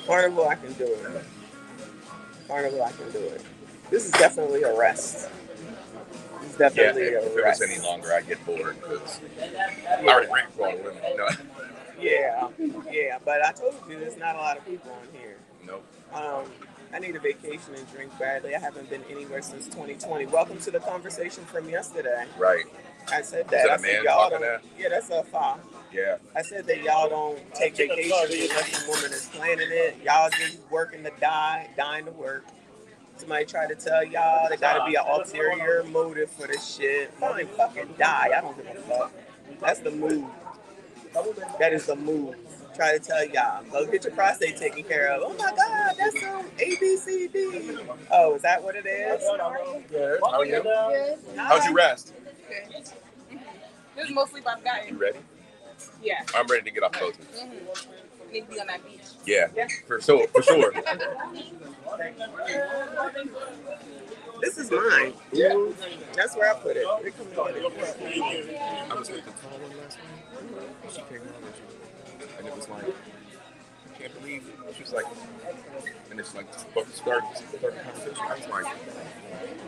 Carnival I can do it. This is definitely a rest. It's definitely a if it was any longer, I'd get bored because I already ran for all the women. No. Yeah, but I told you there's not a lot of people on here. Nope. I need a vacation and drink badly. I haven't been anywhere since 2020. Welcome to the conversation from yesterday. Right. I said Is that. that I a said man y'all talking don't. that? Yeah, that's a file. Yeah. I said that y'all don't take vacations unless some woman is planning it. Y'all just working to die, dying to work. Somebody tried to tell y'all there gotta be an ulterior motive for this shit. Fine, fucking die. I don't give a fuck. That's the move. That is the move. Try to tell y'all, go get your prostate taken care of. Oh my God, that's some ABCD. Oh, is that what it is? Good. How are you? Good. How'd you rest? Good. This is mostly about guys. You ready? Yeah. I'm ready to get off closing. Need to be on that beach. Yeah, for sure. For sure. This is mine. That's where I put it. It comes on it. I was with the tall one last night. And she came out and it was like, I can't believe it. She was like, and it's like, start the conversation. I was like,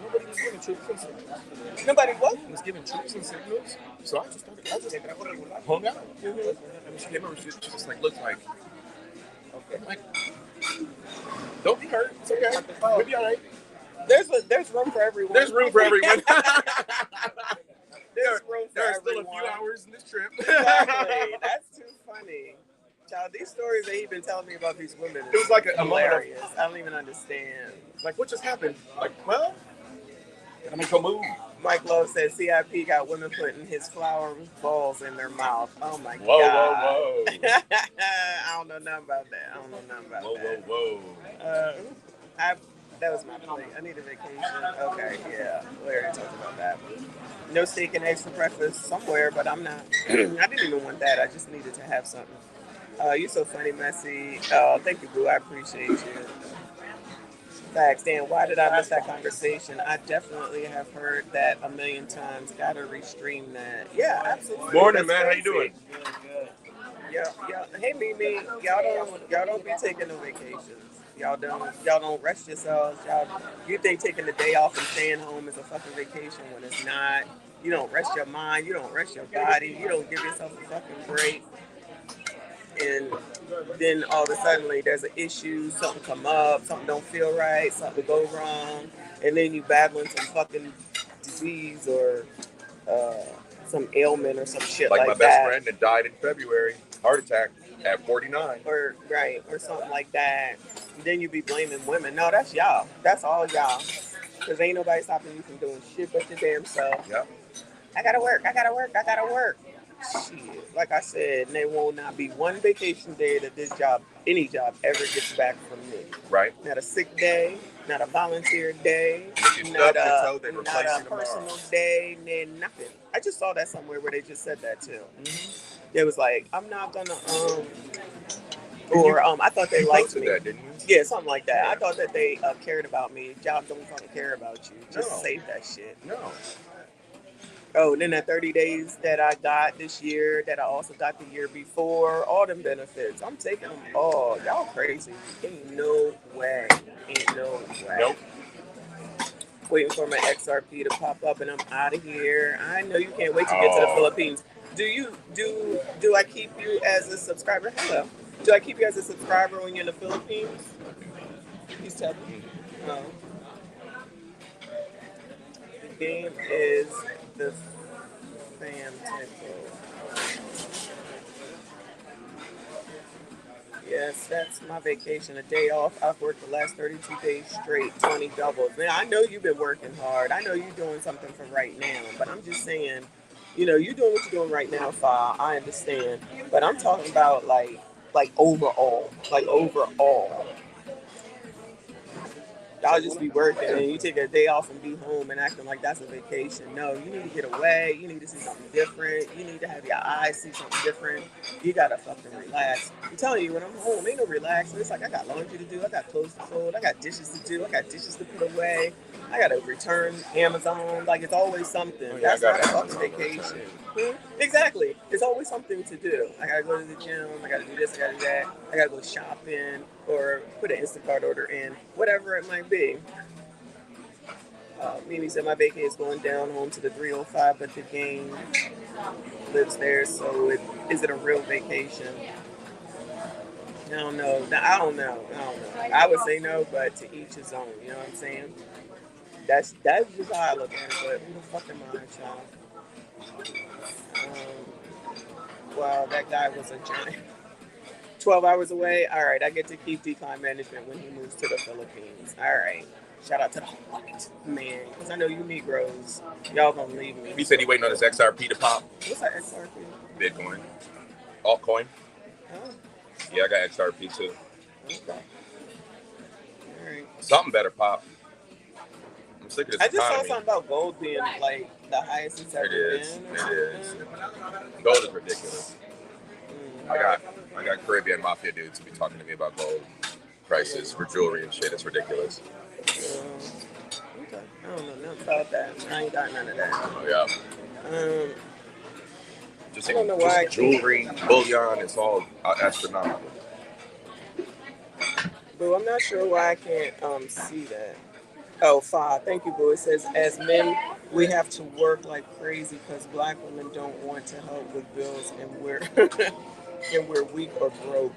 nobody was giving troops and signals. Nobody what? Was giving troops and signals. So I just hung out. And she came over, she just like looked like, okay, like, don't be hurt. It's okay. We'll be all right. There's room for everyone. There's room for everyone. There's room for There are still everyone. a few hours in this trip. Exactly. That's too funny. Child, these stories that he's been telling me about these women It was like a hilarious. I don't even understand. Like, what just happened? Like, well, gotta make a move. Mike Love said CIP got women putting his flower balls in their mouth. Oh my Whoa, God. whoa, whoa. I don't know nothing about that. I don't know nothing about Whoa, that. whoa, whoa. That was my plate. I need a vacation. Okay, yeah. We already talked about that. No steak and eggs for breakfast somewhere, but I'm not. I didn't even want that. I just needed to have something. You're so funny, Messy. Thank you, Boo. I appreciate you. Facts. Dan, why did I miss that conversation? I definitely have heard that a million times. Gotta restream that. Yeah, absolutely. Morning, That's man. How you crazy. doing? Yeah. Hey, Mimi. Y'all don't be taking no vacations. Y'all don't rest yourselves. You think taking the day off and staying home is a fucking vacation when it's not. You don't rest your mind. You don't rest your body. You don't give yourself a fucking break. And then all of a sudden, like, there's an issue, something come up, something don't feel right, something go wrong, and then you battling some fucking disease or some ailment or some shit like my that. best friend that died in February, heart attack at 49. Or something like that. And then you be blaming women. No, that's y'all. That's all y'all. Because ain't nobody stopping you from doing shit but your damn self. Yep. I gotta work. Shit. Like I said, there will not be one vacation day that any job ever gets back from me. Right. Not a sick day, not a volunteer day, If you not stub your toe, they a replace you tomorrow. personal day, nothing. I just saw that somewhere where they just said that too. Mm-hmm. It was like, I'm not gonna I thought they liked me. That, didn't you? Yeah, something like that. I thought that they cared about me. Jobs don't fucking care about you. Just save that shit. No. Oh, and then that 30 days that I got this year, that I also got the year before, all them benefits. I'm taking them all. Y'all crazy. Ain't no way. Nope. Waiting for my XRP to pop up and I'm out of here. I know you can't wait to get to the Philippines. Do I keep you as a subscriber? Hello. Do I keep you as a subscriber when you're in the Philippines? He's telling me. No. The game is the fam tempo. Yes, that's my vacation. A day off. I've worked the last 32 days straight, 20 doubles. Man, I know you've been working hard. I know you're doing something for right now. But I'm just saying, you're doing what you're doing right now, Fa. I understand. But I'm talking about like overall. Y'all just be working and you take a day off and be home and acting like that's a vacation. No, you need to get away. You need to see something different. You need to have your eyes see something different. You gotta fucking relax. I'm telling you, when I'm home, ain't no relaxing. It's like I got laundry to do. I got clothes to fold. I got dishes to do. I got dishes to put away. I gotta return Amazon. Like, it's always something. That's not a fucking vacation. Exactly. It's always something to do. I gotta go to the gym. I gotta do this. I gotta do that. I gotta go shopping or put an Instacart order in. Whatever it might be. Mimi said my vacation is going down home to the 305, but the gang lives there. So is it a real vacation? I don't know. I don't know. I would say no, but to each his own. You know what I'm saying? That's just how I look at it. But who the fuck am I, child? Wow, that guy was a giant. 12 hours away. All right, I get to keep decline management when he moves to the Philippines. All right. Shout out to the white man, because I know you Negroes, y'all gonna leave me. He said he waiting on his XRP to pop. What's that XRP? Bitcoin. Altcoin. Oh, Yeah, I got XRP too. okay. All right. Something better pop. I'm sick of this I just economy. saw something about gold being like the highest it's ever It is. been. It is. Gold is ridiculous. I got Caribbean mafia dudes who be talking to me about gold prices for jewelry and shit. It's ridiculous. Okay. I don't know nothing about that. I ain't got none of that. Oh yeah. Just I don't know why jewelry, bullion, it's all astronomical. Boo, I'm not sure why I can't see that. Oh, 5. Thank you, Boo. It says, as men, we have to work like crazy because black women don't want to help with bills, and we're and we're weak or broke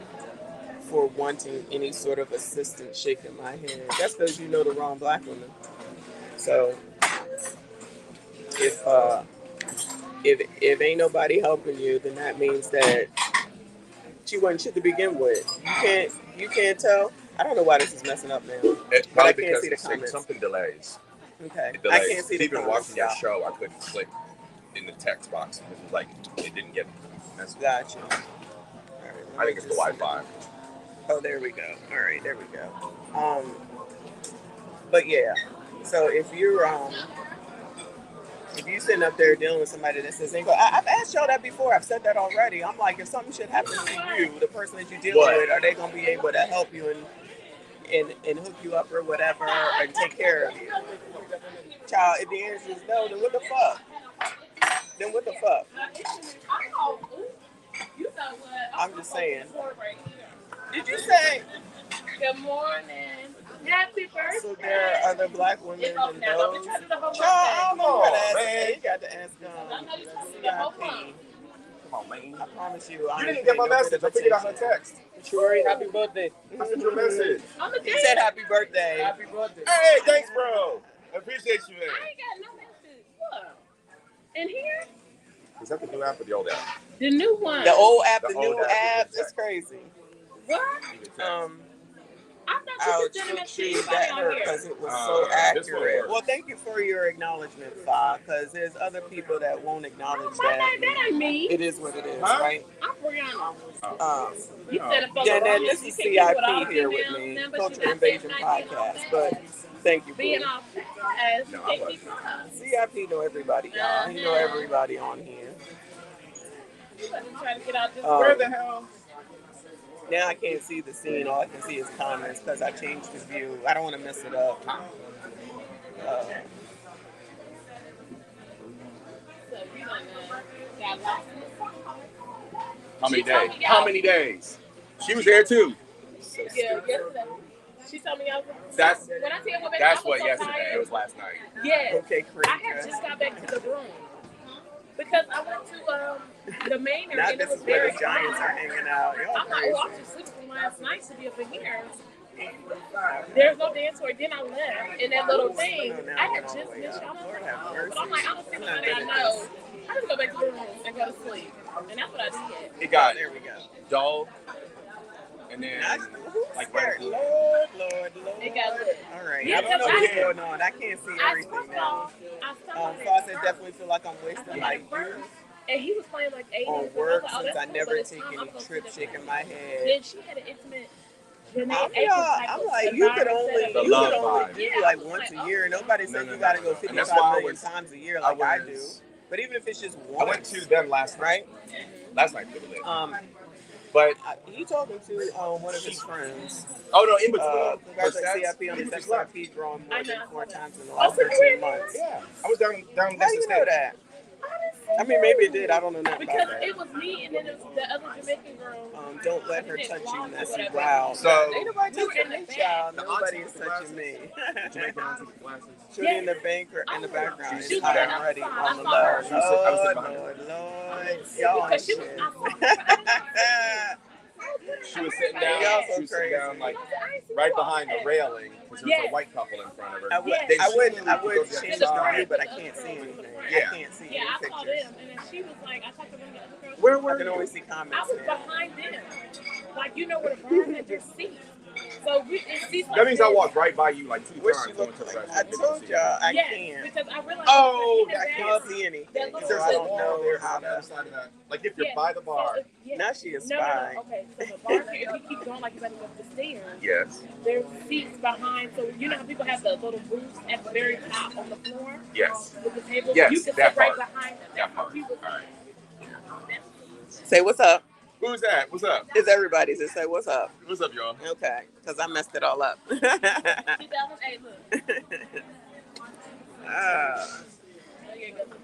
for wanting any sort of assistance. Shaking my head. That's because you know the wrong black woman. So if ain't nobody helping you, then that means that she wasn't shit to begin with. You can't tell. I don't know why this is messing up now. It's But I probably can't because see the it's saying comments. something delays. Okay. It delays. I can't see the Even comments. watching your show, I couldn't click in the text box because it was like it didn't get. Gotcha. All right, I think it's the Wi-Fi. Oh, there we go. All right, there we go. But yeah. So if you're sitting up there dealing with somebody that says, I've asked y'all that before. I've said that already. I'm like, if something should happen to you, the person that you're dealing with, are they gonna be able to help you and hook you up or whatever and take care of you? Child, if the answer is no, then what the fuck? Then what the fuck? I'm just saying. Did you say? Good morning. Happy birthday. So there are other black women than those. Child, I I don't know where to ask. You got to ask CIP. Come on, man. I promise you, I You ain't didn't get my paying no message. bit I of figured out her attention. text. Shuri, happy birthday. I sent you a message. He said happy birthday. Happy birthday. Hey, thanks, bro. I appreciate you, man. ain't got no message. What? In here? Is that the new app or the old app? The new one. The old app, the The new old app app, is it's crazy. What? I I'll thought you just sent a shoot message that on hurt here. because it was so This one accurate. works. Well, thank you for your acknowledgement, Fa, because there's other people that won't acknowledge That that. ain't me. It is what it is, Huh? right? I'm Brianna. Yeah, You said it for then the this is CIP here with me, Culture Invasion Podcast. But thank you, being boo. all fast. No, I wasn't. CIP know everybody, y'all. He know everybody on here. Trying to get out this Where the hell? Now I can't see the scene. All I can see is comments because I changed the view. I don't want to mess it up. How many days? How many days? She was there too. So Yeah, stupid. yesterday. She told me I was. That's When I tell you what, that's I was what so yesterday. tired. It was last night. Yes. Okay, great. I had just got back to the room because I went to the main area Now and this it was is where very the Giants are hanging out. Y'all I'm like, crazy. oh, I was just sleeping from last night to be up in here. There's no dance floor. Then I left, and that little thing, I had just missed y'all. But I'm like, I don't see nobody I know. I just go back to the room and go to sleep, and that's what I did. It got There we go. dull, and then like right. Lord. It got lit. All right. Yeah, I don't know because what's I- going on. I can't see everything first of now. all, I started So I said definitely feel like I'm wasting my youth and he was playing like 80s. on and work I was like, since oh, I that's never cool, but it's take time. any I'm gonna trips sit there. shaking my head. Then she had an intimate. I'm like, you could only The do love do like once a year. Nobody said you gotta go And 55 that's why I million was- times a year like I do. was- But even if it's just I once, went to them last night. right? Last night they were lit. But He talking to one of his friends. oh no, in between. Congratulations, CIP on his XRP growing more than 4 times in the last Oh, so you 13 were months. Yeah, I was down How next to you know state. that? I mean, maybe it did. I don't know nothing Because about that. it was me and then it was the other Jamaican girl. Don't let her touch you, messy. Wow. So- Ain't nobody We were touching in the me, back. child. The Nobody auntie is with the touching me. Jamaican auntie with glasses. Shooting in the banker in the background She is was hot there. and ready I on the saw her. low. I was sitting behind her. Lord. Y'all ain't Because she was shit. She was sitting down. Y'all so She was sitting crazy. down like right behind the railing because there was a white couple in front of her. I would change the view, but I can't see anything. Yeah. I can't see Yeah, any I saw pictures. them, and then she was like, I talked to one of the other girls. Where I were can you? only see comments I was now. behind them. Like, you know where the bar had your seat. So it seats like That means I this. walked right by you like 2 What times. she going looked to the like? restroom. I told y'all I Yes, can't. because I realized. Oh, I can't see anything. That So There's I a don't wall know there how on the other to. side of that. Like if you're Yeah, by the bar. Now she is No. spying. Okay, so the bar, if you keep going like you're about to go up the stairs, Yes. there's seats behind. So you know how people have the little booths at the very top on the floor Yes. with the tables? Yes, You can that sit right part. behind them. That That's how part. people. All right. Say what's up. Who's that? What's up? It's everybody's. Just say what's up. What's up, y'all? Okay, because I messed it all up. 2008, look.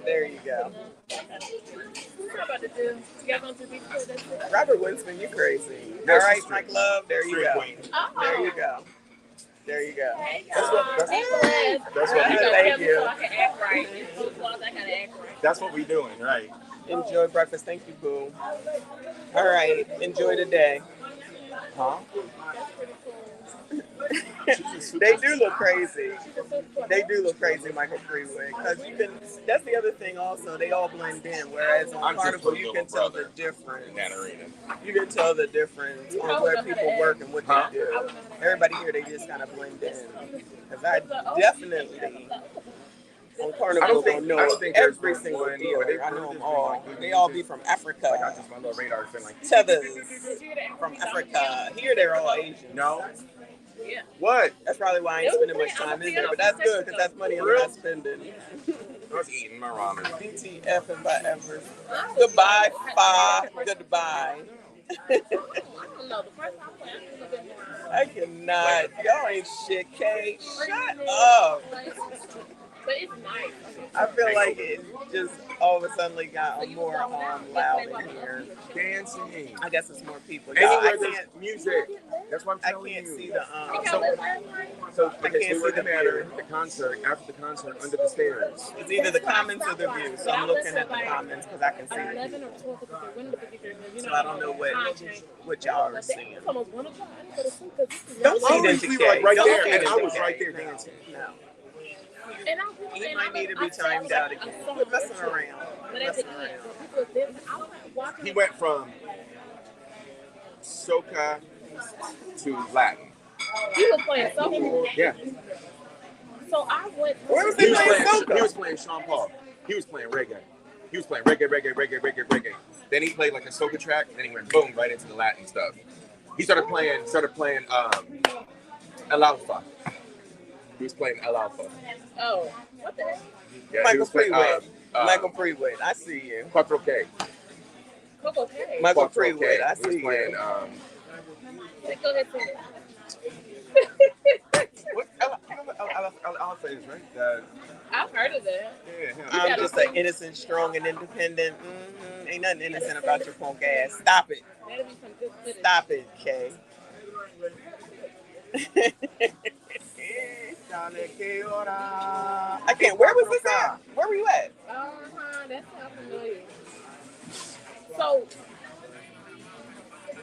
There you go. What I'm about to do? You guys want to be cool? That's it. Robert Winston, you crazy. No, All right, she's Mike Love. There you Stream go. queen. There you go. There you go. Hey, That's what- y'all. that's- Nicholas. that's what we You do. know, Thank tell me you. so I can act right. It's 2 o'clock, I gotta act right. That's what we doing, right? Enjoy breakfast. Thank you, boo. All right. Enjoy the day. Huh? That's pretty cool. They do look crazy. They do look crazy, Michael Freeway. Because you can. That's the other thing. Also, they all blend in. Whereas on I'm just Carnival, a you little can tell the brother difference. In that arena. You can tell the difference on where people work and what Huh? they do. Everybody here, they just kind of blend in. Because I definitely on Carnival don't know there's every one single where dealer. they I know really them just all. bring, like, They all be from Africa. Like I just my little radar has been like Tethers from Africa. Here they're all Asian. no. Yeah. What? That's probably why I ain't spending much time in there. But that's good because that's money I'm not spending. I was eating my ramen. DTF and by Evers. Goodbye, Fa. Goodbye. I don't know. The first time I played, I was a bit more. I cannot. Y'all ain't shit, Kay. Shut up. But it's nice. I feel like it just all of a sudden got more loud in here. Dancing. I guess it's more people. Y'all, Anywhere I there's can't. music. That's what I'm I telling can't you. see the So I can't see the matter. view. The concert, after the concert, under the stairs. It's either the comments or the view. So I'm looking at the comments because I can see the 11 view. or 12 because they're winning the figure. So I don't know what y'all are seeing. It's almost 1 o'clock. I didn't go to sleep because this is Don't long. feed into We Kay. were like right Don't there, feed and I into was Kay. right there dancing. No. And He might need to be timed out again. Quit messing around. But at the end, people did. I was watching. He went from soca to Latin. He was playing soca. Yeah. So I went. Where was He he was playing playing. soca? He was playing Sean Paul. He was playing reggae. He was playing reggae. Then he played like a soca track, and then he went boom right into the Latin stuff. He started playing El Alfa. He was playing El Alfa. Oh, what the heck? Yeah, Michael he was playing Freeway. Michael Freeway. I see you. 4K. Coco K. Michael 4K. Freeway. I He was see playing. you. Go ahead, sing it. What El Alfa is, right? I've heard of that. Yeah. I'm just an innocent, strong, and independent. Ain't nothing innocent about your punk ass. Stop it. That'll be some good footage. Stop it, Kay. I can't. Where was this at? Where were you at? That sounds familiar. So,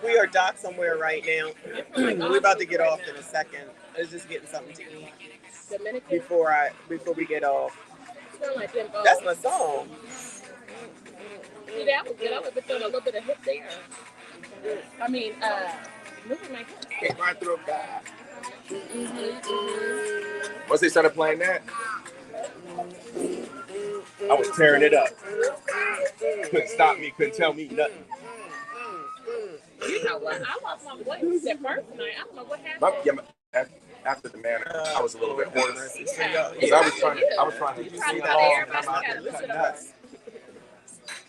We are docked somewhere right now. We're about to get off in a second. I was just getting something to eat Dominican. before we get off. Sound like them. That's my song. See, that was good. I would have done a little bit of hip there. I mean, moving my hip. Get my throat back. Once they started playing that, I was tearing it up. Couldn't stop me. Couldn't tell me nothing. You know what? I lost my voice that first night. I don't know what happened. After the manner, I was a little bit hoarse Yeah. because I was trying to You sing see along. that? And I'm out there Listen cutting up. nuts.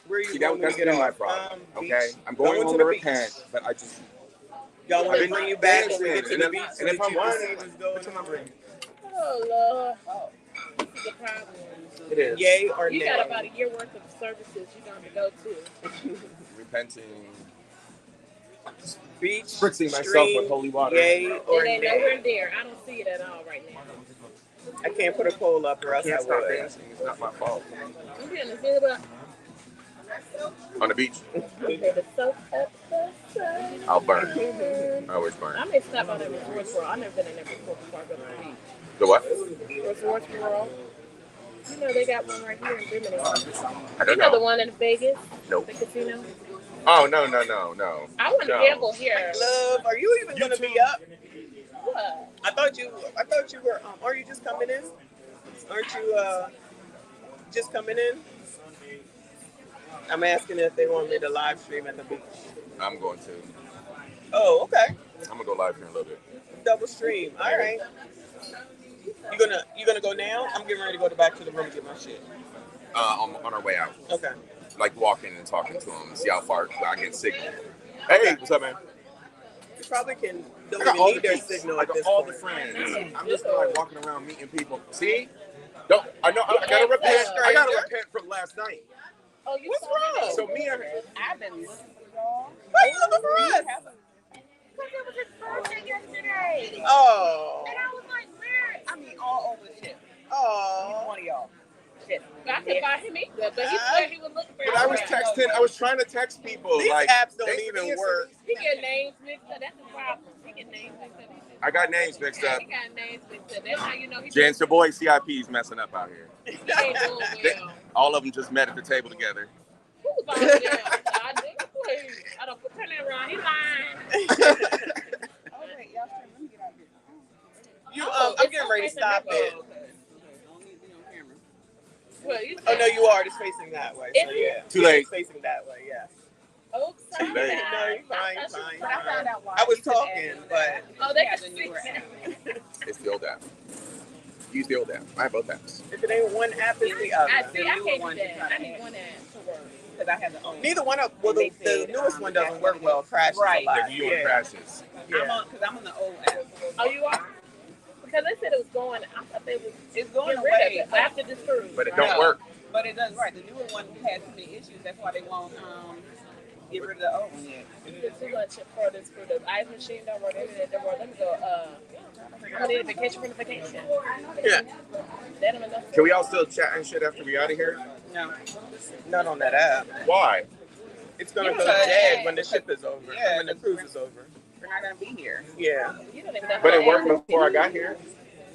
Where you See, want me that's to get been my off? problem. Beach. Okay, I'm going home to to the beach. repent, but I just Y'all want I've to been bring you back when we dancing, get to and the if- beach so and if that I'm you can lying, see what's going what's your number? on? Oh, Lord. This is a problem. It is Yay or You nay? got about a year worth of services you're going to go to. repenting, Beach, spritzing myself stream, with holy water. Yay or It ain't nay? nowhere there. I don't see it at all right now. I can't put a poll up or I else I can't stop would. dancing. It's not my fault. I'm getting a feel about. On the beach, Okay, the soak up the sun. I'll burn. I always burn. I may stop on that Resorts World. I've never been in there before I go to the beach. The what? Resorts World. You know, they got one right here in Bimini. I You don't know the know. one in Vegas? Nope. The casino? Oh, no. I want to gamble here. Love, are you even gonna be up? What? I thought you were. Are you just coming in? Aren't you just coming in? I'm asking if they want me to live stream at the beach. I'm going to. Oh, okay. I'm gonna go live here in a little bit. Double stream. All right. You gonna go now? I'm getting ready to go back to the room and get my shit. On our way out. Okay. Like walking and talking to them, see how far I get signal. Hey, what's up, man? You probably don't I got even all need the their peeps. signal I at got this all point. the friends. I'm just like walking around meeting people. See? Don't I know I gotta repent. I gotta repent from last night. Oh, you What's saw me? wrong? So me and I've been looking for y'all. Why you looking for us? Because it was his birthday yesterday. Oh. And I was like, where? I mean, all over the ship. Oh. One of y'all. Shit. I couldn't find him either, but he said he was looking for but I was everywhere. texting, I was trying to text people. These like apps don't thanks for even being so work. He get names mixed up. That's the problem. He get names mixed up. I got names mixed up. He got names mixed up. That's how you know he's Jance, your boy CIP's messing up out here. he ain't doing well. All of them just met at the table together. Who's all of them? I did. Please. I don't put that around. He lying. Oh, wait, y'all stream. Let me get out here. I'm getting ready to stop it. Okay. Don't need to be on camera. Well, you Oh no, you are just facing that way. So yeah. Too late. It's facing that way, yeah. Oops, sorry. Too late. No, you're fine, you're fine. But I found out why. I was You could talking, add but Oh, they has just a newer app. It's the old app. Use the old app. I have both apps. if it ain't one app, it's the I other. see. I can't do that. I need one app to work. Because I have the old. Neither one of the newest one doesn't work well. Crashes Right. a lot. Like you and crashes. Yeah. Because I'm on the old app. Oh, you are? Because they said it was going. I thought they was It's going getting rid of away. it after this cruise. But it right? don't work. But it does right. The newer one has too many issues. That's why they won't get rid of the old one yet. It's too much for this for the ice machine. Don't work. Let me go. I need a vacation from the vacation. Yeah. That ain't enough. Can we all still chat and shit after we out of here? No. Not on that app. Why? It's gonna go Yeah. dead when the ship is over. Yeah. When the cruise is over. We're not going to be here. Yeah. You don't even know But how it worked to add before I got here.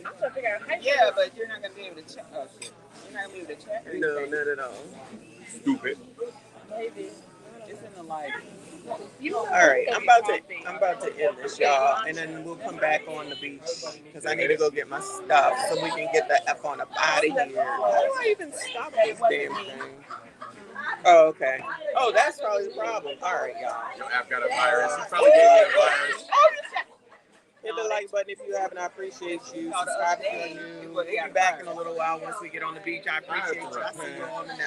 I'm trying to figure out how you Yeah, but you're not going to be able to check. Oh, shit. You're not going to be able to check or No, anything. not at all. Stupid. maybe. It's in the light. You All right, I'm about to end this, y'all, and then we'll come back on the beach because I need to go get my stuff so we can get the F on up out of here. How do I even stop this damn thing? Oh, okay. Oh, that's probably the problem. All right, y'all. Your app got a virus. You probably gave me a virus. Hit the like button if you haven't. I appreciate you. Subscribe if you're new. We'll be back in a little while once we get on the beach. I appreciate you. I'll see you on the next